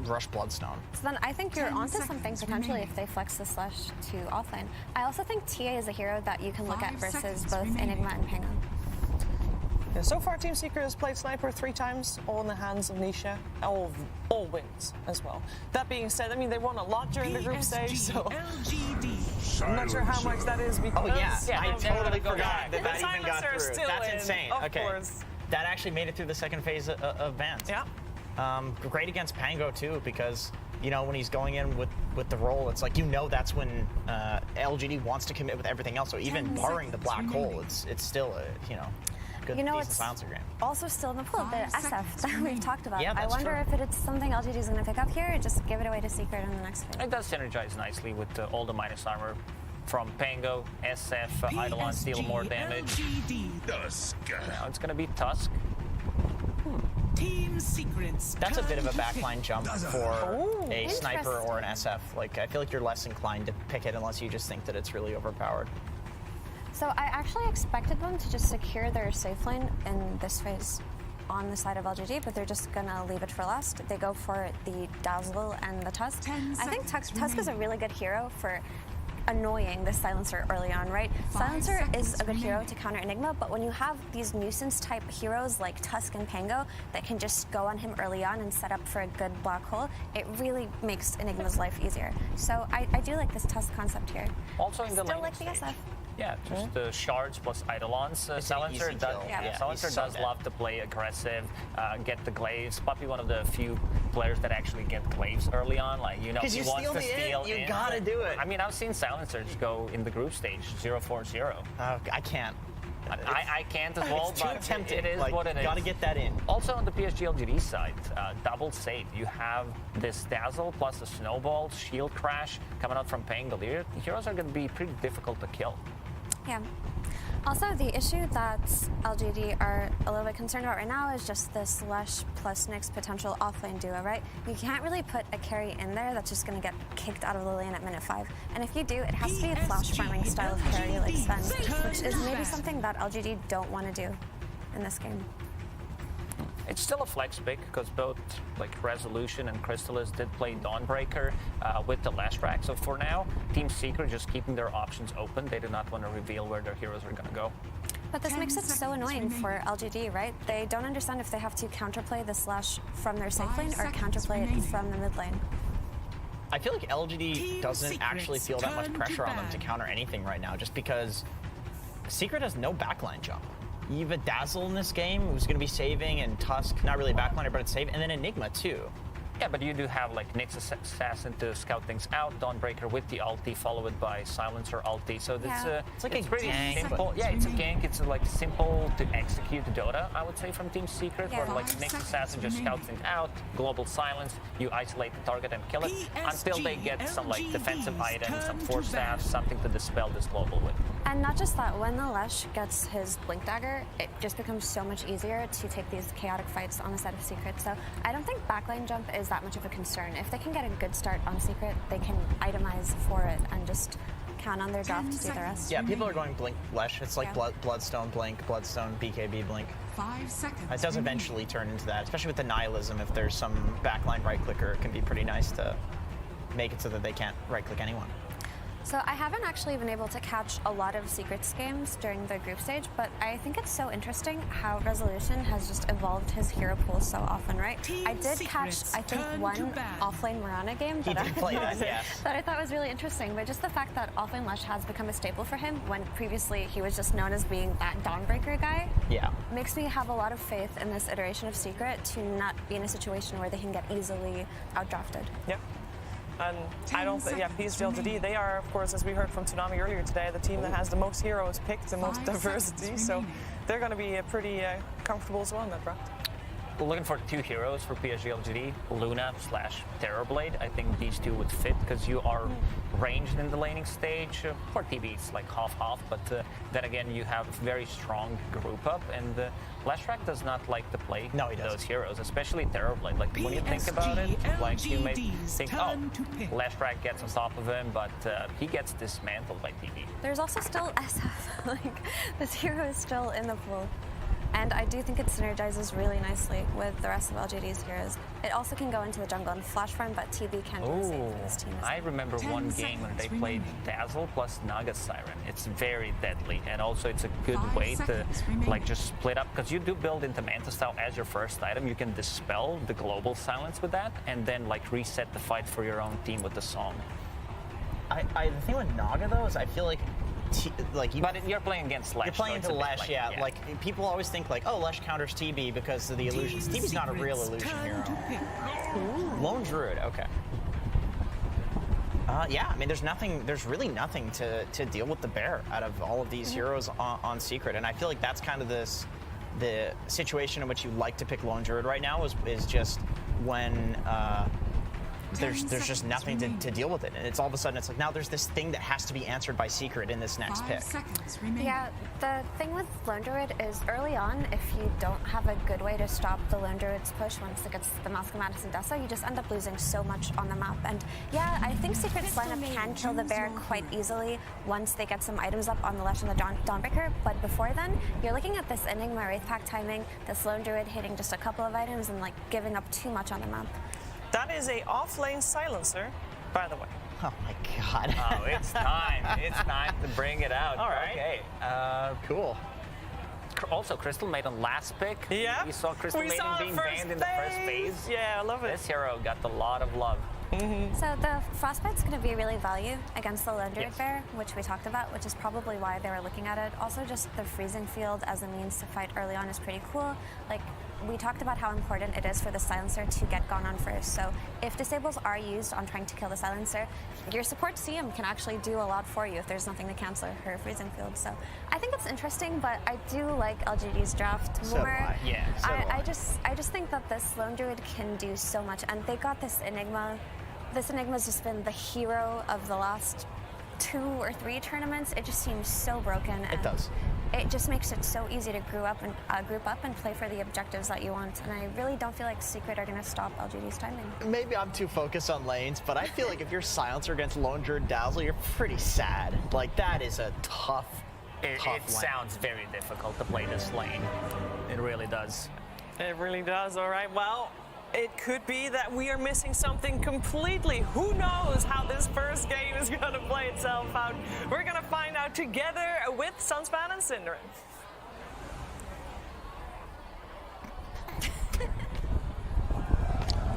Rush Bloodstone.
So then I think you're onto something potentially if they flex this Lesh to offlane. I also think TA is a hero that you can look at versus both Enigma and Pango.
Yeah, so far, Team Secret has played Sniper 3 times, all in the hands of Nisha. All wins as well. That being said, I mean, they won a lot during the group stage, so I'm not sure how much that is because...
Oh, yeah, I totally forgot that even got through.
Still
That's
in,
insane.
of
Okay,
course.
that actually made it through the second phase of bans.
Yeah.
Great against Pango, too, because, you know, when he's going in with the roll, it's like, you know, that's when LGD wants to commit with everything else. So even barring the black hole, it's still a, you know, good, decent silencer game.
Also still in the pool, the SF that we've talked about.
Yeah,
I wonder if it's something LGD is going to pick up here or just give it away to Secret in the next phase.
It does synergize nicely with all the minus armor from Pango, SF, Eidolons deal more damage. Now it's going to be Tusk.
Team Secrets.
That's a bit of a backline jump for a sniper or an SF. Like, I feel like you're less inclined to pick it unless you just think that it's really overpowered.
So I actually expected them to just secure their safe lane in this phase on the side of LGD, but they're just gonna leave it for last. They go for the Dazzle and the Tusk. I think Tusk is a really good hero for annoying the Silencer early on, right? Silencer is a good hero to counter Enigma, but when you have these nuisance type heroes like Tusk and Pango that can just go on him early on and set up for a good black hole, it really makes Enigma's life easier. So I do like this Tusk concept here.
Also in the
still like the SF.
Yeah, just the shards plus Eidolons. Silencer does love to play aggressive, get the glaives. Puppy, one of the few players that actually get glaives early on. Like, you know, he wants to steal.
You gotta do it.
I mean, I've seen Silencers go in the group stage 0-4-0.
I can't.
I can't as well, but it is
like,
what it is.
Gotta get that in.
Also on the PSG LGD side, double save. You have this Dazzle plus the Snowball, Shield Crash coming out from Pango. The heroes are going to be pretty difficult to kill.
Yeah. Also, the issue that LGD are a little bit concerned about right now is just this Lesh plus Nyx potential offlane duo, right? You can't really put a carry in there that's just going to get kicked out of the lane at minute 5. And if you do, it has to be a flash farming style of carry like Sven, which is maybe something that LGD don't want to do in this game.
It's still a flex pick because both like Resolution and Crystallis did play Dawnbreaker with the last rack. So for now, Team Secret just keeping their options open. They do not want to reveal where their heroes are going to go.
But this makes it so annoying for LGD, right? They don't understand if they have to counterplay the slash from their safe lane or counterplay it from the mid lane.
I feel like LGD doesn't actually feel that much pressure on them to counter anything right now, just because Secret has no backline jump. You have a Dazzle in this game who's going to be saving, and Tusk, not really a backliner, but it's saving, and then Enigma too.
Yeah, but you do have like Nyx Assassin to scout things out, Dawnbreaker with the ulti, followed by Silencer ulti. So that's
It's like
it's
a
pretty
gank,
simple. Yeah, it's a gank. It's like simple to execute Dota, I would say, from Team Secret, where like Nyx Assassin just scouts things out, global silence, you isolate the target and kill it until they get some like defensive items, some force staffs, something to dispel this global with.
And not just that, when the Lesh gets his Blink Dagger, it just becomes so much easier to take these chaotic fights on the side of Secret. So I don't think backline jump is that much of a concern. If they can get a good start on Secret, they can itemize for it and just count on their draft to do the rest.
Yeah, people are going Blink Lesh. It's like Bloodstone Blink, Bloodstone BKB Blink.
5 seconds.
It does eventually turn into that, especially with the Nihilism. If there's some backline right clicker, it can be pretty nice to make it so that they can't right click anyone.
So I haven't actually been able to catch a lot of Secrets games during the group stage, but I think it's so interesting how Resolution has just evolved his hero pool so often, right? I did catch, I think, one offlane Mirana game that I thought was really interesting, but just the fact that offlane Lush has become a staple for him when previously he was just known as being that Dawnbreaker guy, makes me have a lot of faith in this iteration of Secret to not be in a situation where they can get easily outdrafted.
Yep. And I don't think, PSG LGD, they are, of course, as we heard from Tsunami earlier today, the team that has the most heroes picked, the most diversity. So they're going to be pretty comfortable as well in that draft.
Looking for 2 heroes for PSG LGD, Luna / Terrorblade. I think these 2 would fit because you are ranged in the laning stage. For TB, it's like half-half, but then again, you have very strong group up, and Leshrac does not like to play those heroes, especially Terrorblade. Like, when you think about it, like, you may think, oh, Leshrac gets on top of him, but he gets dismantled by TB.
There's also still SF, like, this hero is still in the pool. And I do think it synergizes really nicely with the rest of LGD's heroes. It also can go into the jungle and flash farm, but TB can do the same for this team as well.
I remember one game when they played Dazzle plus Naga Siren. It's very deadly, and also it's a good way to like just split up, because you do build into Manta Style as your first item. You can dispel the global silence with that, and then like reset the fight for your own team with the song.
The thing with Naga though is I feel like
but you're playing against Lesh.
You're playing into Lesh, Like people always think like, oh, Lesh counters TB because of the illusions. TB's not a real illusion hero. Lone Druid, okay. Yeah, I mean, there's really nothing to deal with the bear out of all of these heroes on Secret, and I feel like that's kind of the situation in which you like to pick Lone Druid right now is just when there's just nothing to deal with it, and it's all of a sudden it's like now there's this thing that has to be answered by Secret in this next pick.
Yeah, the thing with Lone Druid is early on, if you don't have a good way to stop the Lone Druid's push once it gets the Malcolm Madison Dessa, you just end up losing so much on the map. And yeah, I think Secret's lineup can kill the bear quite easily once they get some items up on the Lesh and the Dawnbreaker, but before then, you're looking at this Enigma Wraith Pack timing, this Lone Druid hitting just a couple of items and like giving up too much on the map.
That is a off-lane silencer, by the way.
Oh my god.
Oh, it's time. It's time to bring it out.
All right.
Okay.
Cool.
Also, Crystal Maiden last pick.
Yeah.
We saw Crystal Maiden being banned in the first phase.
Yeah, I love it.
This hero got a lot of love.
So the Frostbite's going to be really value against the Lone Druid Bear, which we talked about, which is probably why they were looking at it. Also, just the freezing field as a means to fight early on is pretty cool. Like, we talked about how important it is for the silencer to get gone on first. So if disables are used on trying to kill the silencer, your support CM can actually do a lot for you if there's nothing to cancel her freezing field. So I think it's interesting, but I do like LGD's draft more.
So do I. Yeah, so do
I just think that this Lone Druid can do so much, and they got this Enigma. This Enigma's just been the hero of the last 2 or 3 tournaments. It just seems so broken.
It does.
It just makes it so easy to group up and play for the objectives that you want. And I really don't feel like Secret are going to stop LGD's timing.
Maybe I'm too focused on lanes, but I feel like if you're Silencer against Lone Druid Dazzle, you're pretty sad. Like, that is a tough
It sounds very difficult to play this lane. It really does.
It really does. All right. Well, it could be that we are missing something completely. Who knows how this first game is going to play itself out? We're going to find out together with Sunspan and Synderen.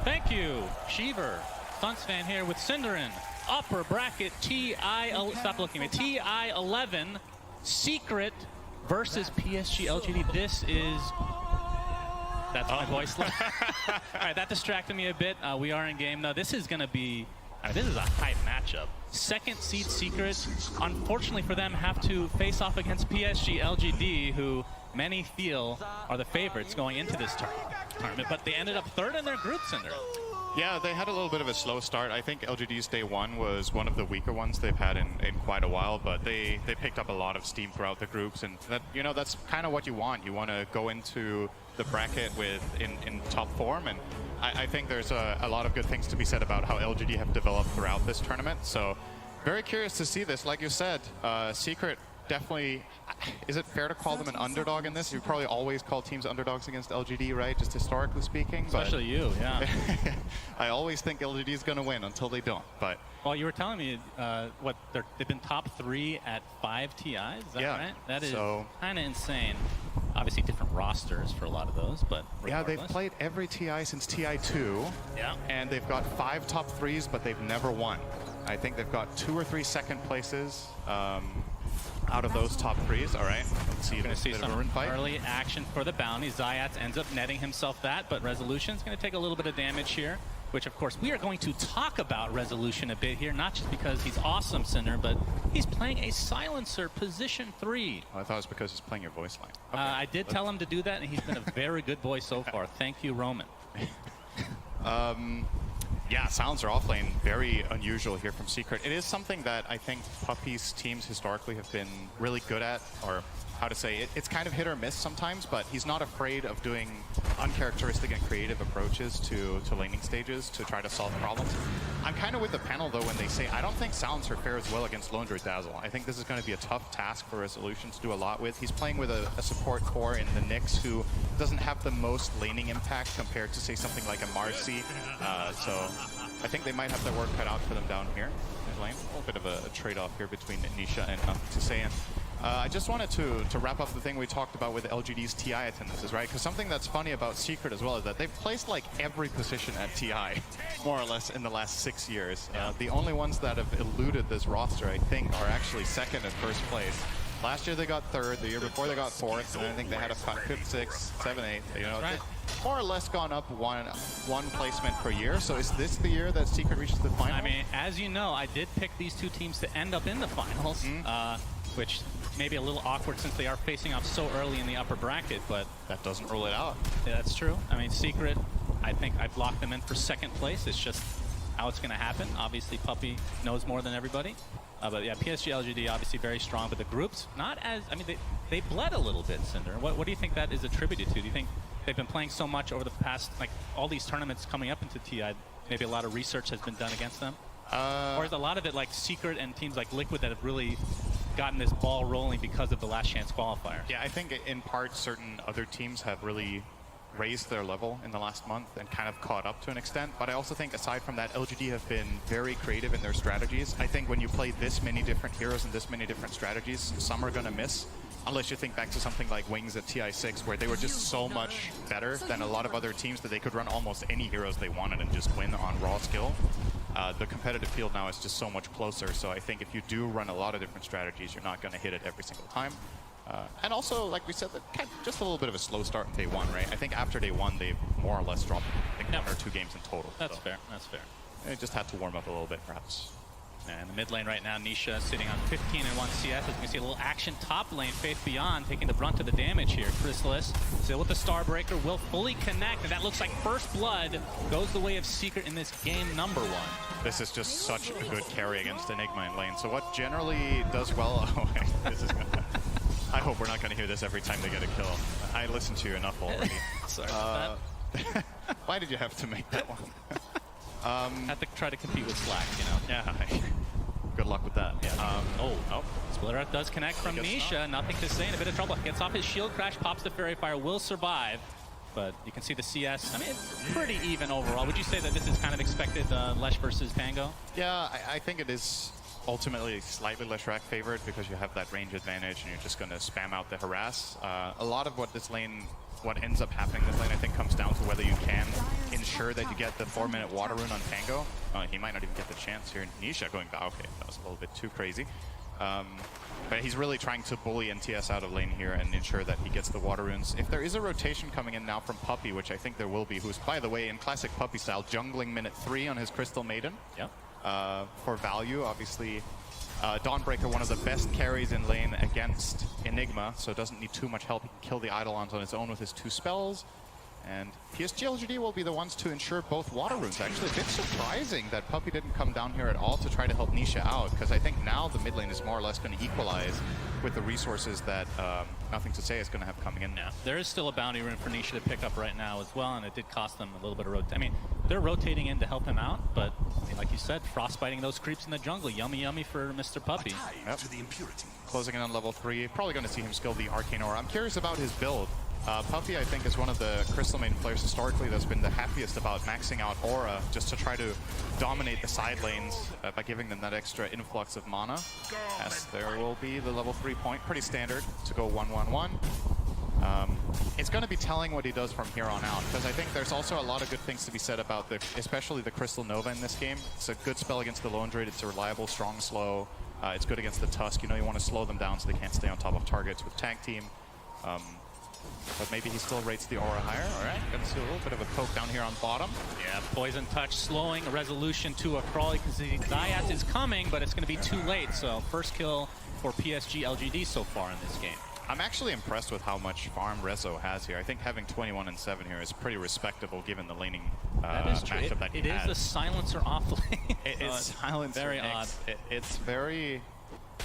Thank you, Sheever. Sunspan here with Synderen. Upper bracket 11 Secret versus PSG LGD. This is That's my voice. All right, that distracted me a bit. We are in game, though. This is going to be... this is a hype matchup. Second seed Secret, unfortunately for them, have to face off against PSG LGD, who many feel are the favorites going into this tournament, but they ended up third in their group, Cinder.
Yeah, they had a little bit of a slow start. I think LGD's day one was one of the weaker ones they've had in quite a while, but they picked up a lot of steam throughout the groups, and that, you know, that's kind of what you want. You want to go into the bracket with in top form, and I think there's a lot of good things to be said about how LGD have developed throughout this tournament. So very curious to see this. Like you said, Secret definitely, is it fair to call them an underdog in this? You probably always call teams underdogs against LGD, right? Just historically speaking.
Especially you, yeah.
I always think LGD is going to win until they don't. But
well, you were telling me they've been top 3 at 5 TIs. Is that right? That is kind of insane. Obviously, different rosters for a lot of those, but regardless.
Yeah, they've played every TI since TI2. Yeah. And they've got 5 top 3s, but they've never won. I think they've got 2 or 3 second places. Out of those top 3s, all right. Let's see.
Going to see some early action for the bounty. Zayat ends up netting himself that, but Resolution's going to take a little bit of damage here, which, of course, we are going to talk about Resolution a bit here, not just because he's awesome, Cinder, but he's playing a silencer, position 3.
Oh, I thought it was because he's playing your voice line. Okay.
I did tell him to do that, and he's been a very good boy so far. Thank you, Roman.
Yeah, silencer offlane, very unusual here from Secret. It is something that I think Puppy's teams historically have been really good at, or how to say it. It's kind of hit or miss sometimes, but he's not afraid of doing uncharacteristic and creative approaches to laning stages to try to solve problems. I'm kind of with the panel, though, when they say, I don't think Silencer fares well against Lone Druid Dazzle. I think this is going to be a tough task for Resolution to do a lot with. He's playing with a support core in the Nyx who doesn't have the most laning impact compared to, say, something like a Marcy. So I think they might have their work cut out for them down here in lane. A little bit of a trade-off here between Nisha and Tusayan. I just wanted to wrap up the thing we talked about with LGD's TI attendances, right? Because something that's funny about Secret as well is that they've placed like every position at TI, more or less, in the last 6 years. The only ones that have eluded this roster, I think, are actually second and first place. Last year they got third, the year before they got fourth, and I think they had a fifth, sixth, seventh, eighth. You know, more or less gone up one placement per year. So is this the year that Secret reaches the final?
I mean, as you know, I did pick these two teams to end up in the finals, which may be a little awkward since they are facing off so early in the upper bracket, but
that doesn't rule it out.
Yeah, that's true. I mean, Secret, I think I've locked them in for second place. It's just how it's going to happen. Obviously, Puppy knows more than everybody. But yeah, PSG LGD obviously very strong, but the groups not as, I mean, they bled a little bit, Cinder. What do you think that is attributed to? Do you think they've been playing so much over the past, like all these tournaments coming up into TI, maybe a lot of research has been done against them? Or is a lot of it like Secret and teams like Liquid that have really gotten this ball rolling because of the last chance qualifier?
Yeah, I think in part certain other teams have really raised their level in the last month and kind of caught up to an extent. But I also think aside from that, LGD have been very creative in their strategies. I think when you play this many different heroes and this many different strategies, some are going to miss. Unless you think back to something like Wings at TI6, where they were just so much better than a lot of other teams that they could run almost any heroes they wanted and just win on raw skill. The competitive field now is just so much closer, so I think if you do run a lot of different strategies, you're not going to hit it every single time. And also, like we said, just a little bit of a slow start in day one, right? I think after day one, they've more or less dropped, I think, 1 or 2 games in total.
That's fair, that's fair.
They just had to warm up a little bit, perhaps.
In the mid lane right now, Nisha sitting on 15 and 1 CS. As you can see, a little action top lane. Faith Beyond taking the brunt of the damage here. Chrysalis still with the Starbreaker, will fully connect, and that looks like first blood goes the way of Secret in this game number 1.
This is just such a good carry against Enigma in lane. So what generally does well... Oh, this is gonna... I hope we're not going to hear this every time they get a kill. I listened to you enough already.
Sorry about that.
Why did you have to make that one?
Have to try to compete with Slack, you know?
Yeah. Good luck with that.
Yeah. Splitter Earth does connect from Nisha. Nothing to say, in a bit of trouble. Gets off his shield crash, pops the Fairy Fire, will survive. But you can see the CS, I mean, it's pretty even overall. Would you say that this is kind of expected, Lesh versus Pango?
Yeah, I think it is ultimately slightly Leshrac favored because you have that range advantage and you're just going to spam out the harass. A lot of what ends up happening this lane, I think, comes down to whether you can ensure that you get the 4-minute water rune on Pango. He might not even get the chance here. Nisha going back. Okay, that was a little bit too crazy. But he's really trying to bully NTS out of lane here and ensure that he gets the water runes. If there is a rotation coming in now from Puppey, which I think there will be, who's, by the way, in classic Puppey style, jungling minute 3 on his Crystal Maiden.
Yep.
For value, obviously. Dawnbreaker, one of the best carries in lane against Enigma, so doesn't need too much help. He can kill the Eidolons on his own with his 2 spells. And PSG LGD will be the ones to ensure both water runes. Actually, a bit surprising that Puppey didn't come down here at all to try to help Nisha out, because I think now the mid lane is more or less going to equalize with the resources that Nothing to Say is going to have coming in now.
There is still a bounty rune for Nisha to pick up right now as well, and it did cost them a little bit of rotation. I mean, they're rotating in to help him out, but I mean, like you said, frostbiting those creeps in the jungle. Yummy, yummy for Mr. Puppey.
Yep. Closing in on level 3. Probably going to see him skill the Arcane Aura. I'm curious about his build. Puppey, I think, is one of the Crystal Maiden players historically that's been the happiest about maxing out Aura just to try to dominate the side lanes by giving them that extra influx of mana. As there will be the level 3 point, pretty standard to go 1-1-1. It's going to be telling what he does from here on out, because I think there's also a lot of good things to be said about especially the Crystal Nova in this game. It's a good spell against the Lone Druid. It's a reliable, strong slow. It's good against the Tusk. You know, you want to slow them down so they can't stay on top of targets with Tank Team. But maybe he still rates the aura higher. All right, gonna see a little bit of a poke down here on bottom.
Yeah, Poison Touch slowing a resolution to a crawl. You can see Zayat is coming, but it's gonna be too late. So first kill for PSG LGD so far in this game.
I'm actually impressed with how much farm Rezo has here. I think having 21 and 7 here is pretty respectable given the laning matchup that he
It
has.
is the silencer off lane.
It is silencer.
Very odd.
It's very,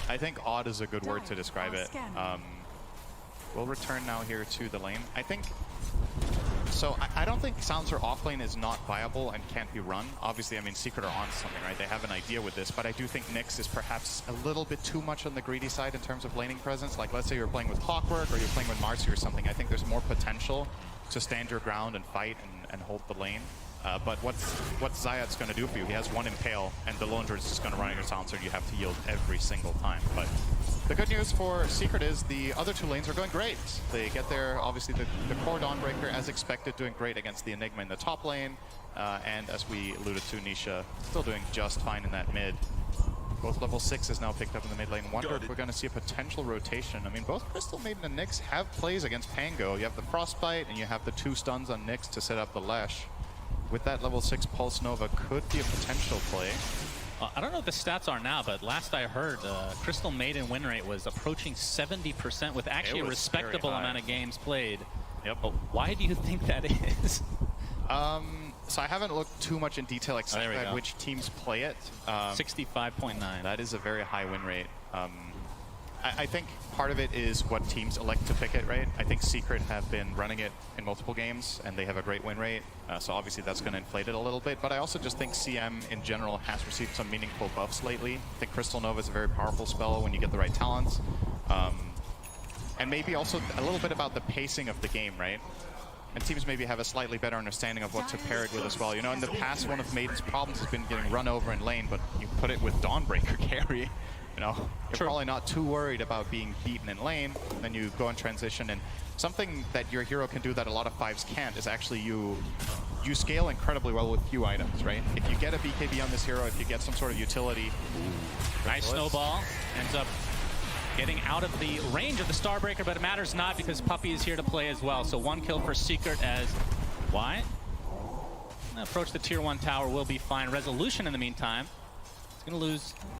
I think odd is a good word to describe it. We'll return now here to the lane. I think, so I don't think silencer off lane is not viable and can't be run. Obviously, I mean, Secret are on something, right? They have an idea with this, but I do think Nyx is perhaps a little bit too much on the greedy side in terms of laning presence. Like, let's say you're playing with Clockwork or you're playing with Marcy or something. I think there's more potential to stand your ground and fight and hold the lane. But what's Zayat's going to do for you? He has 1 Impale, and the Lone Druid is just going to run your silencer, and you have to yield every single time. But the good news for Secret is the other 2 lanes are going great. They get there, obviously, the core Dawnbreaker, as expected, doing great against the Enigma in the top lane. And as we alluded to, Nisha still doing just fine in that mid. Both level 6 is now picked up in the mid lane. Wonder if we're going to see a potential rotation. I mean, both Crystal Maiden and Nyx have plays against Pango. You have the Frostbite, and you have the 2 stuns on Nyx to set up the Lesh. With that level 6 Pulse Nova could be a potential play.
I don't know what the stats are now, but last I heard, Crystal Maiden win rate was approaching 70% with actually a respectable amount of games played.
Yep.
But why do you think that is?
So I haven't looked too much in detail except at which teams play it.
65.9.
That is a very high win rate. I think part of it is what teams elect to pick it, right? I think Secret have been running it in multiple games, and they have a great win rate. So obviously that's going to inflate it a little bit. But I also just think CM in general has received some meaningful buffs lately. I think Crystal Nova is a very powerful spell when you get the right talents. And maybe also a little bit about the pacing of the game, right? And teams maybe have a slightly better understanding of what to pair it with as well. You know, in the past, one of Maiden's problems has been getting run over in lane, but you put it with Dawnbreaker carry. You know, you're probably not too worried about being beaten in lane. Then you go in transition, and something that your hero can do that a lot of 5s can't is actually you scale incredibly well with few items, right? If you get a BKB on this hero, if you get some sort of utility.
Nice snowball. Ends up getting out of the range of the Starbreaker, but it matters not because Puppey is here to play as well. So 1 kill for Secret as why? Approach the tier 1 tower will be fine. Resolution in the meantime. It's going to lose